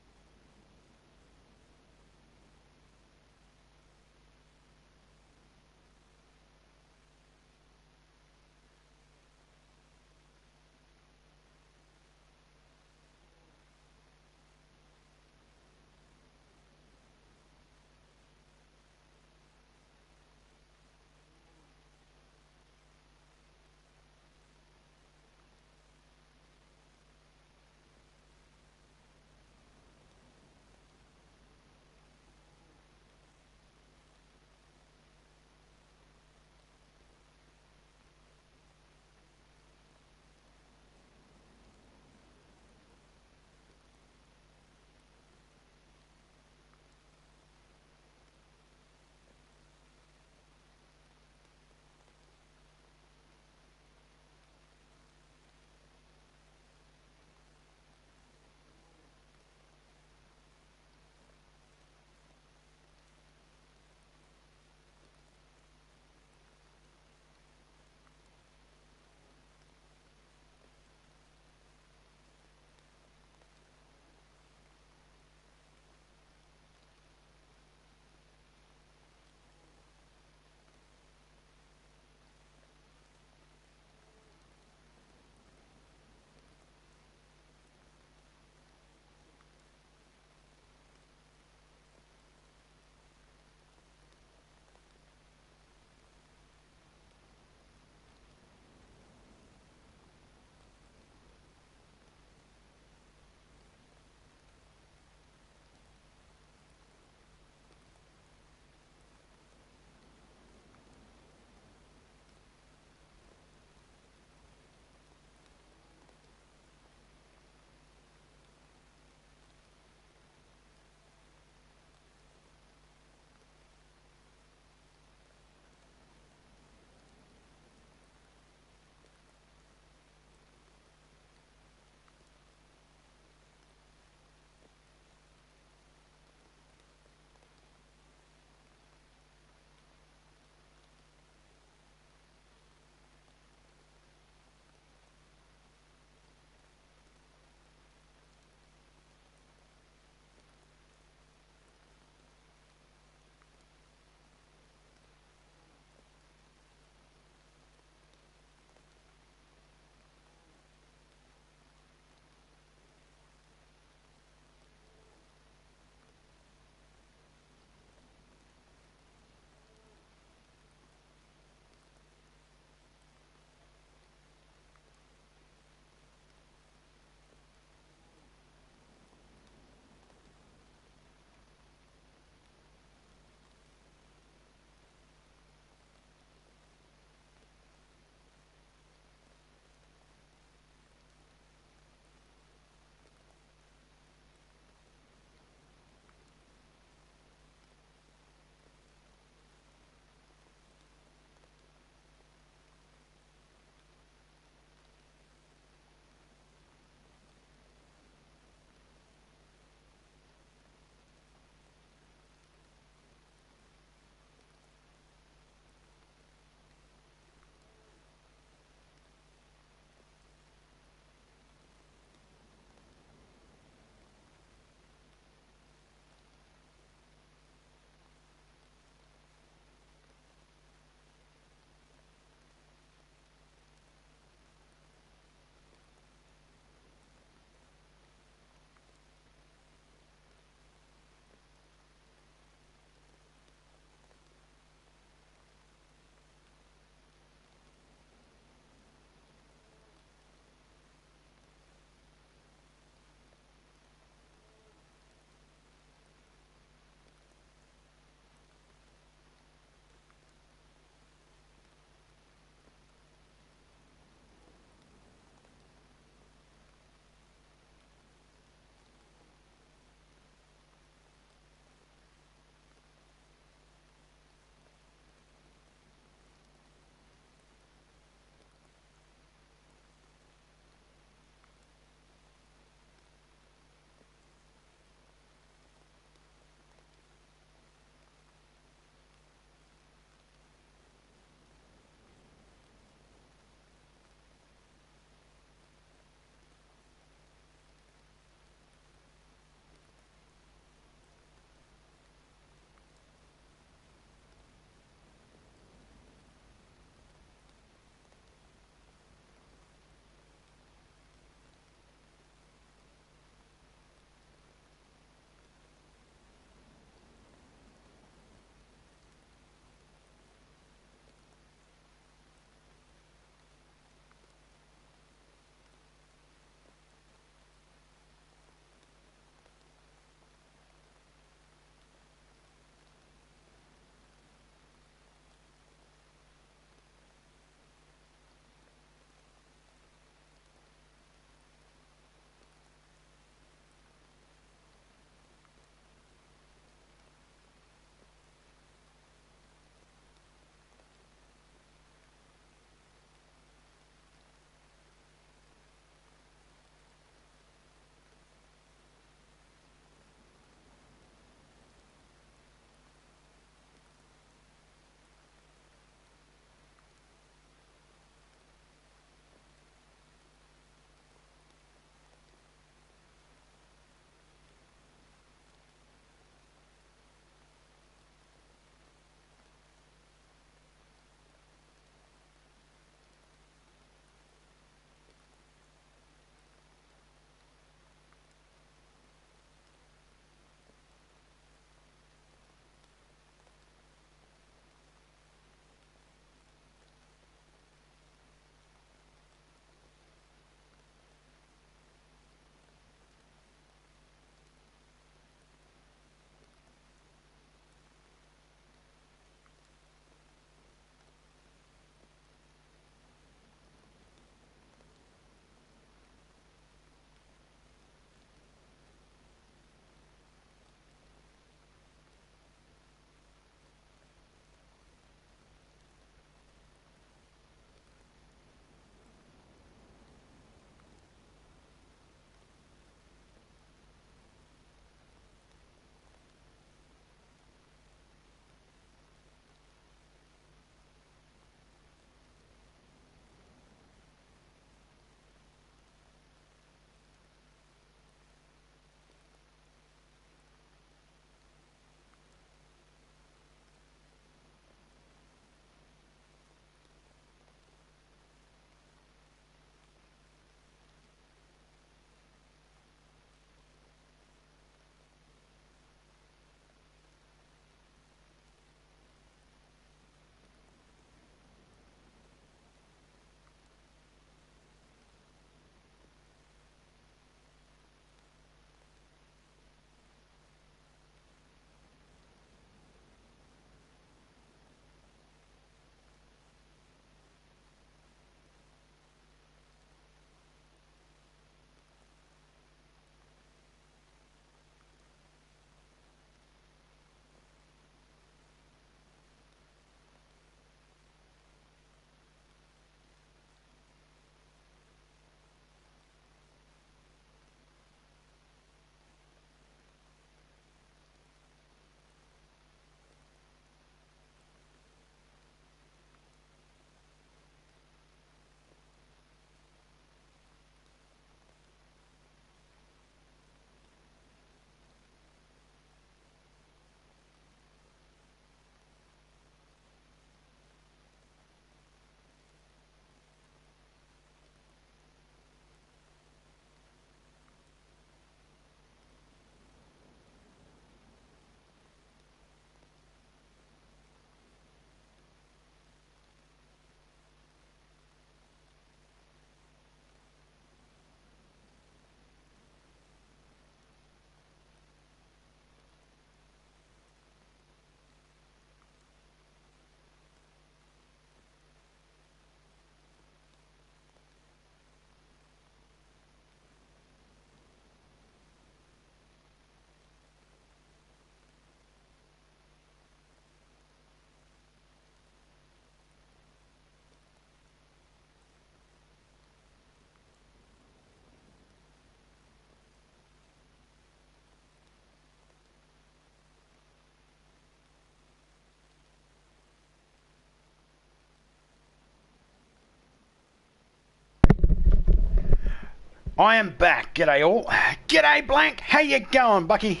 Speaker 1: I am back. G'day all. G'day Blank. How you going, Bucky?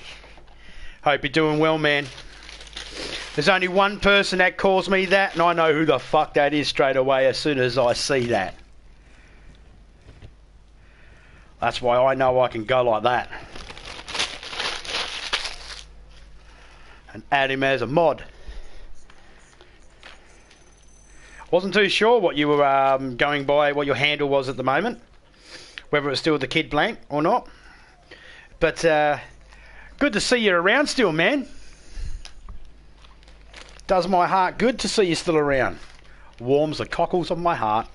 Speaker 1: Hope you're doing well, man. There's only one person that calls me that, and I know who the fuck that is straight away as soon as I see that. That's why I know I can go like that. And add him as a mod. Wasn't too sure what you were going by, what your handle was at the moment. Whether it was still the Kid Blank or not. But good to see you around still, man. Does my heart good to see you still around. Warms the cockles of my heart.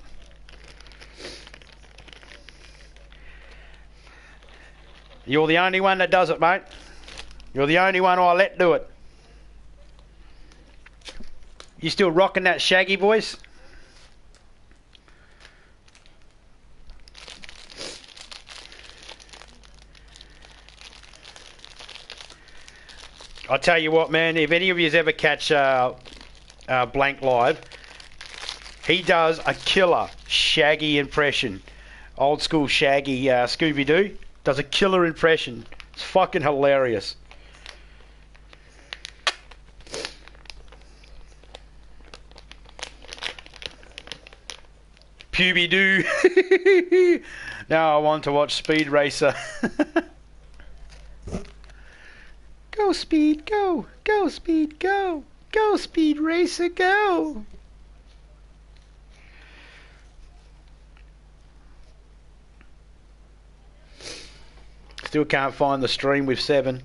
Speaker 1: You're the only one that does it, mate. You're the only one I let do it. You still rocking that shaggy voice? I'll tell you what, man, if any of you ever catch Blank live, he does a killer Shaggy impression. Old school Shaggy Scooby-Doo does a killer impression. It's fucking hilarious. Puby-Doo. Now I want to watch Speed Racer. Go Speed, go! Go Speed, go! Go Speed Racer, go! Still can't find the stream with 7.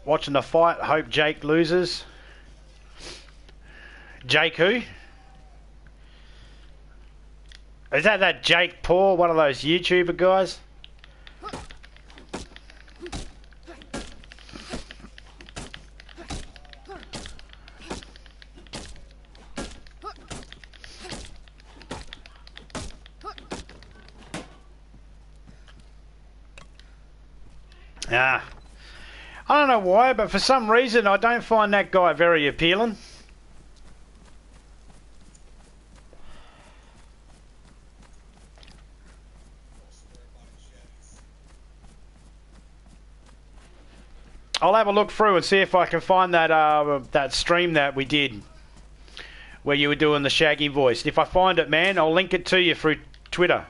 Speaker 1: Watching the fight. Hope Jake loses. Jake who? Is that Jake Paul, one of those YouTuber guys? Ah. I don't know why, but for some reason I don't find that guy very appealing. I'll have a look through and see if I can find that that stream that we did where you were doing the Shaggy voice. If I find it, man, I'll link it to you through Twitter.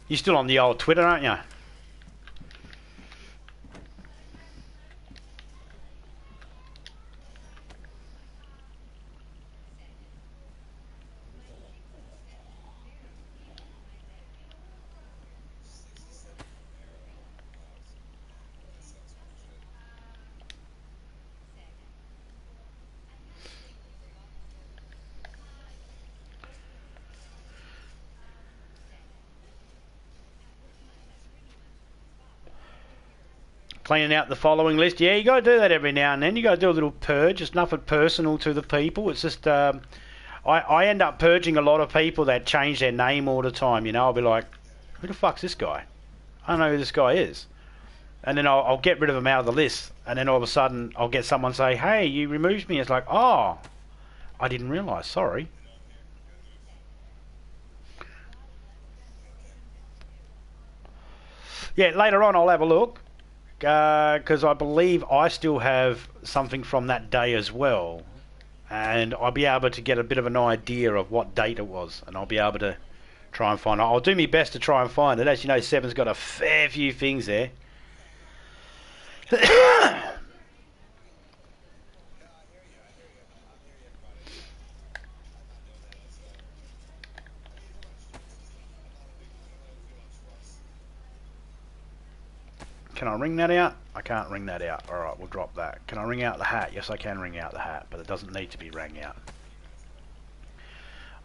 Speaker 1: You're still on the old Twitter, aren't you? Cleaning out the following list. Yeah, you got to do that every now and then. You got to do a little purge. It's nothing personal to the people. It's just I end up purging a lot of people that change their name all the time. You know, I'll be like, who the fuck's this guy? I don't know who this guy is. And then I'll get rid of them out of the list. And then all of a sudden I'll get someone say, hey, you removed me. It's like, oh, I didn't realise. Sorry. Yeah, later on I'll have a look. Because I believe I still have something from that day as well, and I'll be able to get a bit of an idea of what date it was, and I'll be able to try and find it. I'll do my best to try and find it. As you know, Seven's got a fair few things there. Can I ring that out? I can't ring that out. Alright, we'll drop that. Can I ring out the hat? Yes, I can ring out the hat, but it doesn't need to be rang out.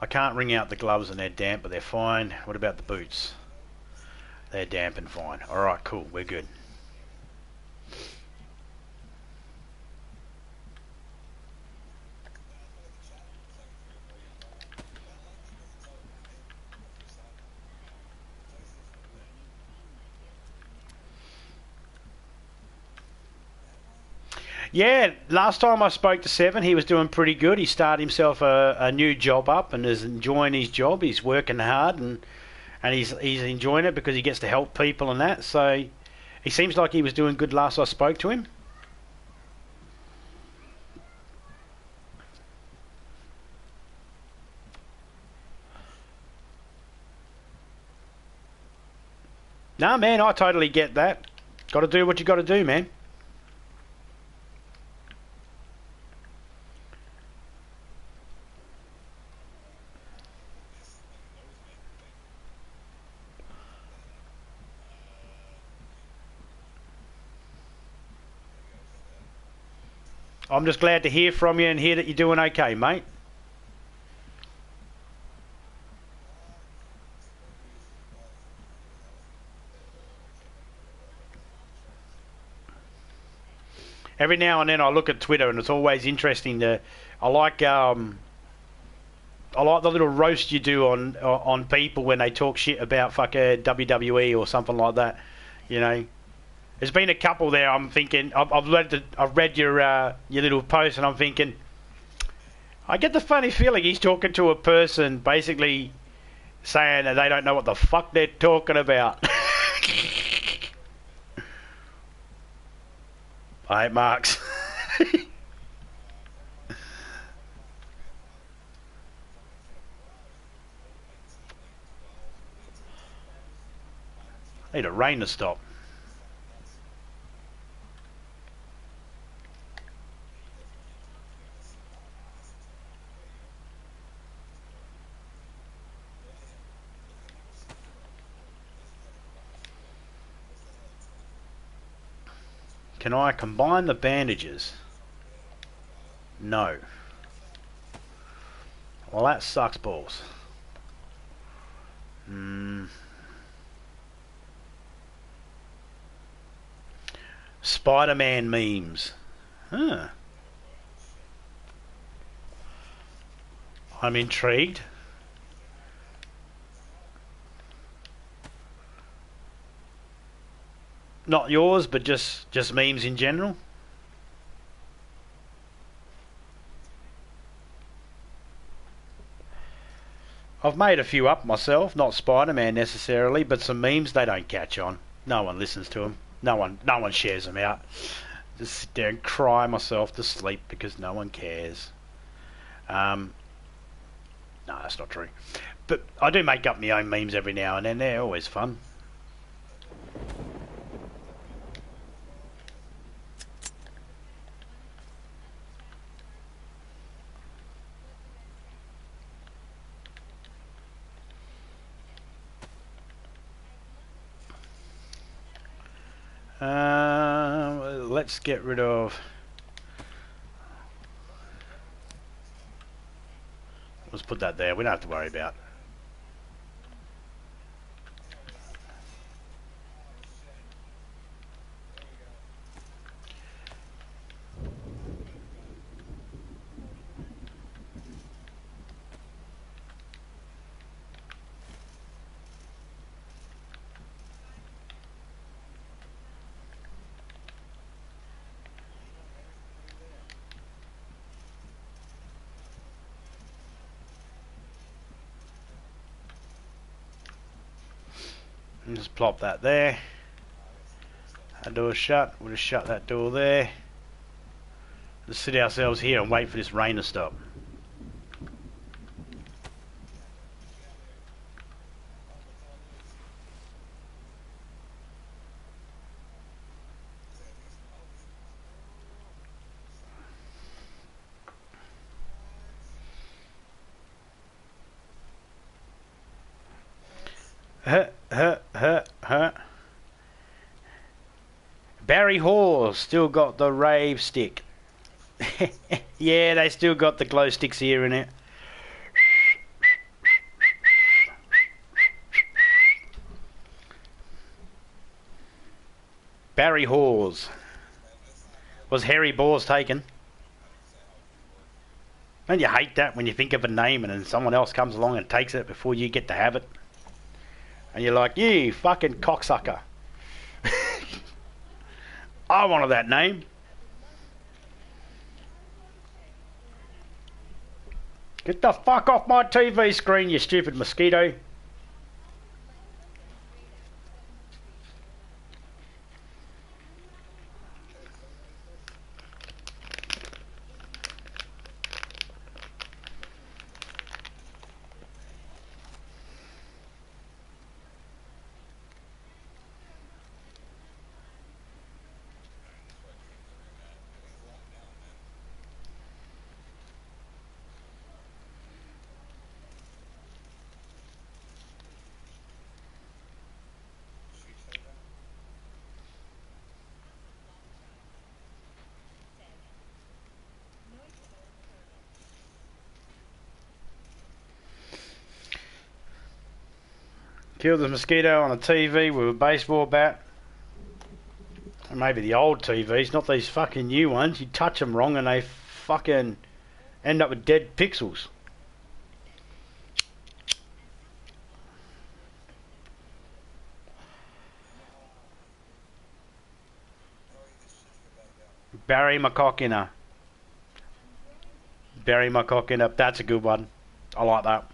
Speaker 1: I can't ring out the gloves and they're damp, but they're fine. What about the boots? They're damp and fine. Alright, cool. We're good. Yeah, last time I spoke to Seven, he was doing pretty good. He started himself a new job up and is enjoying his job. He's working hard and he's enjoying it because he gets to help people and that. So he seems like he was doing good last I spoke to him. Nah, man, I totally get that. Got to do what you got to do, man. I'm just glad to hear from you and hear that you're doing okay, mate. Every now and then I look at Twitter and it's always interesting to. I like I like the little roast you do on people when they talk shit about fucking WWE or something like that. You know, there's been a couple there. I'm thinking I've read your little post and I'm thinking I get the funny feeling he's talking to a person basically saying that they don't know what the fuck they're talking about. I hate Marks. Need a rain to stop. Can I combine the bandages? No. Well, that sucks balls. Spider-Man memes. Huh. I'm intrigued. Not yours, but just memes in general. I've made a few up myself, not Spider-Man necessarily, but some memes they don't catch on. No one listens to them. No one shares them out. Just sit there and cry myself to sleep because no one cares. No, that's not true. But I do make up my own memes every now and then. They're always fun. Let's get rid of. Let's put that there. We don't have to worry about. And just plop that there. That door's shut. We'll just shut that door there. Just sit ourselves here and wait for this rain to stop. Barry Hall still got the rave stick. Yeah, they still got the glow sticks here in it. Barry Hawes. Was Harry Balls taken? Don't you hate that when you think of a name and then someone else comes along and takes it before you get to have it? And you're like, you fucking cocksucker. I wanted that name. Get the fuck off my TV screen, you stupid mosquito. Kill the mosquito on a TV with a baseball bat. Or maybe the old TVs, not these fucking new ones. You touch them wrong and they fucking end up with dead pixels. Bury my cock in her. Bury my cock in her. That's a good one. I like that.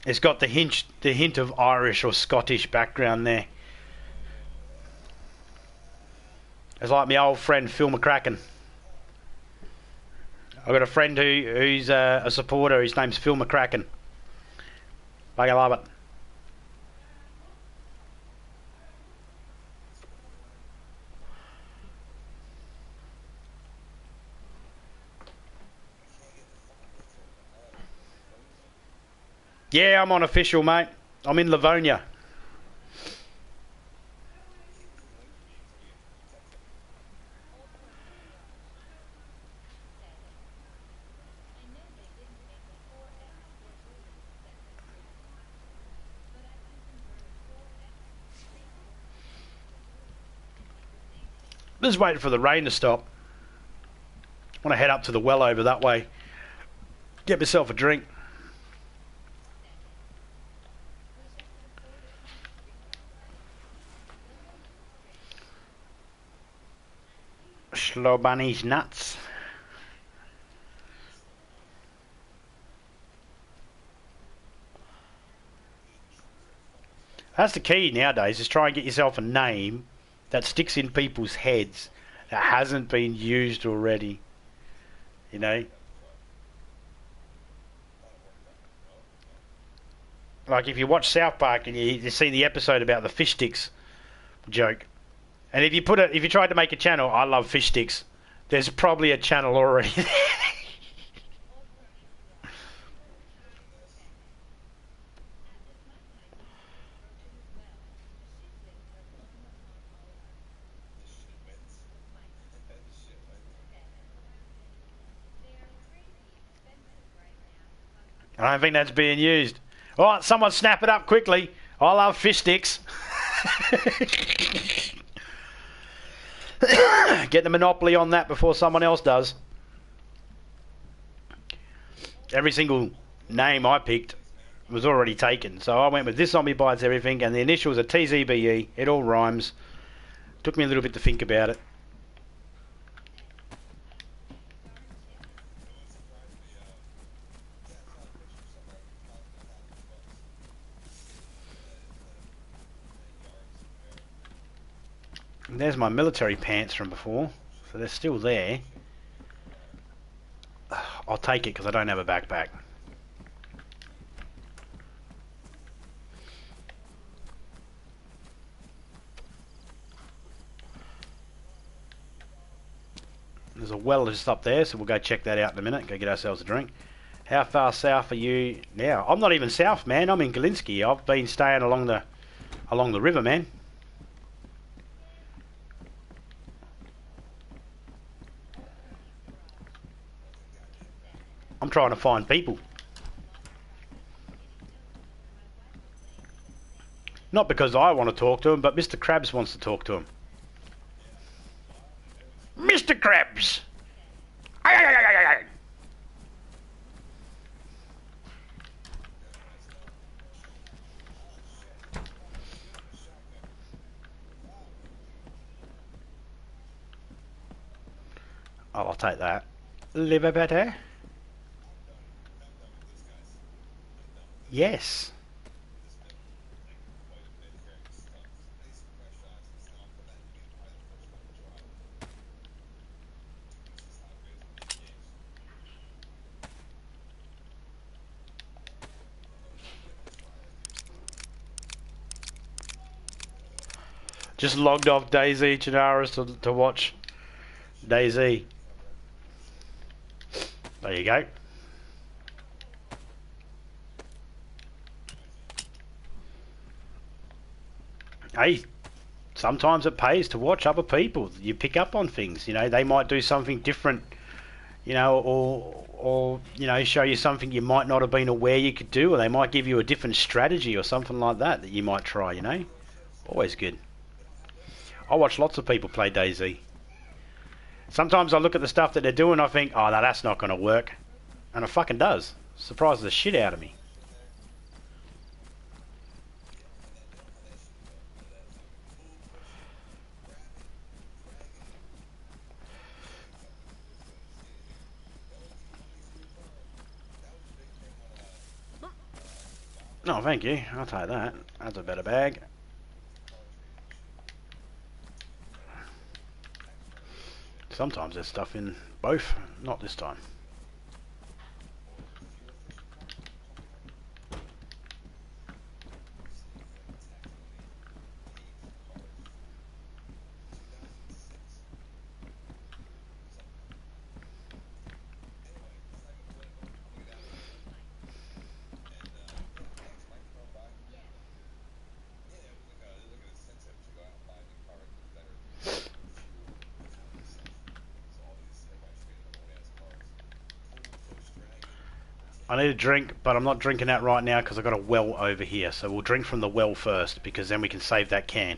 Speaker 1: It's got the hint of Irish or Scottish background there. It's like my old friend Phil McCracken. I've got a friend who's a supporter. His name's Phil McCracken. I love it. Yeah, I'm on official, mate. I'm in Livonia. Just waiting for the rain to stop. I want to head up to the well over that way. Get myself a drink. Slow bunny's nuts. That's the key nowadays, is try and get yourself a name that sticks in people's heads that hasn't been used already. You know? Like if you watch South Park and you see the episode about the fish sticks joke. And if you tried to make a channel, I love fish sticks, there's probably a channel already. I don't think that's being used. Alright, someone snap it up quickly. I love fish sticks. Get the monopoly on that before someone else does. Every single name I picked was already taken, so I went with This Zombie Bites Everything, and the initials are TZBE. It all rhymes. Took me a little bit to think about it. And there's my military pants from before, so they're still there. I'll take it because I don't have a backpack. There's a well just up there, so we'll go check that out in a minute. Go get ourselves a drink. How far south are you now? I'm not even south, man. I'm in Galinsky. I've been staying along the river, man. I'm trying to find people. Not because I want to talk to him, but Mr. Krabs wants to talk to him. Mr. Krabs! Aye, aye, aye, aye, aye. Oh, I'll take that. Liver better?
Speaker 3: I'm done. I'm done with this, guys. I'm done with this.
Speaker 1: Yes.
Speaker 3: This has been quite a bit here. I need some fresh eyes this time. I'll put that in the game. Probably the first one to drop. This is how good it's been in games.
Speaker 1: Just logged off DayZ Chinaris to watch DayZ. There you go. Hey, sometimes it pays to watch other people. You pick up on things. You know, they might do something different. You know, or you know, show you something you might not have been aware you could do, or they might give you a different strategy or something like that that you might try. You know, always good. I watch lots of people play DayZ. Sometimes I look at the stuff that they're doing, I think, oh, no, that's not going to work, and it fucking does. Surprises the shit out of me. No, thank you. I'll take that. That's a better bag. Sometimes there's stuff in both. Not this time. I need a drink, but I'm not drinking that right now because I've got a well over here. So we'll drink from the well first, because then we can save that can.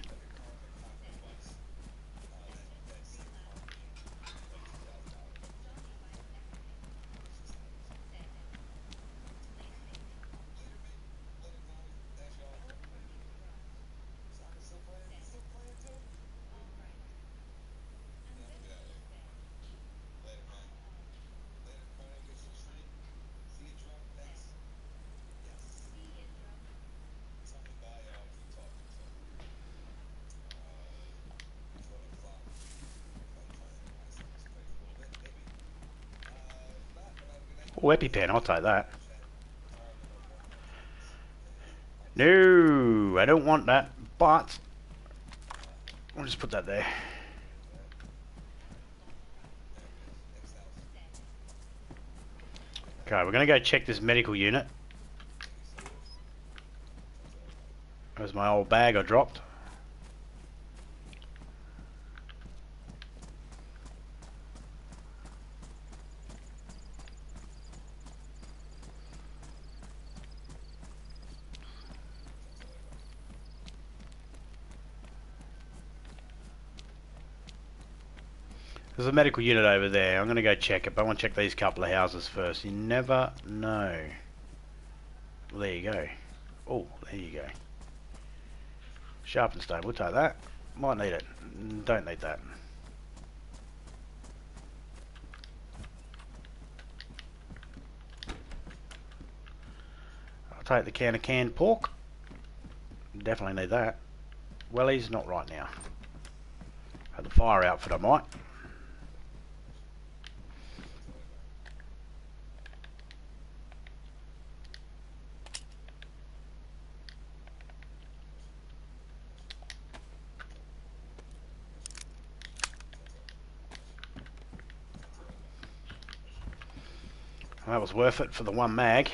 Speaker 1: Oh, EpiPen, I'll take that. No, I don't want that, but I'll just put that there. Okay, we're going to go check this medical unit. There's my old bag I dropped. There's a medical unit over there. I'm going to go check it, but I want to check these couple of houses first. You never know. Well, there you go. Oh, there you go. Sharpened stone, we'll take that. Might need it. Don't need that. I'll take the can of canned pork. Definitely need that. Wellies, not right now. Had the fire outfit, I might. That was worth it for the one mag.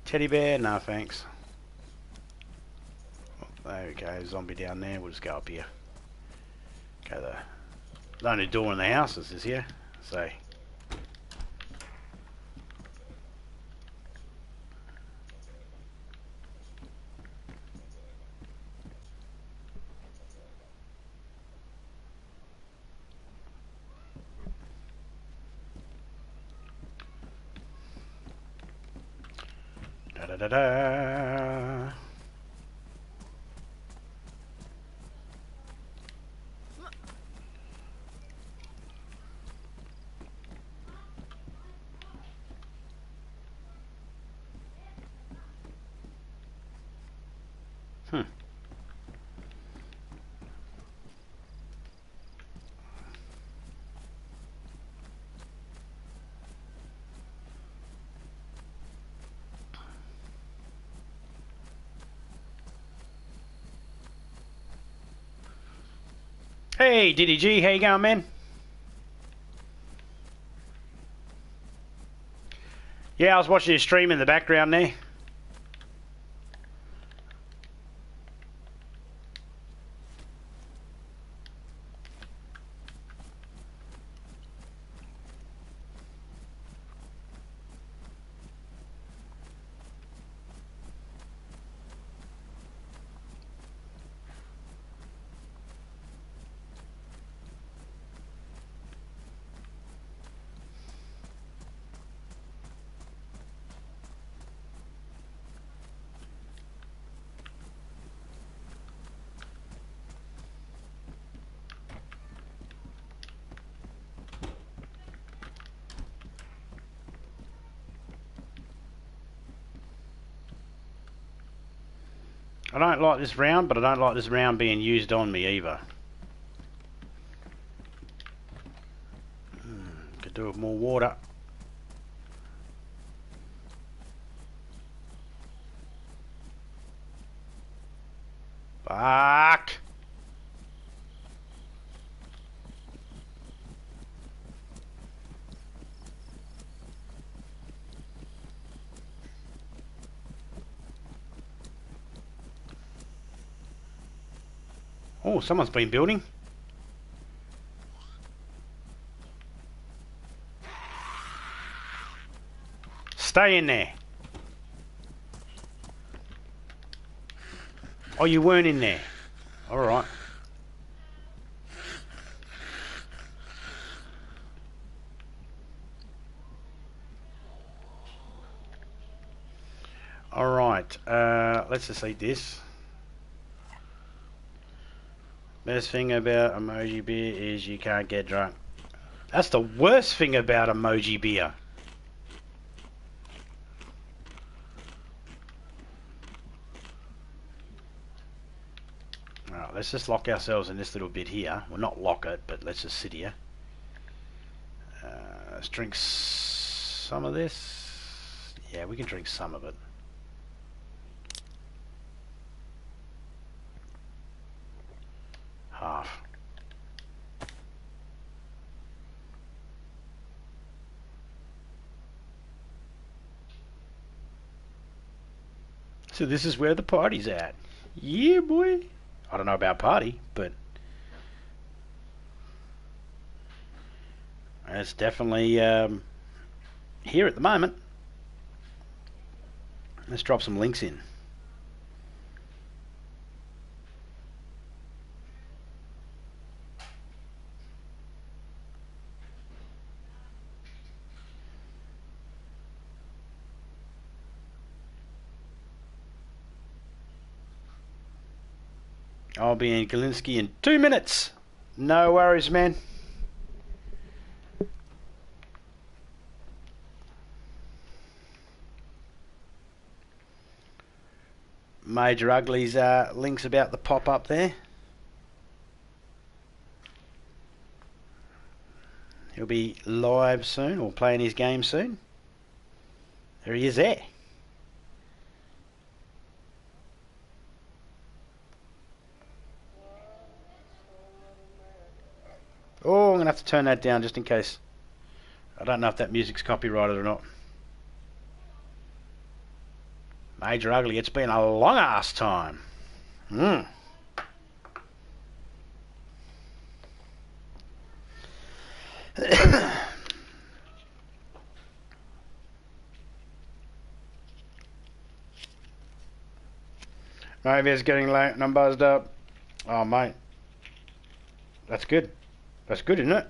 Speaker 1: Teddy bear? No thanks. Oh, there we go, zombie down there. We'll just go up here. Okay, the only door in the house is here. So da da da da. Hey, Diddy G, how you going, man? Yeah, I was watching your stream in the background there. I don't like this round, but I don't like this round being used on me either. Could do with more water. Fuck! Oh, someone's been building. Stay in there. Oh, you weren't in there. Alright. Alright, let's just eat this. Best thing about emoji beer is you can't get drunk. That's the worst thing about emoji beer. Alright, let's just lock ourselves in this little bit here. Well, not lock it, but let's just sit here. Let's drink some of this. Yeah, we can drink some of it. Half. So this is where the party's at. Yeah, boy. I don't know about party, but it's definitely here at the moment. Let's drop some links in. I'll be in Galinsky in 2 minutes. No worries, man. Major Ugly's links about the pop-up there. He'll be live soon, or playing his game soon. There he is there. Oh, I'm going to have to turn that down just in case. I don't know if that music's copyrighted or not. Major Ugly, it's been a long ass time. Maybe it's getting late and I'm buzzed up. Oh, mate. That's good. That's good, isn't it?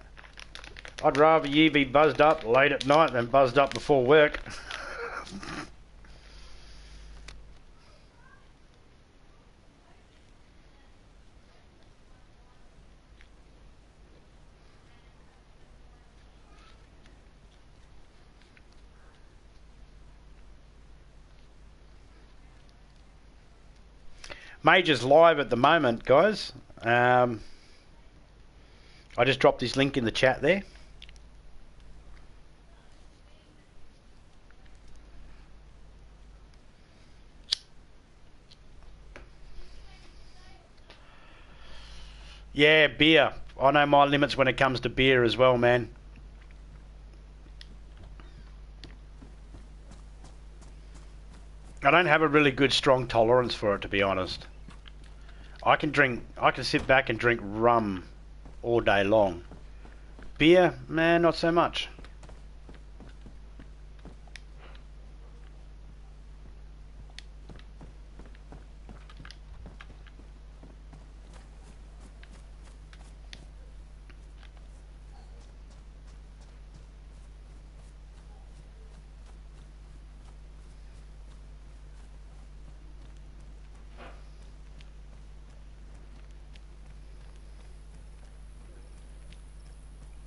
Speaker 1: I'd rather you be buzzed up late at night than buzzed up before work. Major's live at the moment, guys. I just dropped this link in the chat there. Yeah, beer. I know my limits when it comes to beer as well, man. I don't have a really good strong tolerance for it, to be honest. I can sit back and drink rum all day long. Beer, man, not so much.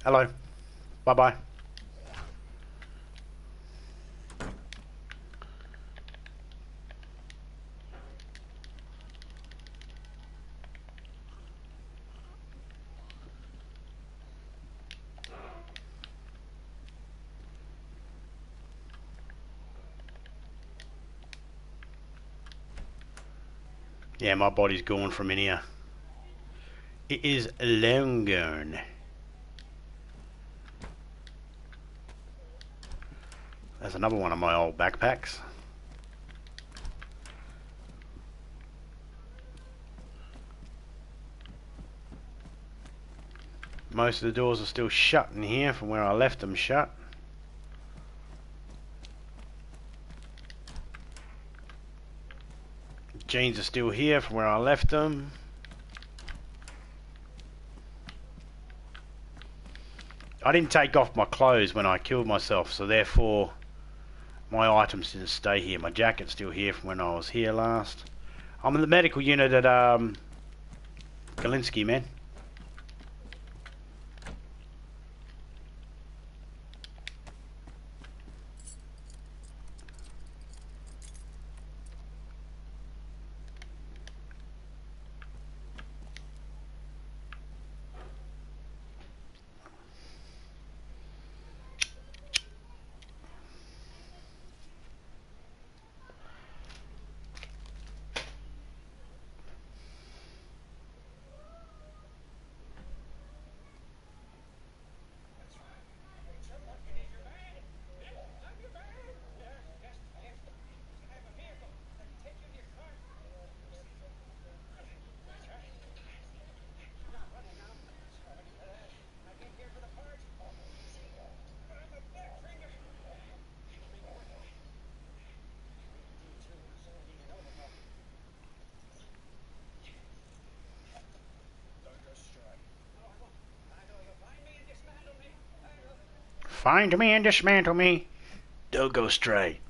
Speaker 1: Hello. Bye-bye. Yeah, my body's gone from in here. It is long gone. There's another one of my old backpacks. Most of the doors are still shut in here from where I left them shut. Jeans are still here from where I left them. I didn't take off my clothes when I killed myself, so therefore my items didn't stay here. My jacket's still here from when I was here last. I'm in the medical unit at Galinsky, man. Find me and dismantle me. Don't go stray.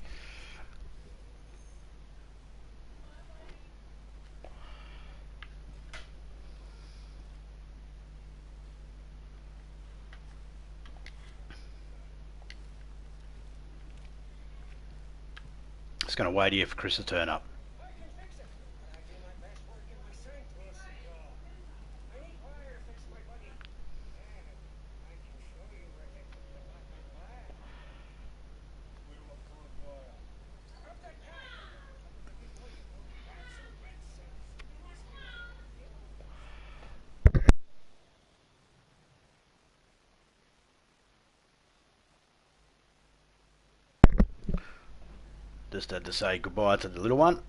Speaker 1: Just gonna wait here for Chris to turn up. Just had to say goodbye to the little one.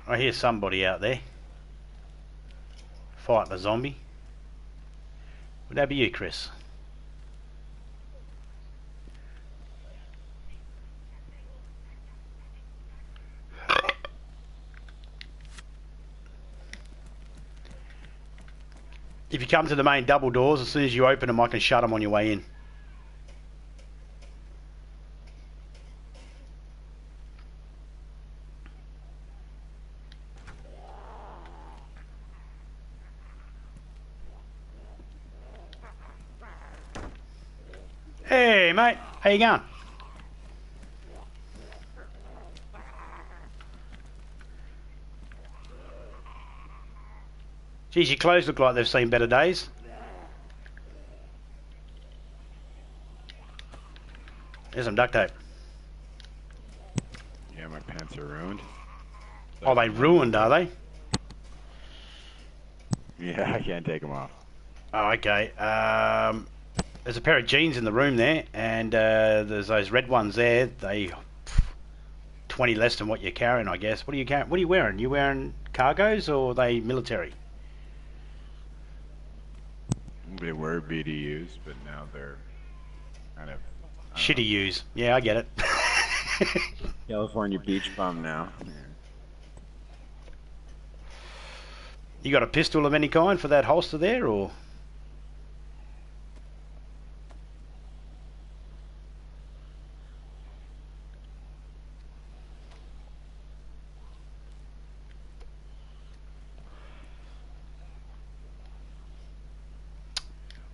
Speaker 1: I hear somebody out there fighting a zombie. Would that be you, Chris? If you come to the main double doors, as soon as you open them, I can shut them on your way in. Hey, mate. How you going? Geez, your clothes look like they've seen better days. There's some duct tape.
Speaker 4: Yeah, my pants are ruined.
Speaker 1: Oh, they ruined, are they?
Speaker 4: Yeah, I can't take them off.
Speaker 1: Oh, okay. There's a pair of jeans in the room there, and there's those red ones there. They 20 less than what you're carrying, I guess. What are you carrying? What are you wearing? You wearing cargos or are they military?
Speaker 4: They were BDUs, but now they're kind of
Speaker 1: Shitty use. Yeah, I get it.
Speaker 4: California beach bum now. Yeah.
Speaker 1: You got a pistol of any kind for that holster there, or?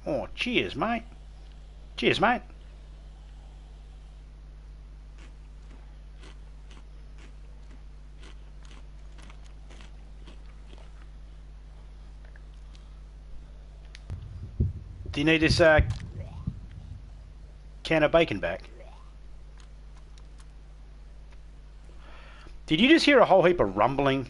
Speaker 1: Oh, cheers, mate. Cheers, mate. Do you need this can of bacon back? Did you just hear a whole heap of rumbling?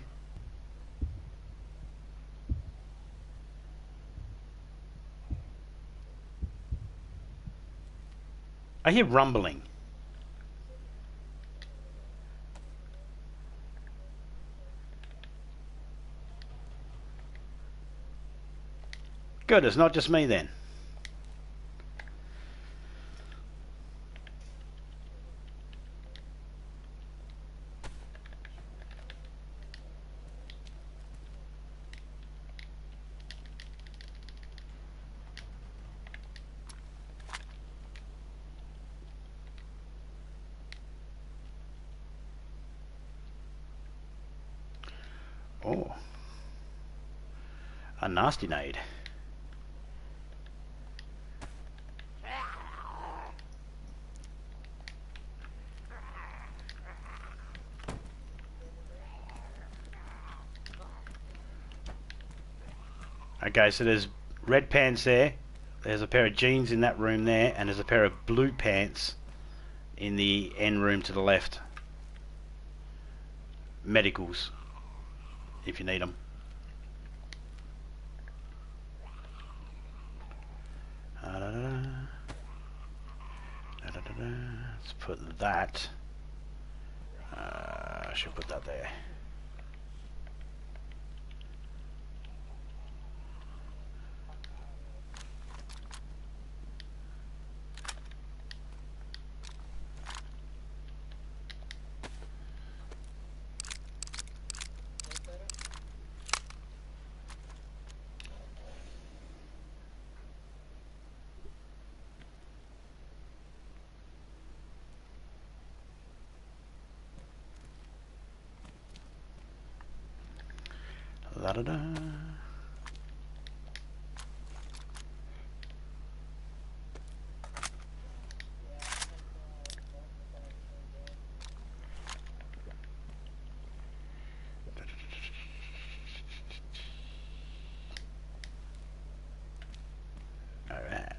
Speaker 1: I hear rumbling. Good, it's not just me then. Oh. A nasty nade. Okay, so there's red pants there. There's a pair of jeans in that room there, and there's a pair of blue pants in the end room to the left. Medicals, if you need them. Let's put that. I should put that there. Da da da. Alright.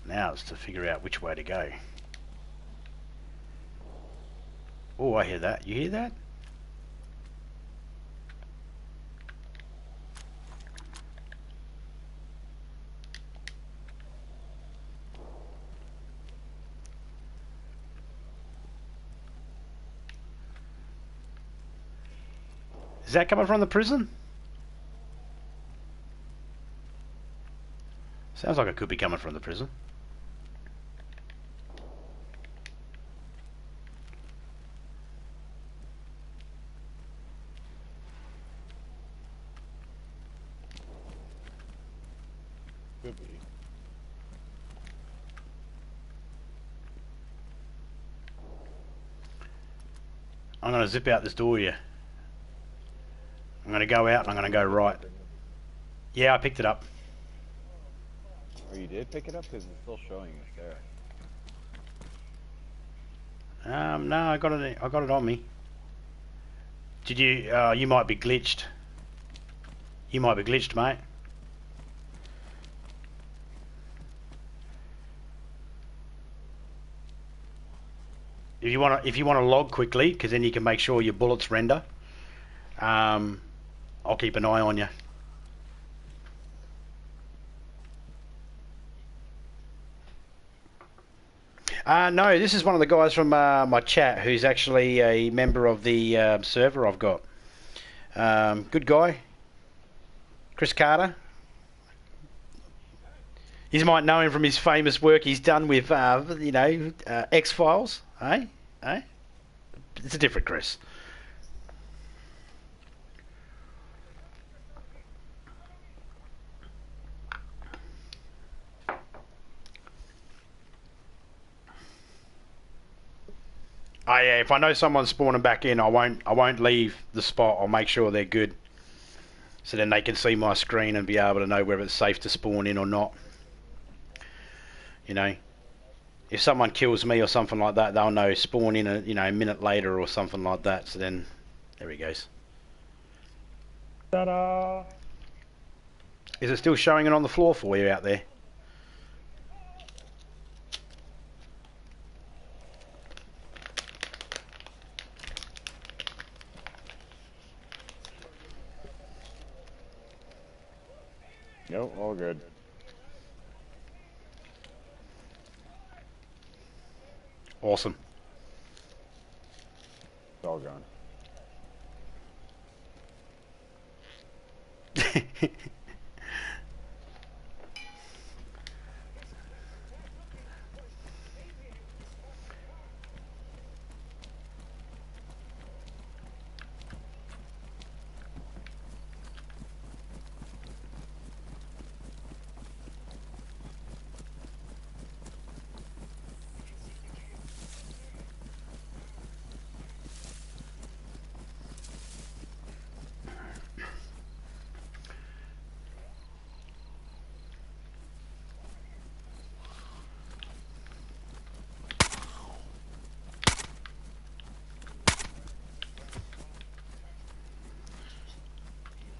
Speaker 1: Now it's to figure out which way to go. Oh, I hear that. You hear that? Is that coming from the prison? Sounds like it could be coming from the prison.
Speaker 4: Could be.
Speaker 1: I'm going to zip out this door here. I'm going to go out and I'm going to go right. Yeah, I picked it up.
Speaker 4: Oh, you did pick it up? Because it's still showing it's there.
Speaker 1: No, I got it on me. Did you? You might be glitched. You might be glitched, mate. If you want to log quickly, because then you can make sure your bullets render. I'll keep an eye on you. No, this is one of the guys from my chat who's actually a member of the server I've got. Good guy. Chris Carter. You might know him from his famous work he's done with, X-Files. Eh? It's a different Chris. Oh yeah, if I know someone's spawning back in, I won't leave the spot. I'll make sure they're good, so then they can see my screen and be able to know whether it's safe to spawn in or not. You know, if someone kills me or something like that, they'll know spawn in a minute later or something like that. So then, there he goes.
Speaker 5: Ta-da!
Speaker 1: Is it still showing it on the floor for you out there?
Speaker 5: Nope, all good.
Speaker 1: Awesome.
Speaker 5: It's all gone.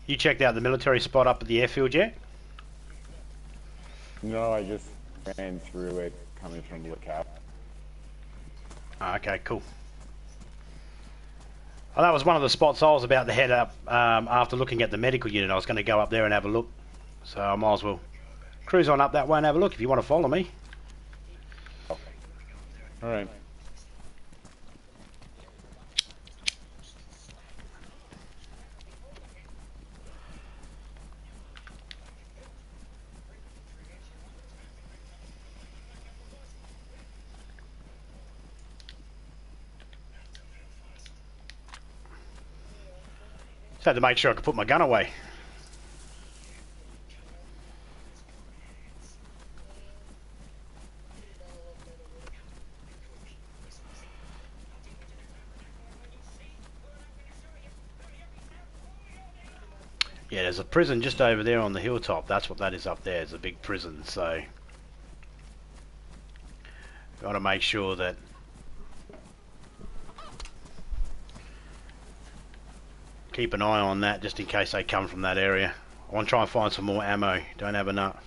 Speaker 1: You checked out the military spot up at the airfield yet?
Speaker 5: No, I just ran through it coming from Lookout.
Speaker 1: Okay, cool. Well, that was one of the spots I was about to head up after looking at the medical unit. I was going to go up there and have a look. So I might as well cruise on up that way and have a look if you want to follow me.
Speaker 5: Okay. Alright.
Speaker 1: Just had to make sure I could put my gun away. Yeah, there's a prison just over there on the hilltop. That's what that is up there. It's a big prison, so got to make sure that keep an eye on that just in case they come from that area. I want to try and find some more ammo. Don't have enough.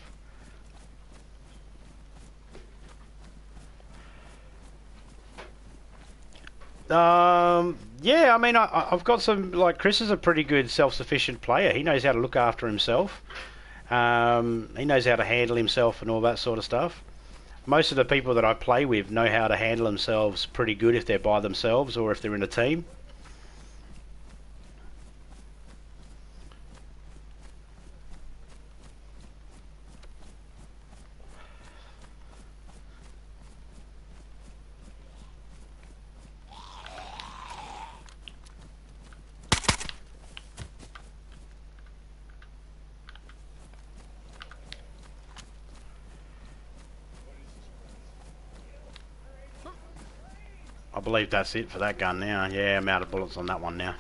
Speaker 1: Yeah, I mean, I've got some, like, Chris is a pretty good self-sufficient player. He knows how to look after himself. He knows how to handle himself and all that sort of stuff. Most of the people that I play with know how to handle themselves pretty good if they're by themselves or if they're in a team. I believe that's it for that gun now. Yeah, I'm out of bullets on that one now.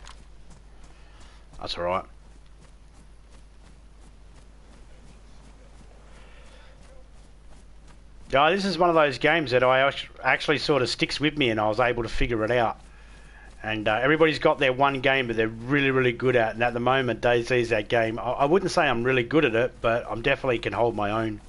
Speaker 1: That's alright. Yeah, this is one of those games that I actually sort of sticks with me and I was able to figure it out. And everybody's got their one game that they're really, really good at. And at the moment, DayZ's that game. I wouldn't say I'm really good at it, but I'm definitely can hold my own.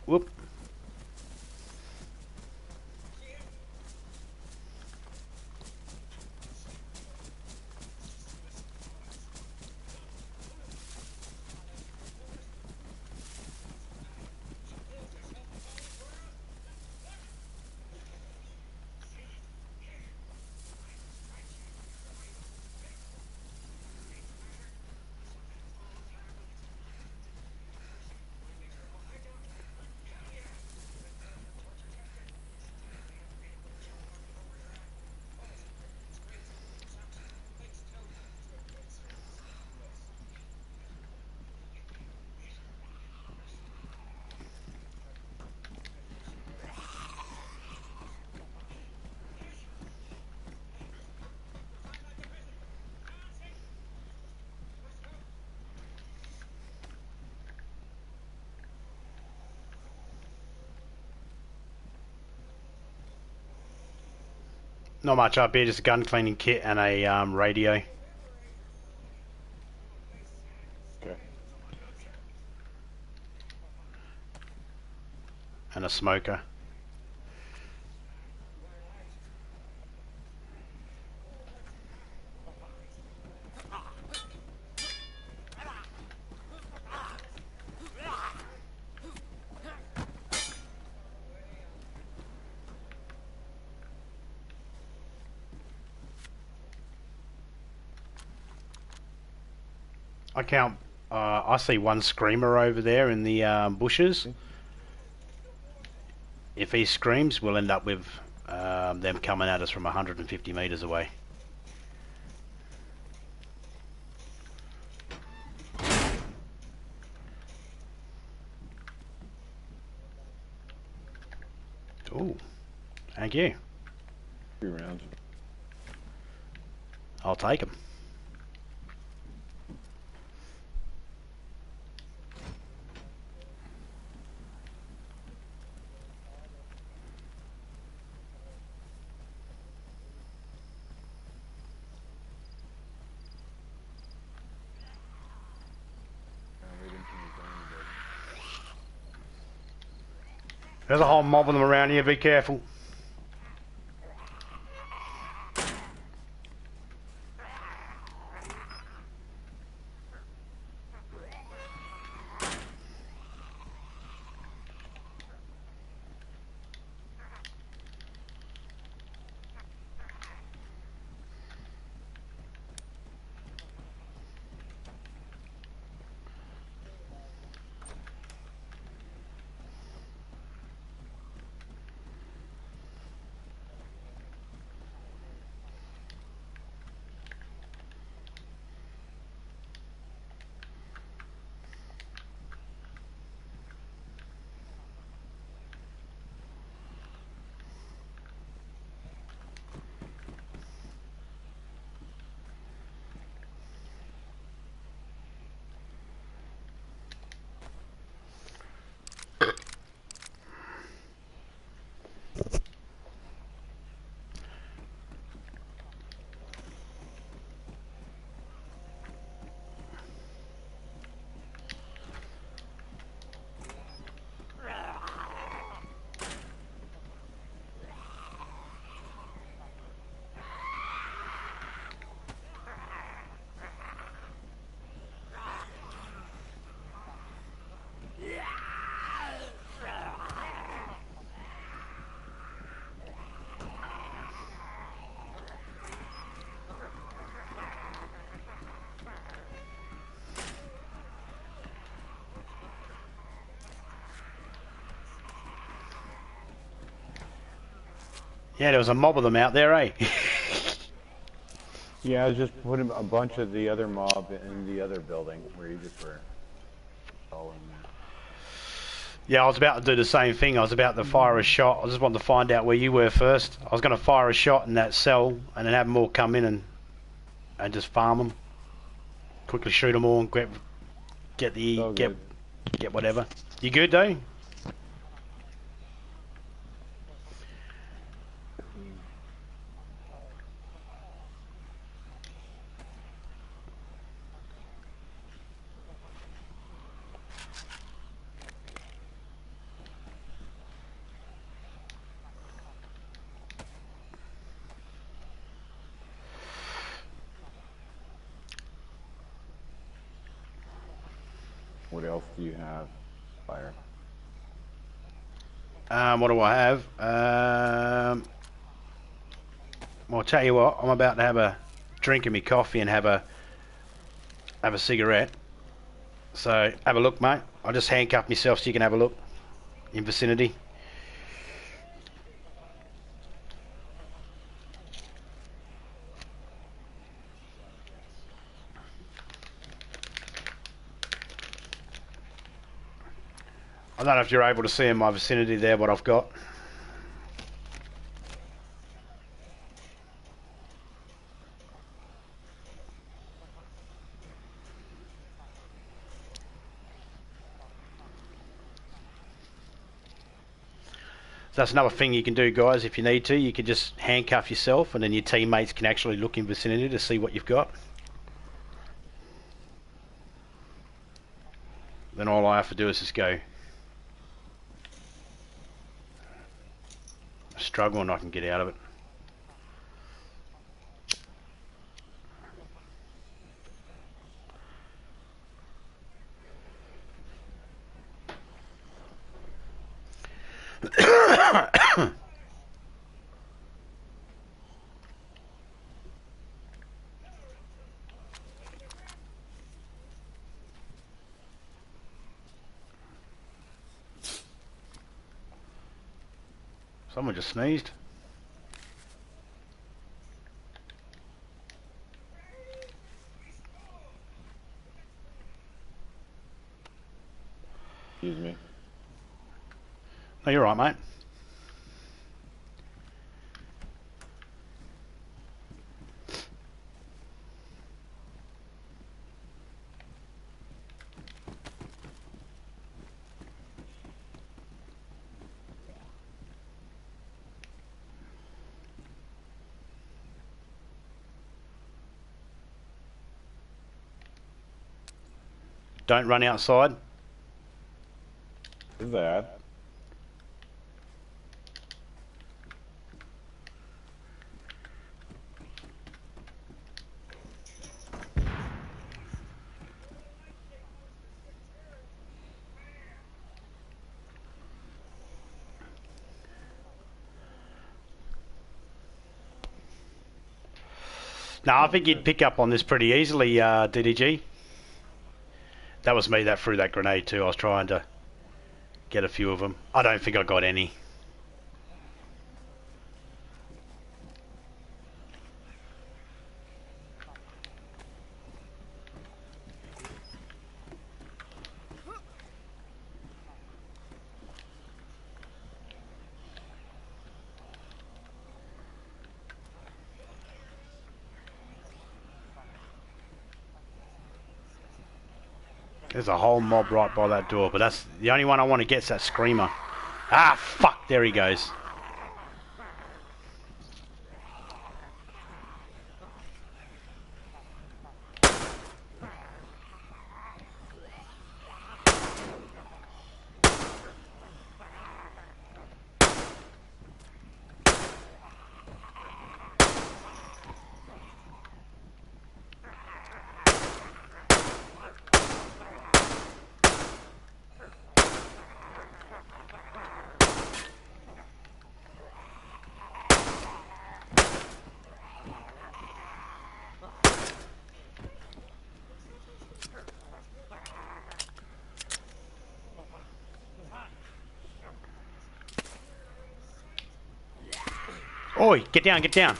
Speaker 1: Whoop. Not much up here, just a gun cleaning kit and a radio.
Speaker 5: Okay.
Speaker 1: And a smoker. I see one screamer over there in the bushes. If he screams, we'll end up with them coming at us from 150 meters away. Ooh, thank you.
Speaker 5: 3 rounds.
Speaker 1: I'll take him. There's a whole mob of them around here, be careful. Yeah, there was a mob of them out there, eh?
Speaker 5: Yeah, I was just putting a bunch of the other mob in the other building where you just were all in there.
Speaker 1: Yeah, I was about to do the same thing. I was about to fire a shot. I just wanted to find out where you were first. I was going to fire a shot in that cell and then have them all come in and just farm them. Quickly shoot them all and get whatever. You good though?
Speaker 5: What else do you have? Fire.
Speaker 1: What do I have? Well, I'll tell you what. I'm about to have a drink of my coffee and have a cigarette. So have a look, mate. I'll just handcuff myself so you can have a look in vicinity. I don't know if you're able to see in my vicinity there what I've got. So that's another thing you can do, guys, if you need to. You can just handcuff yourself and then your teammates can actually look in vicinity to see what you've got. Then all I have to do is just go struggle and I can get out of it. Someone just sneezed.
Speaker 5: Excuse me.
Speaker 1: No, you're right, mate. Don't run outside.
Speaker 5: Is that?
Speaker 1: No, I think you'd pick up on this pretty easily, DDG. That was me that threw that grenade too. I was trying to get a few of them. I don't think I got any. There's a whole mob right by that door, but that's the only one I want to get's that screamer. Ah, fuck, there he goes. Oi, get down, get down.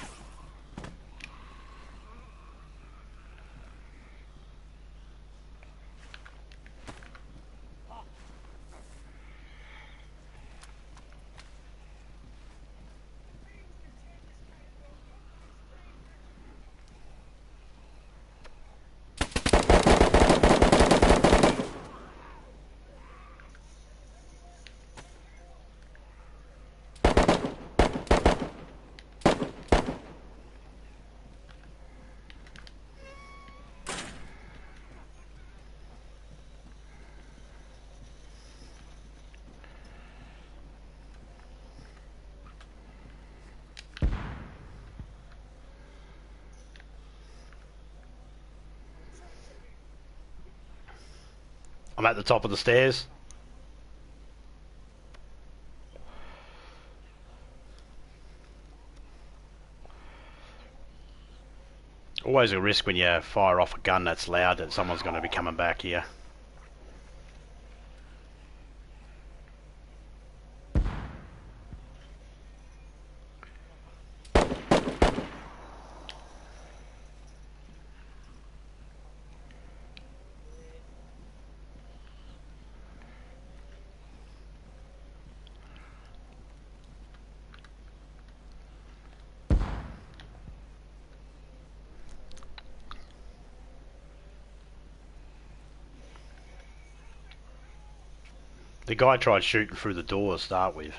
Speaker 1: I'm at the top of the stairs. Always a risk when you fire off a gun that's loud that someone's going to be coming back here. The guy tried shooting through the door to start with.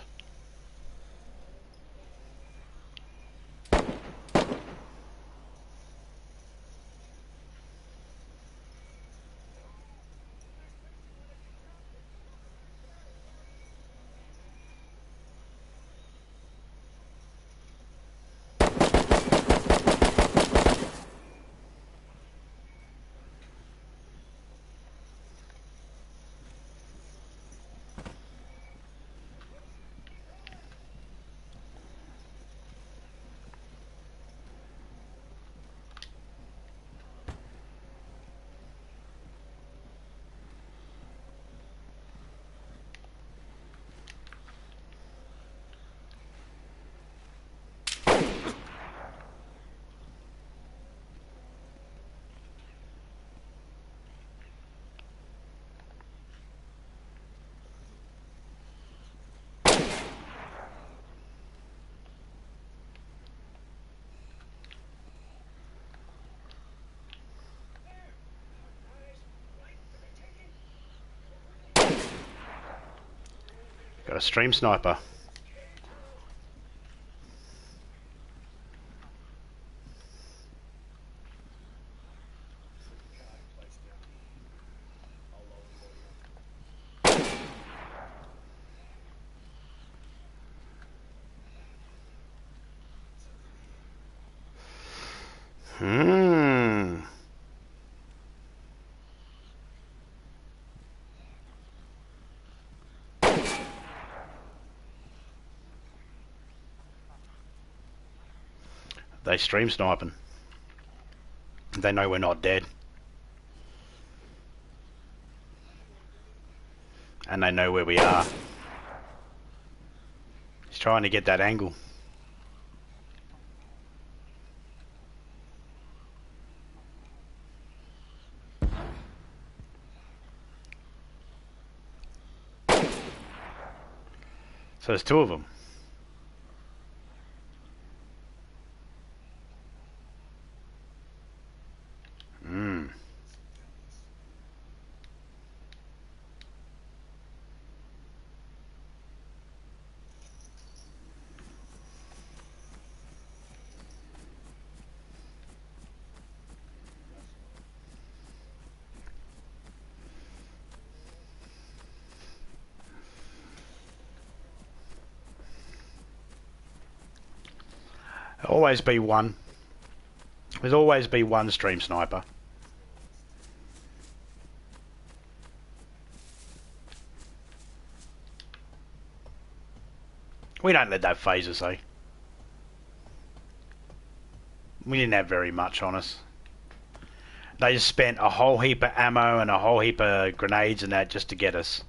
Speaker 1: Got a stream sniper. They stream sniping. They know we're not dead. And they know where we are. He's trying to get that angle. So there's two of them. Always be one. There's always be one stream sniper. We don't let that phase us, eh? We didn't have very much on us. They just spent a whole heap of ammo and a whole heap of grenades and that just to get us.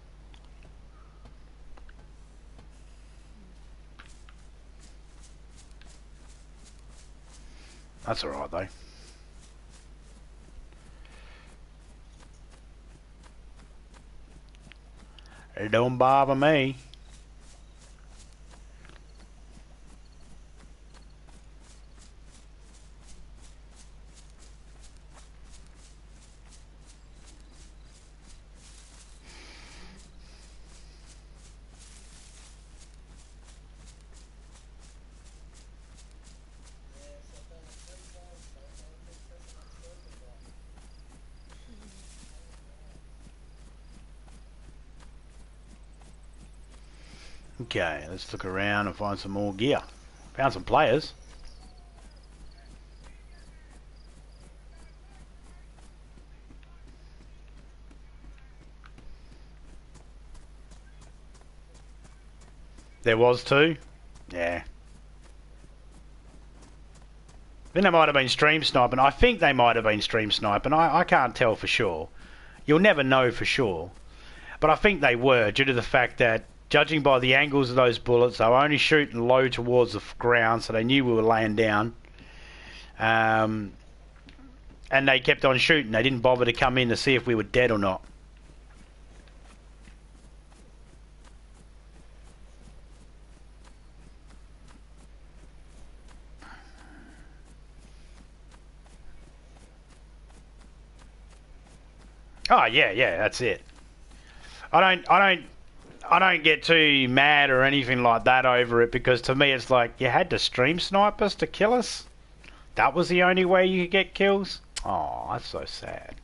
Speaker 1: That's alright though. It don't bother me. Okay, let's look around and find some more gear. Found some players. There was two? Yeah. Then they might have been stream sniping. I think they might have been stream sniping. I can't tell for sure. You'll never know for sure. But I think they were, due to the fact that, judging by the angles of those bullets, they were only shooting low towards the ground, so they knew we were laying down. And they kept on shooting. They didn't bother to come in to see if we were dead or not. Oh yeah, that's it. I don't get too mad or anything like that over it, because to me it's like, you had to stream snipe us to kill us? That was the only way you could get kills? Oh, that's so sad.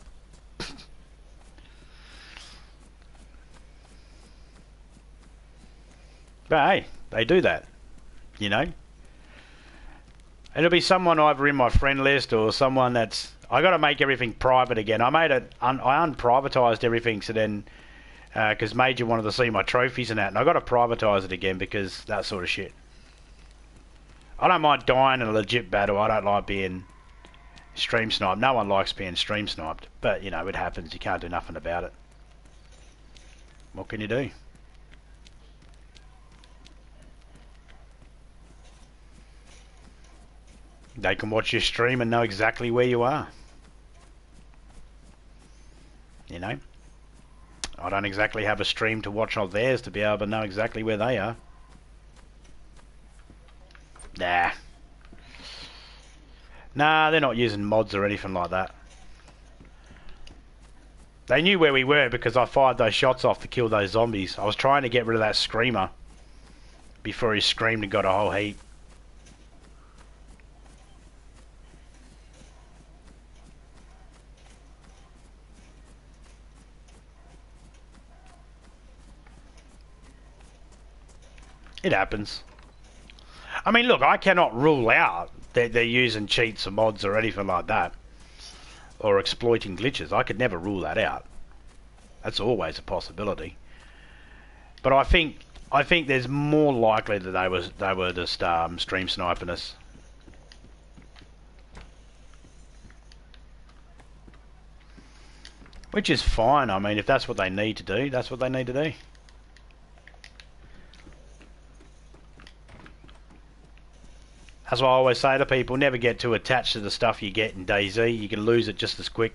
Speaker 1: But hey, they do that, you know? It'll be someone either in my friend list or someone that's... I got to make everything private again. I made it... I unprivatized everything, so then... Because Major wanted to see my trophies and that, and I got to privatize it again because that sort of shit. I don't mind dying in a legit battle. I don't like being stream sniped. No one likes being stream sniped, but you know, it happens. You can't do nothing about it. What can you do? They can watch your stream and know exactly where you are. You know? I don't exactly have a stream to watch on theirs to be able to know exactly where they are. Nah. Nah, they're not using mods or anything like that. They knew where we were because I fired those shots off to kill those zombies. I was trying to get rid of that screamer before he screamed and got a whole heap. It happens. I mean, look, I cannot rule out that they're using cheats or mods or anything like that, or exploiting glitches. I could never rule that out. That's always a possibility. But I think there's more likely that they were just stream sniping us. Which is fine. I mean, if that's what they need to do, that's what they need to do. That's why I always say to people, never get too attached to the stuff you get in DayZ. You can lose it just as quick.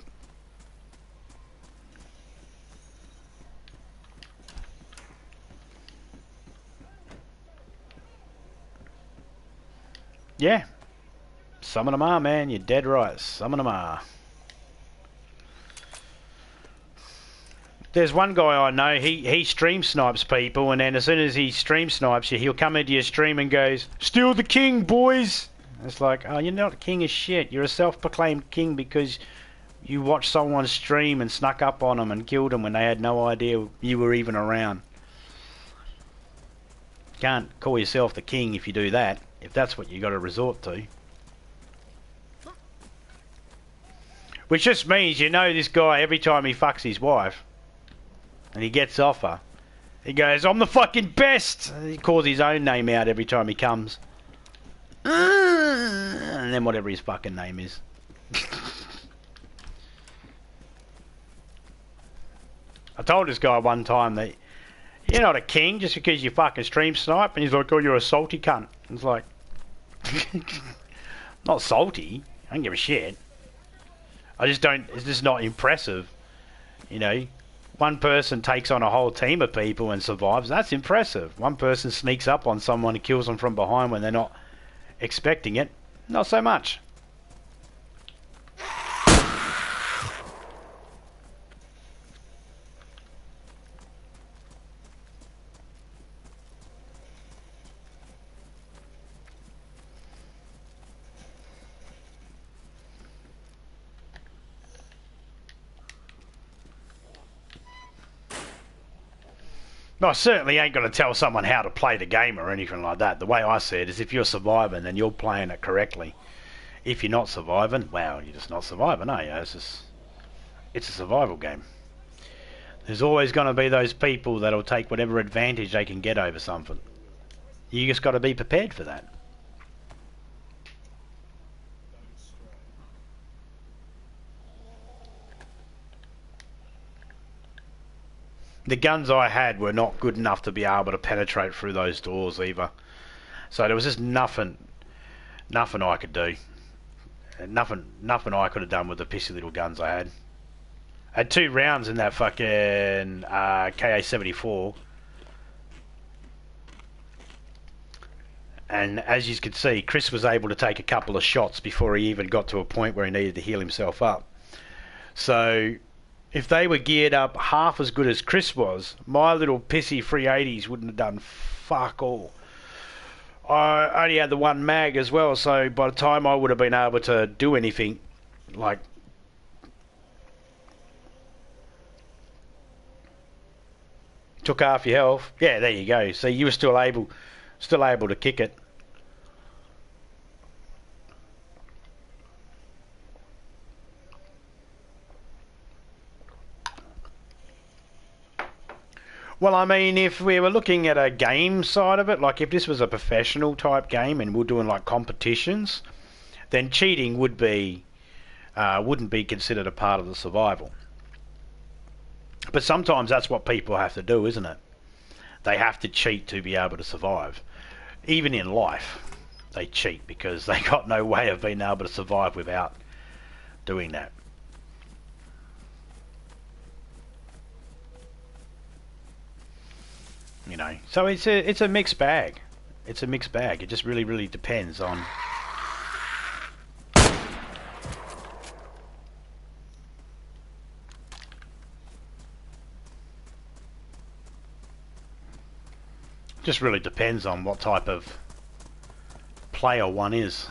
Speaker 1: Yeah. Some of them are, man. You're dead right. Some of them are. There's one guy I know, he stream snipes people, and then as soon as he stream snipes you, he'll come into your stream and goes, "Still the king, boys!" It's like, oh, you're not a king of shit. You're a self-proclaimed king because you watched someone stream and snuck up on them and killed them when they had no idea you were even around. Can't call yourself the king if you do that, if that's what you got to resort to. Which just means you know this guy every time he fucks his wife. And he gets off her. He goes, "I'm the fucking best!" And he calls his own name out every time he comes. And then whatever his fucking name is. I told this guy one time that you're not a king just because you fucking stream snipe. And he's like, "Oh, you're a salty cunt." And it's like, not salty. I don't give a shit. I just don't. It's just not impressive. You know, one person takes on a whole team of people and survives. That's impressive. One person sneaks up on someone and kills them from behind when they're not expecting it. Not so much. I certainly ain't going to tell someone how to play the game or anything like that. The way I see it is if you're surviving, then you're playing it correctly. If you're not surviving, well, you're just not surviving, are you? It's a survival game. There's always going to be those people that'll take whatever advantage they can get over something. You just got to be prepared for that. The guns I had were not good enough to be able to penetrate through those doors either. So there was just nothing I could do. Nothing I could have done with the pissy little guns I had. I had 2 rounds in that fucking KA-74. And as you can see, Chris was able to take a couple of shots before he even got to a point where he needed to heal himself up. So if they were geared up half as good as Chris was, my little pissy 380s wouldn't have done fuck all. I only had the 1 mag as well, so by the time I would have been able to do anything, like, took half your health. Yeah, there you go. So you were still able to kick it. Well, I mean, if we were looking at a game side of it, like if this was a professional type game and we're doing like competitions, then cheating wouldn't be considered a part of the survival. But sometimes that's what people have to do, isn't it? They have to cheat to be able to survive. Even in life, they cheat because they got no way of being able to survive without doing that. You know, so it's a mixed bag. It's a mixed bag. It just really depends on. Just really depends on what type of player one is.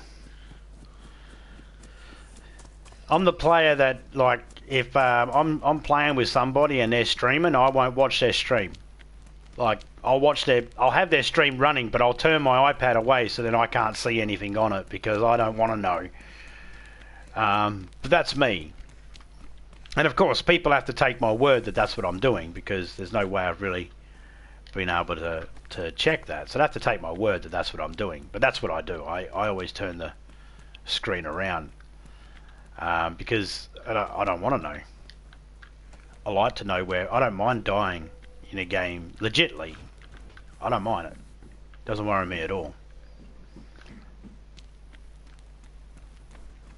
Speaker 1: I'm the player that, like, if I'm playing with somebody and they're streaming, I won't watch their stream. Like, I'll have their stream running, but I'll turn my iPad away so then I can't see anything on it because I don't want to know. But that's me. And of course, people have to take my word that that's what I'm doing because there's no way I've really been able to check that. So they have to take my word that that's what I'm doing. But that's what I do. I always turn the screen around because I don't want to know. I like to know where. I don't mind dying in a game legitly. I don't mind it. Doesn't worry me at all.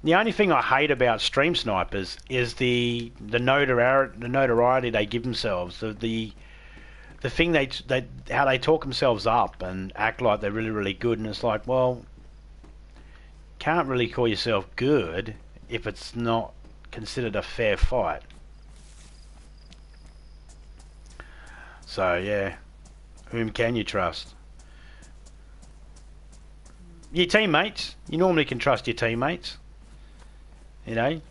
Speaker 1: The only thing I hate about stream snipers is the notoriety they give themselves. The thing how they talk themselves up and act like they're really good, and it's like, well, can't really call yourself good if it's not considered a fair fight. So yeah, whom can you trust? Your teammates. You normally can trust your teammates. You know,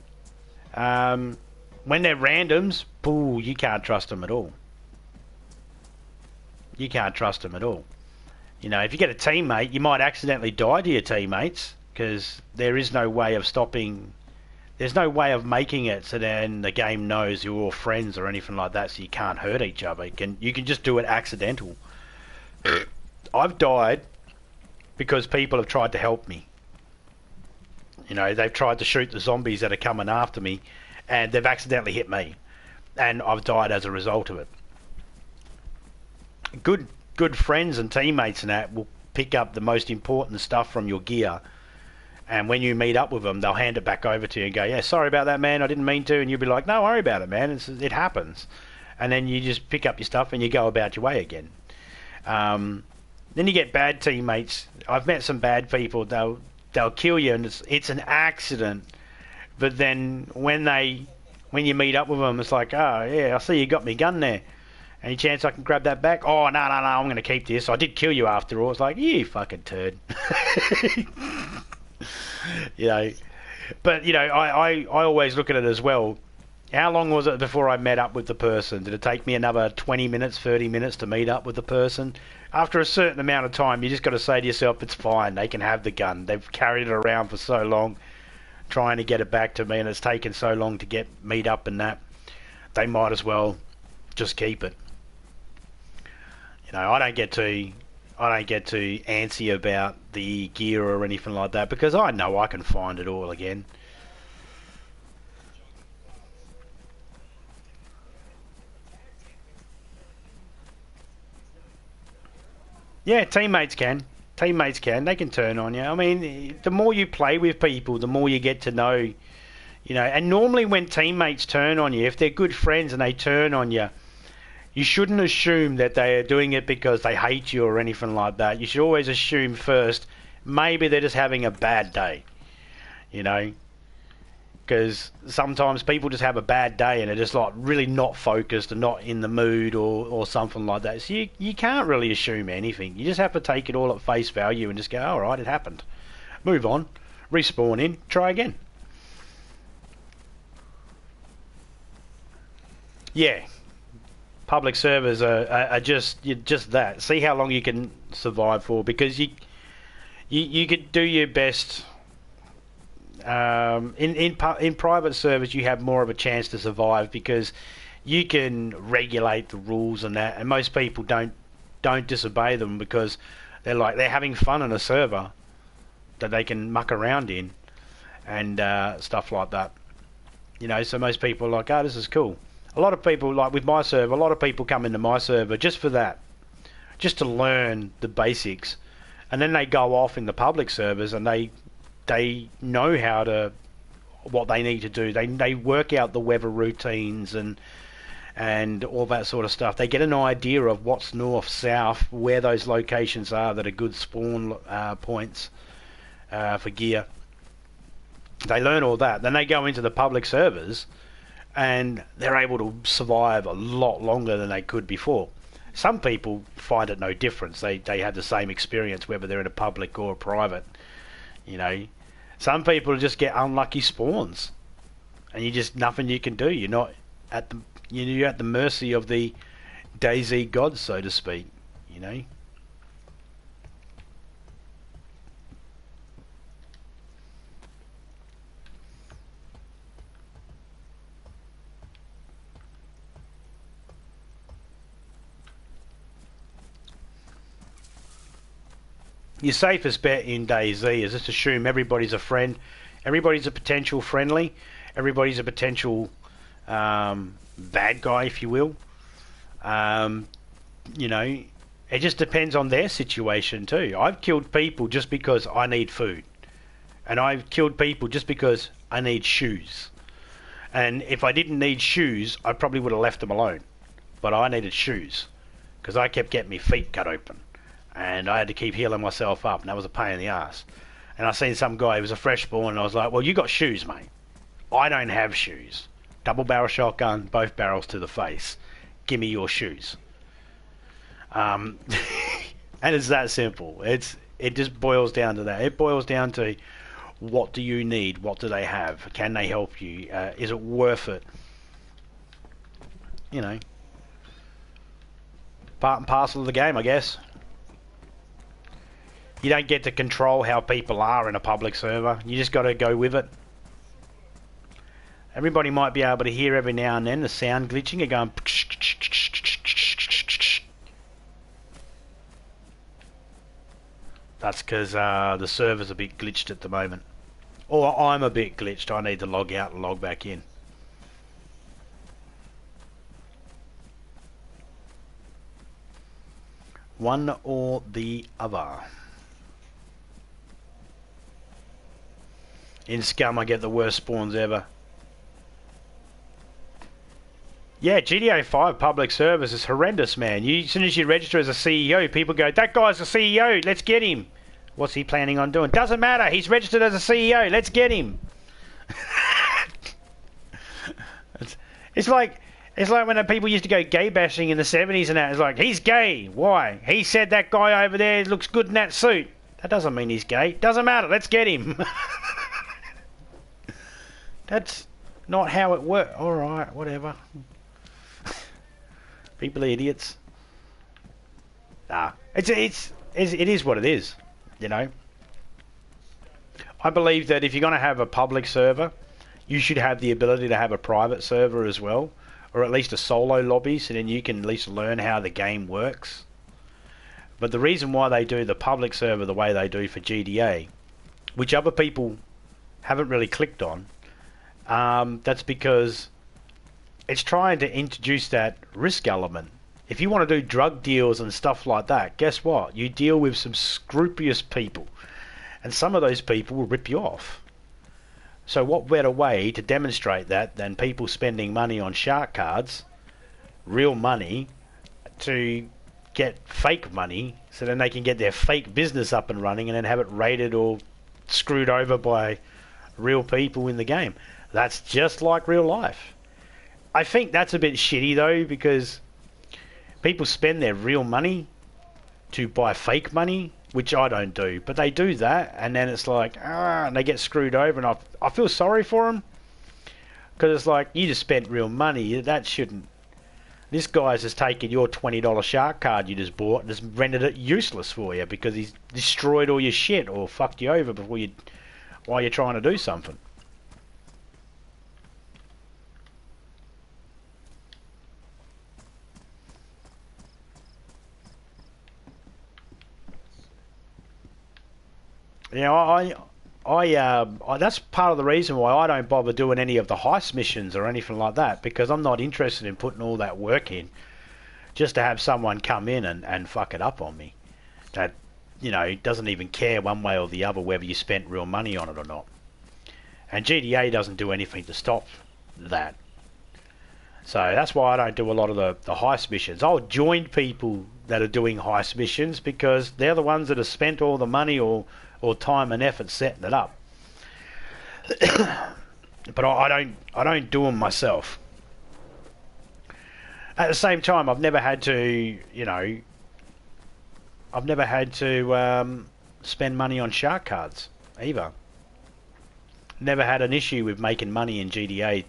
Speaker 1: when they're randoms, pooh, you can't trust them at all. You can't trust them at all. You know, if you get a teammate, you might accidentally die to your teammates because there is no way of stopping. There's no way of making it so then the game knows you're all friends or anything like that, so you can't hurt each other. You can just do it accidental. I've died because people have tried to help me. You know, they've tried to shoot the zombies that are coming after me, and they've accidentally hit me, and I've died as a result of it. Good friends and teammates and that will pick up the most important stuff from your gear And when you meet up with them, they'll hand it back over to you and go, yeah, sorry about that, man, I didn't mean to. And you'll be like, no, worry about it, man, it happens. And then you just pick up your stuff and you go about your way again. Then you get bad teammates. I've met some bad people. They'll kill you, and it's an accident. But then when you meet up with them, it's like, oh yeah, I see you got me gun there. Any chance I can grab that back? Oh no, I'm going to keep this. I did kill you after all. It's like, you fucking turd. You know, but you know, I always look at it as well. How long was it before I met up with the person? Did it take me another 20 minutes, 30 minutes to meet up with the person? After a certain amount of time, you just got to say to yourself, it's fine. They can have the gun. They've carried it around for so long, trying to get it back to me, and it's taken so long to meet up and that. They might as well just keep it. You know, I don't get too antsy about the gear or anything like that because I know I can find it all again. Yeah, teammates can. Teammates can. They can turn on you. I mean, the more you play with people, the more you get to know, you know. And normally when teammates turn on you, if they're good friends and they turn on you, you shouldn't assume that they are doing it because they hate you or anything like that. You should always assume first, maybe they're just having a bad day, you know. Because sometimes people just have a bad day and are just like really not focused and not in the mood or something like that. So you can't really assume anything. You just have to take it all at face value and just go, all right, it happened. Move on, respawn in, try again. Yeah, public servers are just that. See how long you can survive for, because you could do your best. In private servers, you have more of a chance to survive because you can regulate the rules and that, and most people don't disobey them because they're having fun in a server that they can muck around in and stuff like that. You know, so most people are like, oh, this is cool. A lot of people, like with my server, a lot of people come into my server just for that, just to learn the basics, and then they go off in the public servers and they know what they need to do. They work out the weather routines and all that sort of stuff. They get an idea of what's north, south, where those locations are that are good spawn points for gear. They learn all that. Then they go into the public servers and they're able to survive a lot longer than they could before. Some people find it no difference. They have the same experience whether they're in a public or a private. You know, some people just get unlucky spawns, and nothing you can do. You're at the mercy of the DayZ gods, so to speak. You know. Your safest bet in DayZ is just assume everybody's a friend, everybody's a potential friendly, everybody's a potential bad guy, if you will. You know, it just depends on their situation too. I've killed people just because I need food, and I've killed people just because I need shoes. And if I didn't need shoes, I probably would have left them alone. But I needed shoes because I kept getting my feet cut open. And I had to keep healing myself up, and that was a pain in the ass. And I seen some guy who was a fresh spawn, and I was like, well, you got shoes, mate. I don't have shoes. Double barrel shotgun, both barrels to the face. Give me your shoes. And it's that simple. It just boils down to that. It boils down to, what do you need? What do they have? Can they help you? Is it worth it? You know, part and parcel of the game, I guess. You don't get to control how people are in a public server. You just got to go with it. Everybody might be able to hear every now and then the sound glitching. You're going... That's because the server's a bit glitched at the moment. Or I'm a bit glitched. I need to log out and log back in. One or the other. In Scum, I get the worst spawns ever. Yeah, GTA 5 public service is horrendous, man. As soon as you register as a CEO, people go, that guy's a CEO, let's get him. What's he planning on doing? Doesn't matter, he's registered as a CEO, let's get him. It's like when people used to go gay bashing in the 70s and that. It's like, he's gay. Why? He said that guy over there looks good in that suit. That doesn't mean he's gay. Doesn't matter, let's get him. That's not how it works. Alright, whatever. People are idiots. Nah, it is what it is, you know. I believe that if you're going to have a public server, you should have the ability to have a private server as well, or at least a solo lobby, so then you can at least learn how the game works. But the reason why they do the public server the way they do for GTA, which other people haven't really clicked on, that's because it's trying to introduce that risk element. If you want to do drug deals and stuff like that, guess what? You deal with some scrupulous people, and some of those people will rip you off. So what better way to demonstrate that than people spending money on shark cards, real money, to get fake money, so then they can get their fake business up and running and then have it raided or screwed over by real people in the game. That's just like real life. I think that's a bit shitty though, because people spend their real money to buy fake money, which I don't do, but they do that, and then it's like, and they get screwed over, and I feel sorry for them, because it's like, you just spent real money, that shouldn't. This guy's just taken your $20 shark card you just bought and just rendered it useless for you because he's destroyed all your shit or fucked you over while you're trying to do something. You know, I that's part of the reason why I don't bother doing any of the heist missions or anything like that, because I'm not interested in putting all that work in just to have someone come in and fuck it up on me. That, you know, doesn't even care one way or the other whether you spent real money on it or not. And GTA doesn't do anything to stop that. So that's why I don't do a lot of the heist missions. I'll join people that are doing heist missions because they're the ones that have spent all the money or time and effort setting it up. But I don't do them myself. At the same time, I've never had to, you know, spend money on shark cards either. Never had an issue with making money in GTA.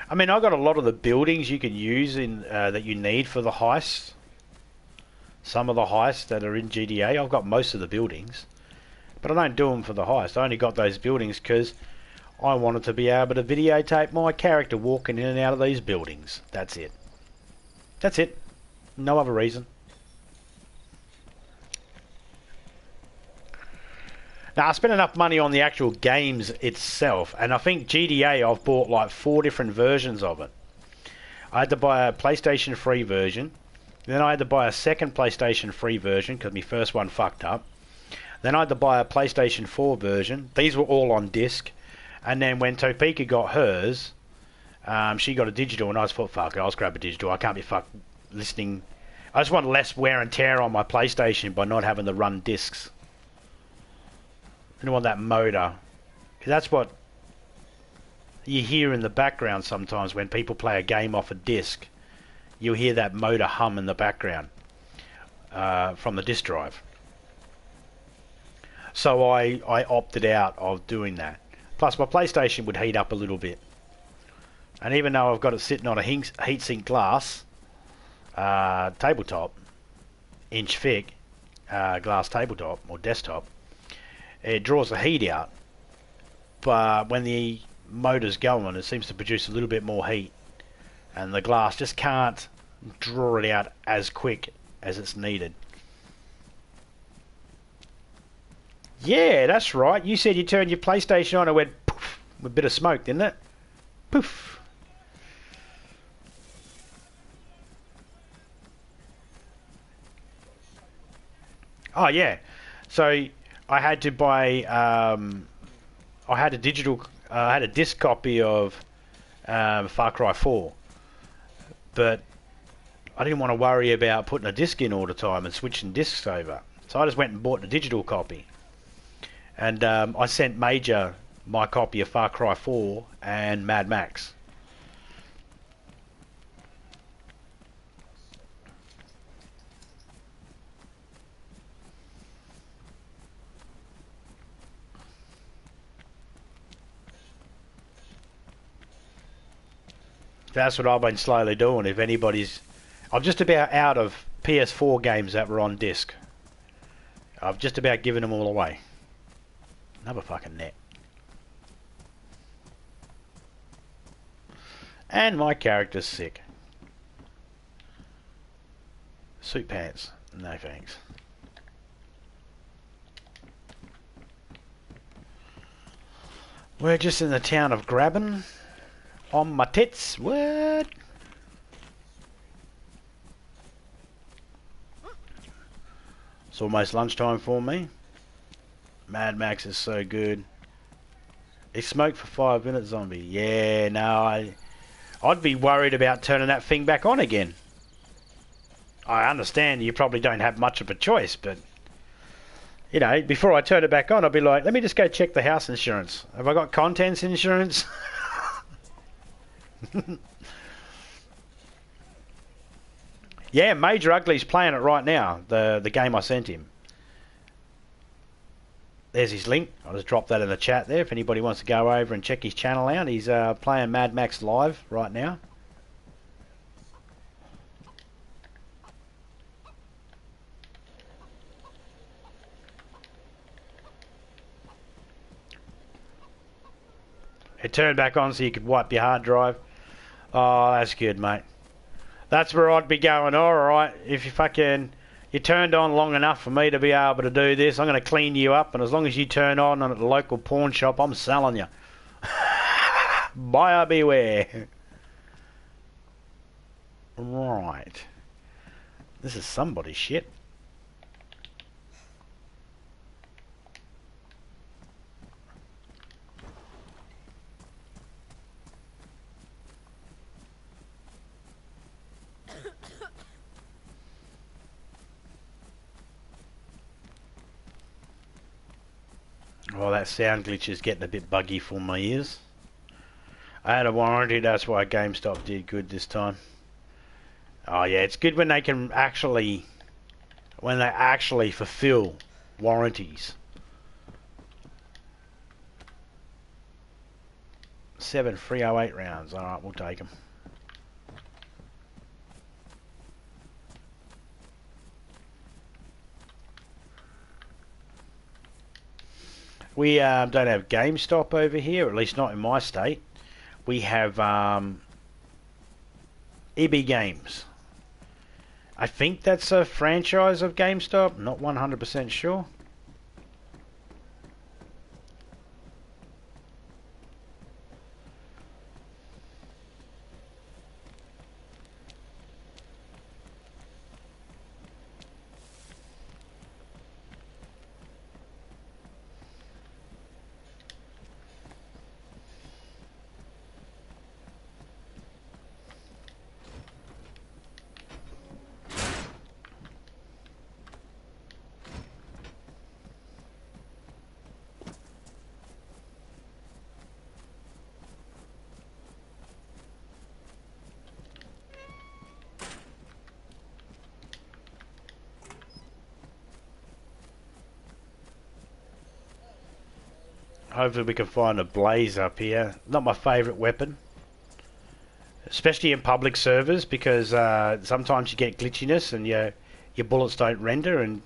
Speaker 1: I mean, I got a lot of the buildings you can use in that you need for the heists. Some of the heists that are in GTA, I've got most of the buildings, but I don't do them for the heist. I only got those buildings because I wanted to be able to videotape my character walking in and out of these buildings. That's it. That's it. No other reason. Now, I spent enough money on the actual games itself, and I think GTA, I've bought like 4 different versions of it. I had to buy a PlayStation 3 version. Then I had to buy a second PlayStation 3 version because my first one fucked up. Then I had to buy a PlayStation 4 version. These were all on disc. And then when Topeka got hers, she got a digital, and I just thought, fuck it, I'll just grab a digital. I can't be fucked listening. I just want less wear and tear on my PlayStation by not having to run discs. I don't want that motor. Because that's what you hear in the background sometimes when people play a game off a disc. You'll hear that motor hum in the background from the disk drive. So I opted out of doing that. Plus my PlayStation would heat up a little bit. And even though I've got it sitting on a heatsink glass tabletop, inch thick glass tabletop or desktop, it draws the heat out. But when the motor's going, it seems to produce a little bit more heat. And the glass just can't draw it out as quick as it's needed. Yeah, that's right. You said you turned your PlayStation on and it went poof with a bit of smoke, didn't it? Poof. Oh, yeah. So I had to buy. I had a I had a disc copy of Far Cry 4, but I didn't want to worry about putting a disc in all the time and switching discs over. So I just went and bought the digital copy, and I sent Major my copy of Far Cry 4 and Mad Max. That's what I've been slowly doing. If anybody's... I'm just about out of PS4 games that were on disc. I've just about given them all away. Another fucking net. And my character's sick. Suit pants. No thanks. We're just in the town of Graben. On my tits. What? It's almost lunchtime for me. Mad Max is so good. He smoked for 5 minutes, zombie. Yeah, no, I'd be worried about turning that thing back on again. I understand you probably don't have much of a choice, but you know, before I turn it back on, I'd be like, let me just go check the house insurance. Have I got contents insurance? Yeah, Major Ugly's playing it right now, the game I sent him. There's his link. I'll just drop that in the chat there if anybody wants to go over and check his channel out. He's playing Mad Max live right now. It turned back on so you could wipe your hard drive. Oh, that's good, mate. That's where I'd be going, alright, if you turned on long enough for me to be able to do this, I'm going to clean you up, and as long as you turn on at the local pawn shop, I'm selling you. Buyer beware. Right. This is somebody's shit. Well, that sound glitch is getting a bit buggy for my ears. I had a warranty, that's why GameStop did good this time. Oh yeah, it's good when they can actually, fulfill warranties. 7 308 rounds, alright, we'll take them. We don't have GameStop over here, at least not in my state. We have EB Games. I think that's a franchise of GameStop, not 100% sure. Hopefully we can find a blaze up here. Not my favourite weapon. Especially in public servers, because sometimes you get glitchiness and your bullets don't render and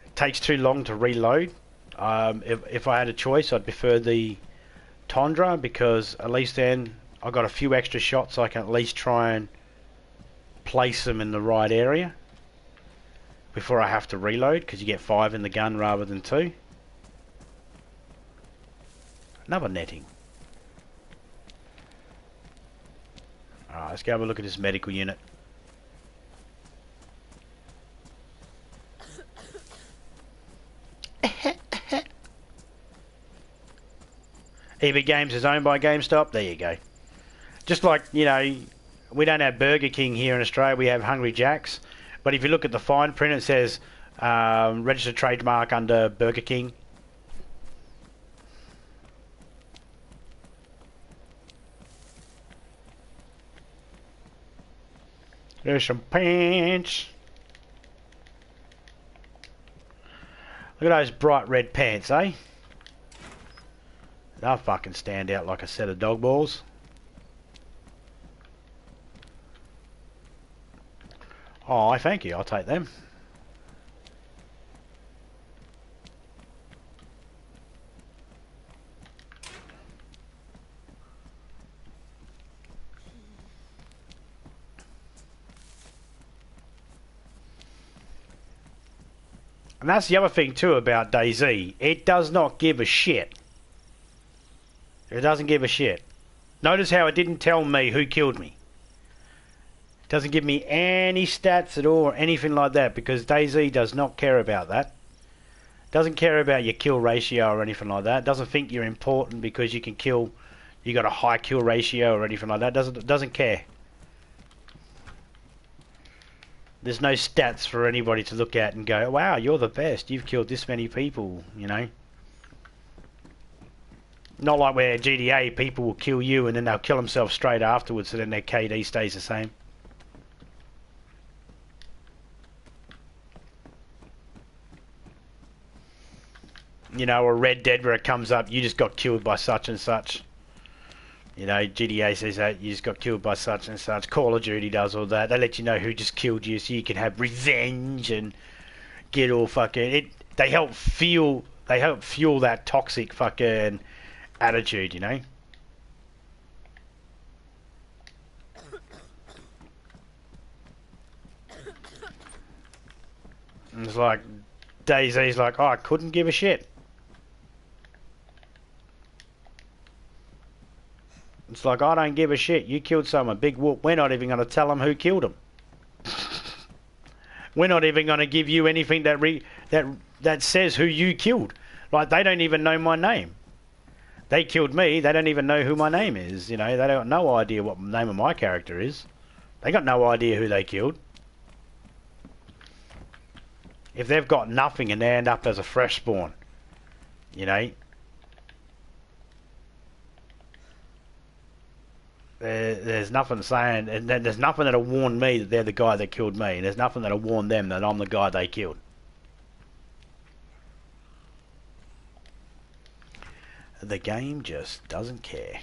Speaker 1: it takes too long to reload. If I had a choice, I'd prefer the Tundra, because at least then I got a few extra shots. I can at least try and place them in the right area before I have to reload, because you get 5 in the gun rather than 2. Another netting. Alright, let's go have a look at this medical unit. EB Games is owned by GameStop. There you go. Just like, you know, we don't have Burger King here in Australia. We have Hungry Jack's. But if you look at the fine print, it says registered trademark under Burger King. There's some pants. Look at those bright red pants, eh? They'll fucking stand out like a set of dog balls. Oh, thank you. I'll take them. And that's the other thing too about DayZ. It does not give a shit. It doesn't give a shit. Notice how it didn't tell me who killed me. It doesn't give me any stats at all or anything like that because DayZ does not care about that. Doesn't care about your kill ratio or anything like that. Doesn't think you're important because you can kill, you got a high kill ratio or anything like that. Doesn't care. There's no stats for anybody to look at and go, wow, you're the best. You've killed this many people, you know. Not like where GTA, people will kill you and then they'll kill themselves straight afterwards so then their KD stays the same. You know, or Red Dead where it comes up, you just got killed by such and such. You know, GTA says that you just got killed by such and such. Call of Duty does all that. They let you know who just killed you so you can have revenge and get all fucking... They help fuel that toxic fucking attitude, you know? And it's like, DayZ's like, oh, I couldn't give a shit. It's like, I don't give a shit. You killed someone. Big whoop. We're not even going to tell them who killed them. We're not even going to give you anything that says who you killed. Like, they don't even know my name. They killed me. They don't even know who my name is. You know, they got no idea what the name of my character is. They got no idea who they killed. If they've got nothing and they end up as a fresh spawn, you know, there's nothing saying, and there's nothing that'll warn me that they're the guy that killed me, and there's nothing that'll warn them that I'm the guy they killed. The game just doesn't care.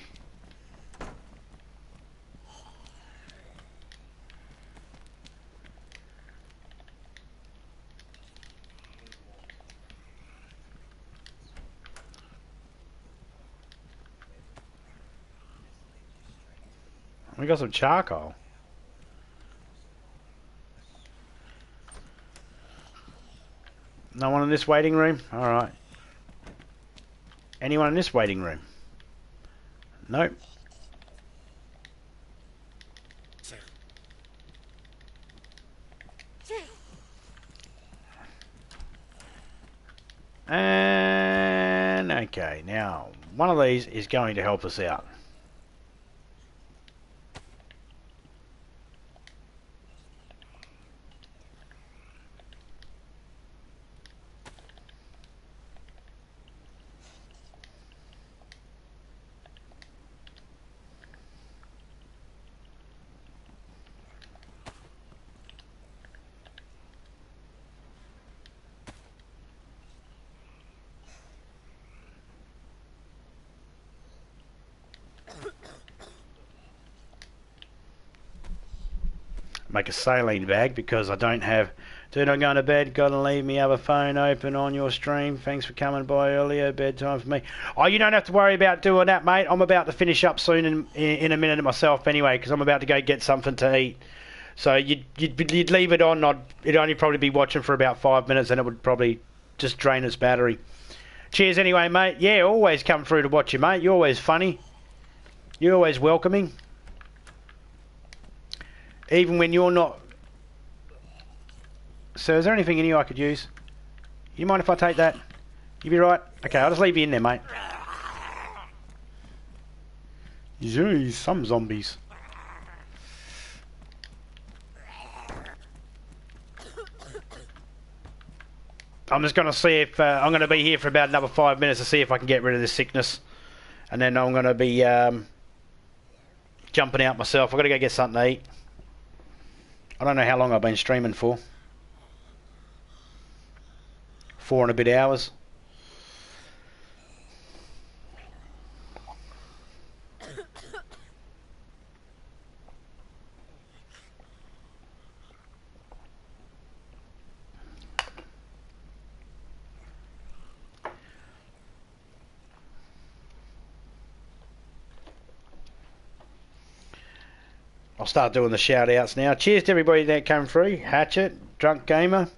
Speaker 1: We got some charcoal. No one in this waiting room? Alright. Anyone in this waiting room? Nope. And okay, now one of these is going to help us out. Make a saline bag because I don't have... Dude, I'm going to bed. Gotta leave me other phone open on your stream. Thanks for coming by earlier. Bedtime for me. Oh, you don't have to worry about doing that, mate. I'm about to finish up soon in a minute myself anyway because I'm about to go get something to eat. So you'd leave it on. It'd only probably be watching for about 5 minutes and it would probably just drain its battery. Cheers anyway, mate. Yeah, always come through to watch you, mate. You're always funny. You're always welcoming. Even when you're not... So is there anything in here I could use? You mind if I take that? You be right? Okay, I'll just leave you in there, mate. Jeez, some zombies. I'm just going to see if I'm going to be here for about another 5 minutes to see if I can get rid of this sickness, and then I'm going to be jumping out myself. I've got to go get something to eat. I don't know how long I've been streaming for. 4 and a bit hours. I'll start doing the shout outs now. Cheers to everybody that came through. Hatchet, Drunk Gamer,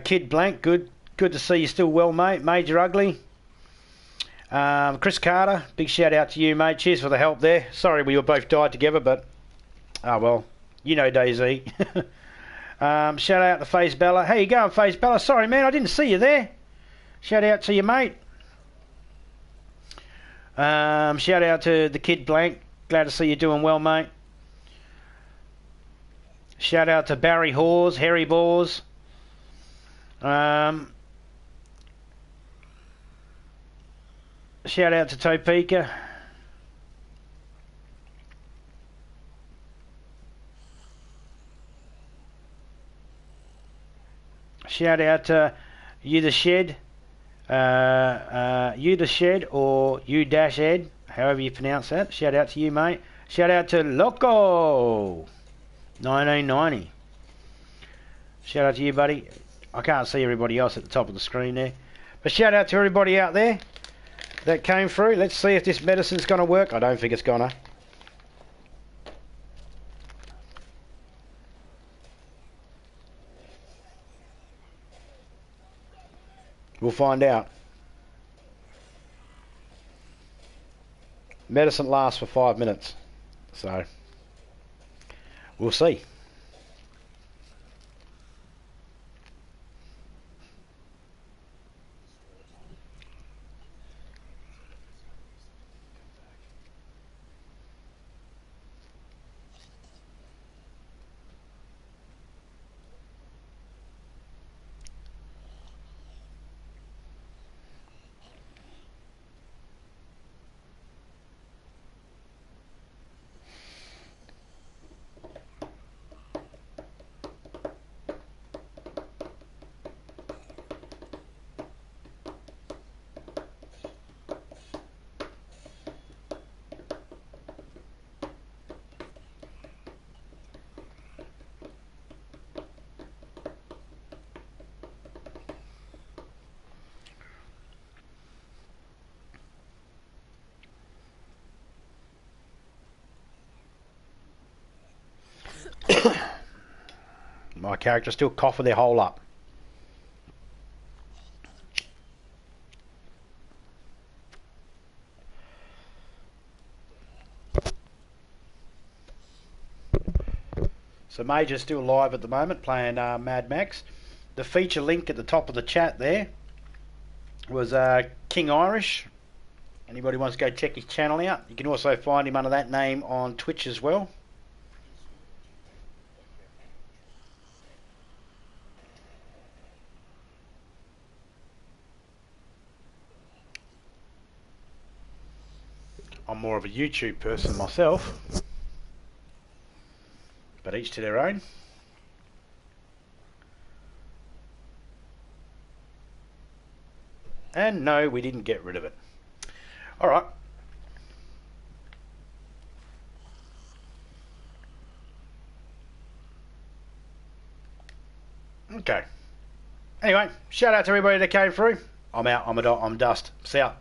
Speaker 1: Kid Blank, good to see you still well, mate. Major Ugly, Chris Carter, big shout out to you, mate. Cheers for the help there. Sorry we were both died together, but oh well, you know DayZ. Shout out to Face Bella. How you going, Face Bella? Sorry, man, I didn't see you there. Shout out to you, mate. Shout out to the Kid Blank. Glad to see you doing well, mate. Shout out to Barry Hawes, Harry Bores. Shout out to Topeka. Shout out to You the Shed. You the Shed or You Dash Ed, however you pronounce that. Shout out to you, mate. Shout out to Loco 1990. Shout out to you, buddy. I can't see everybody else at the top of the screen there. But shout out to everybody out there that came through. Let's see if this medicine's going to work. I don't think it's going to. We'll find out. Medicine lasts for 5 minutes. So, we'll see. My character's still coughing their hole up. So Major's still live at the moment playing Mad Max. The feature link at the top of the chat there was King Irish. Anybody wants to go check his channel out, you can also find him under that name on Twitch as well. I'm more of a YouTube person myself, but each to their own. And no, we didn't get rid of it. Alright. Okay. Anyway, shout out to everybody that came through. I'm out. I'm dust. See ya.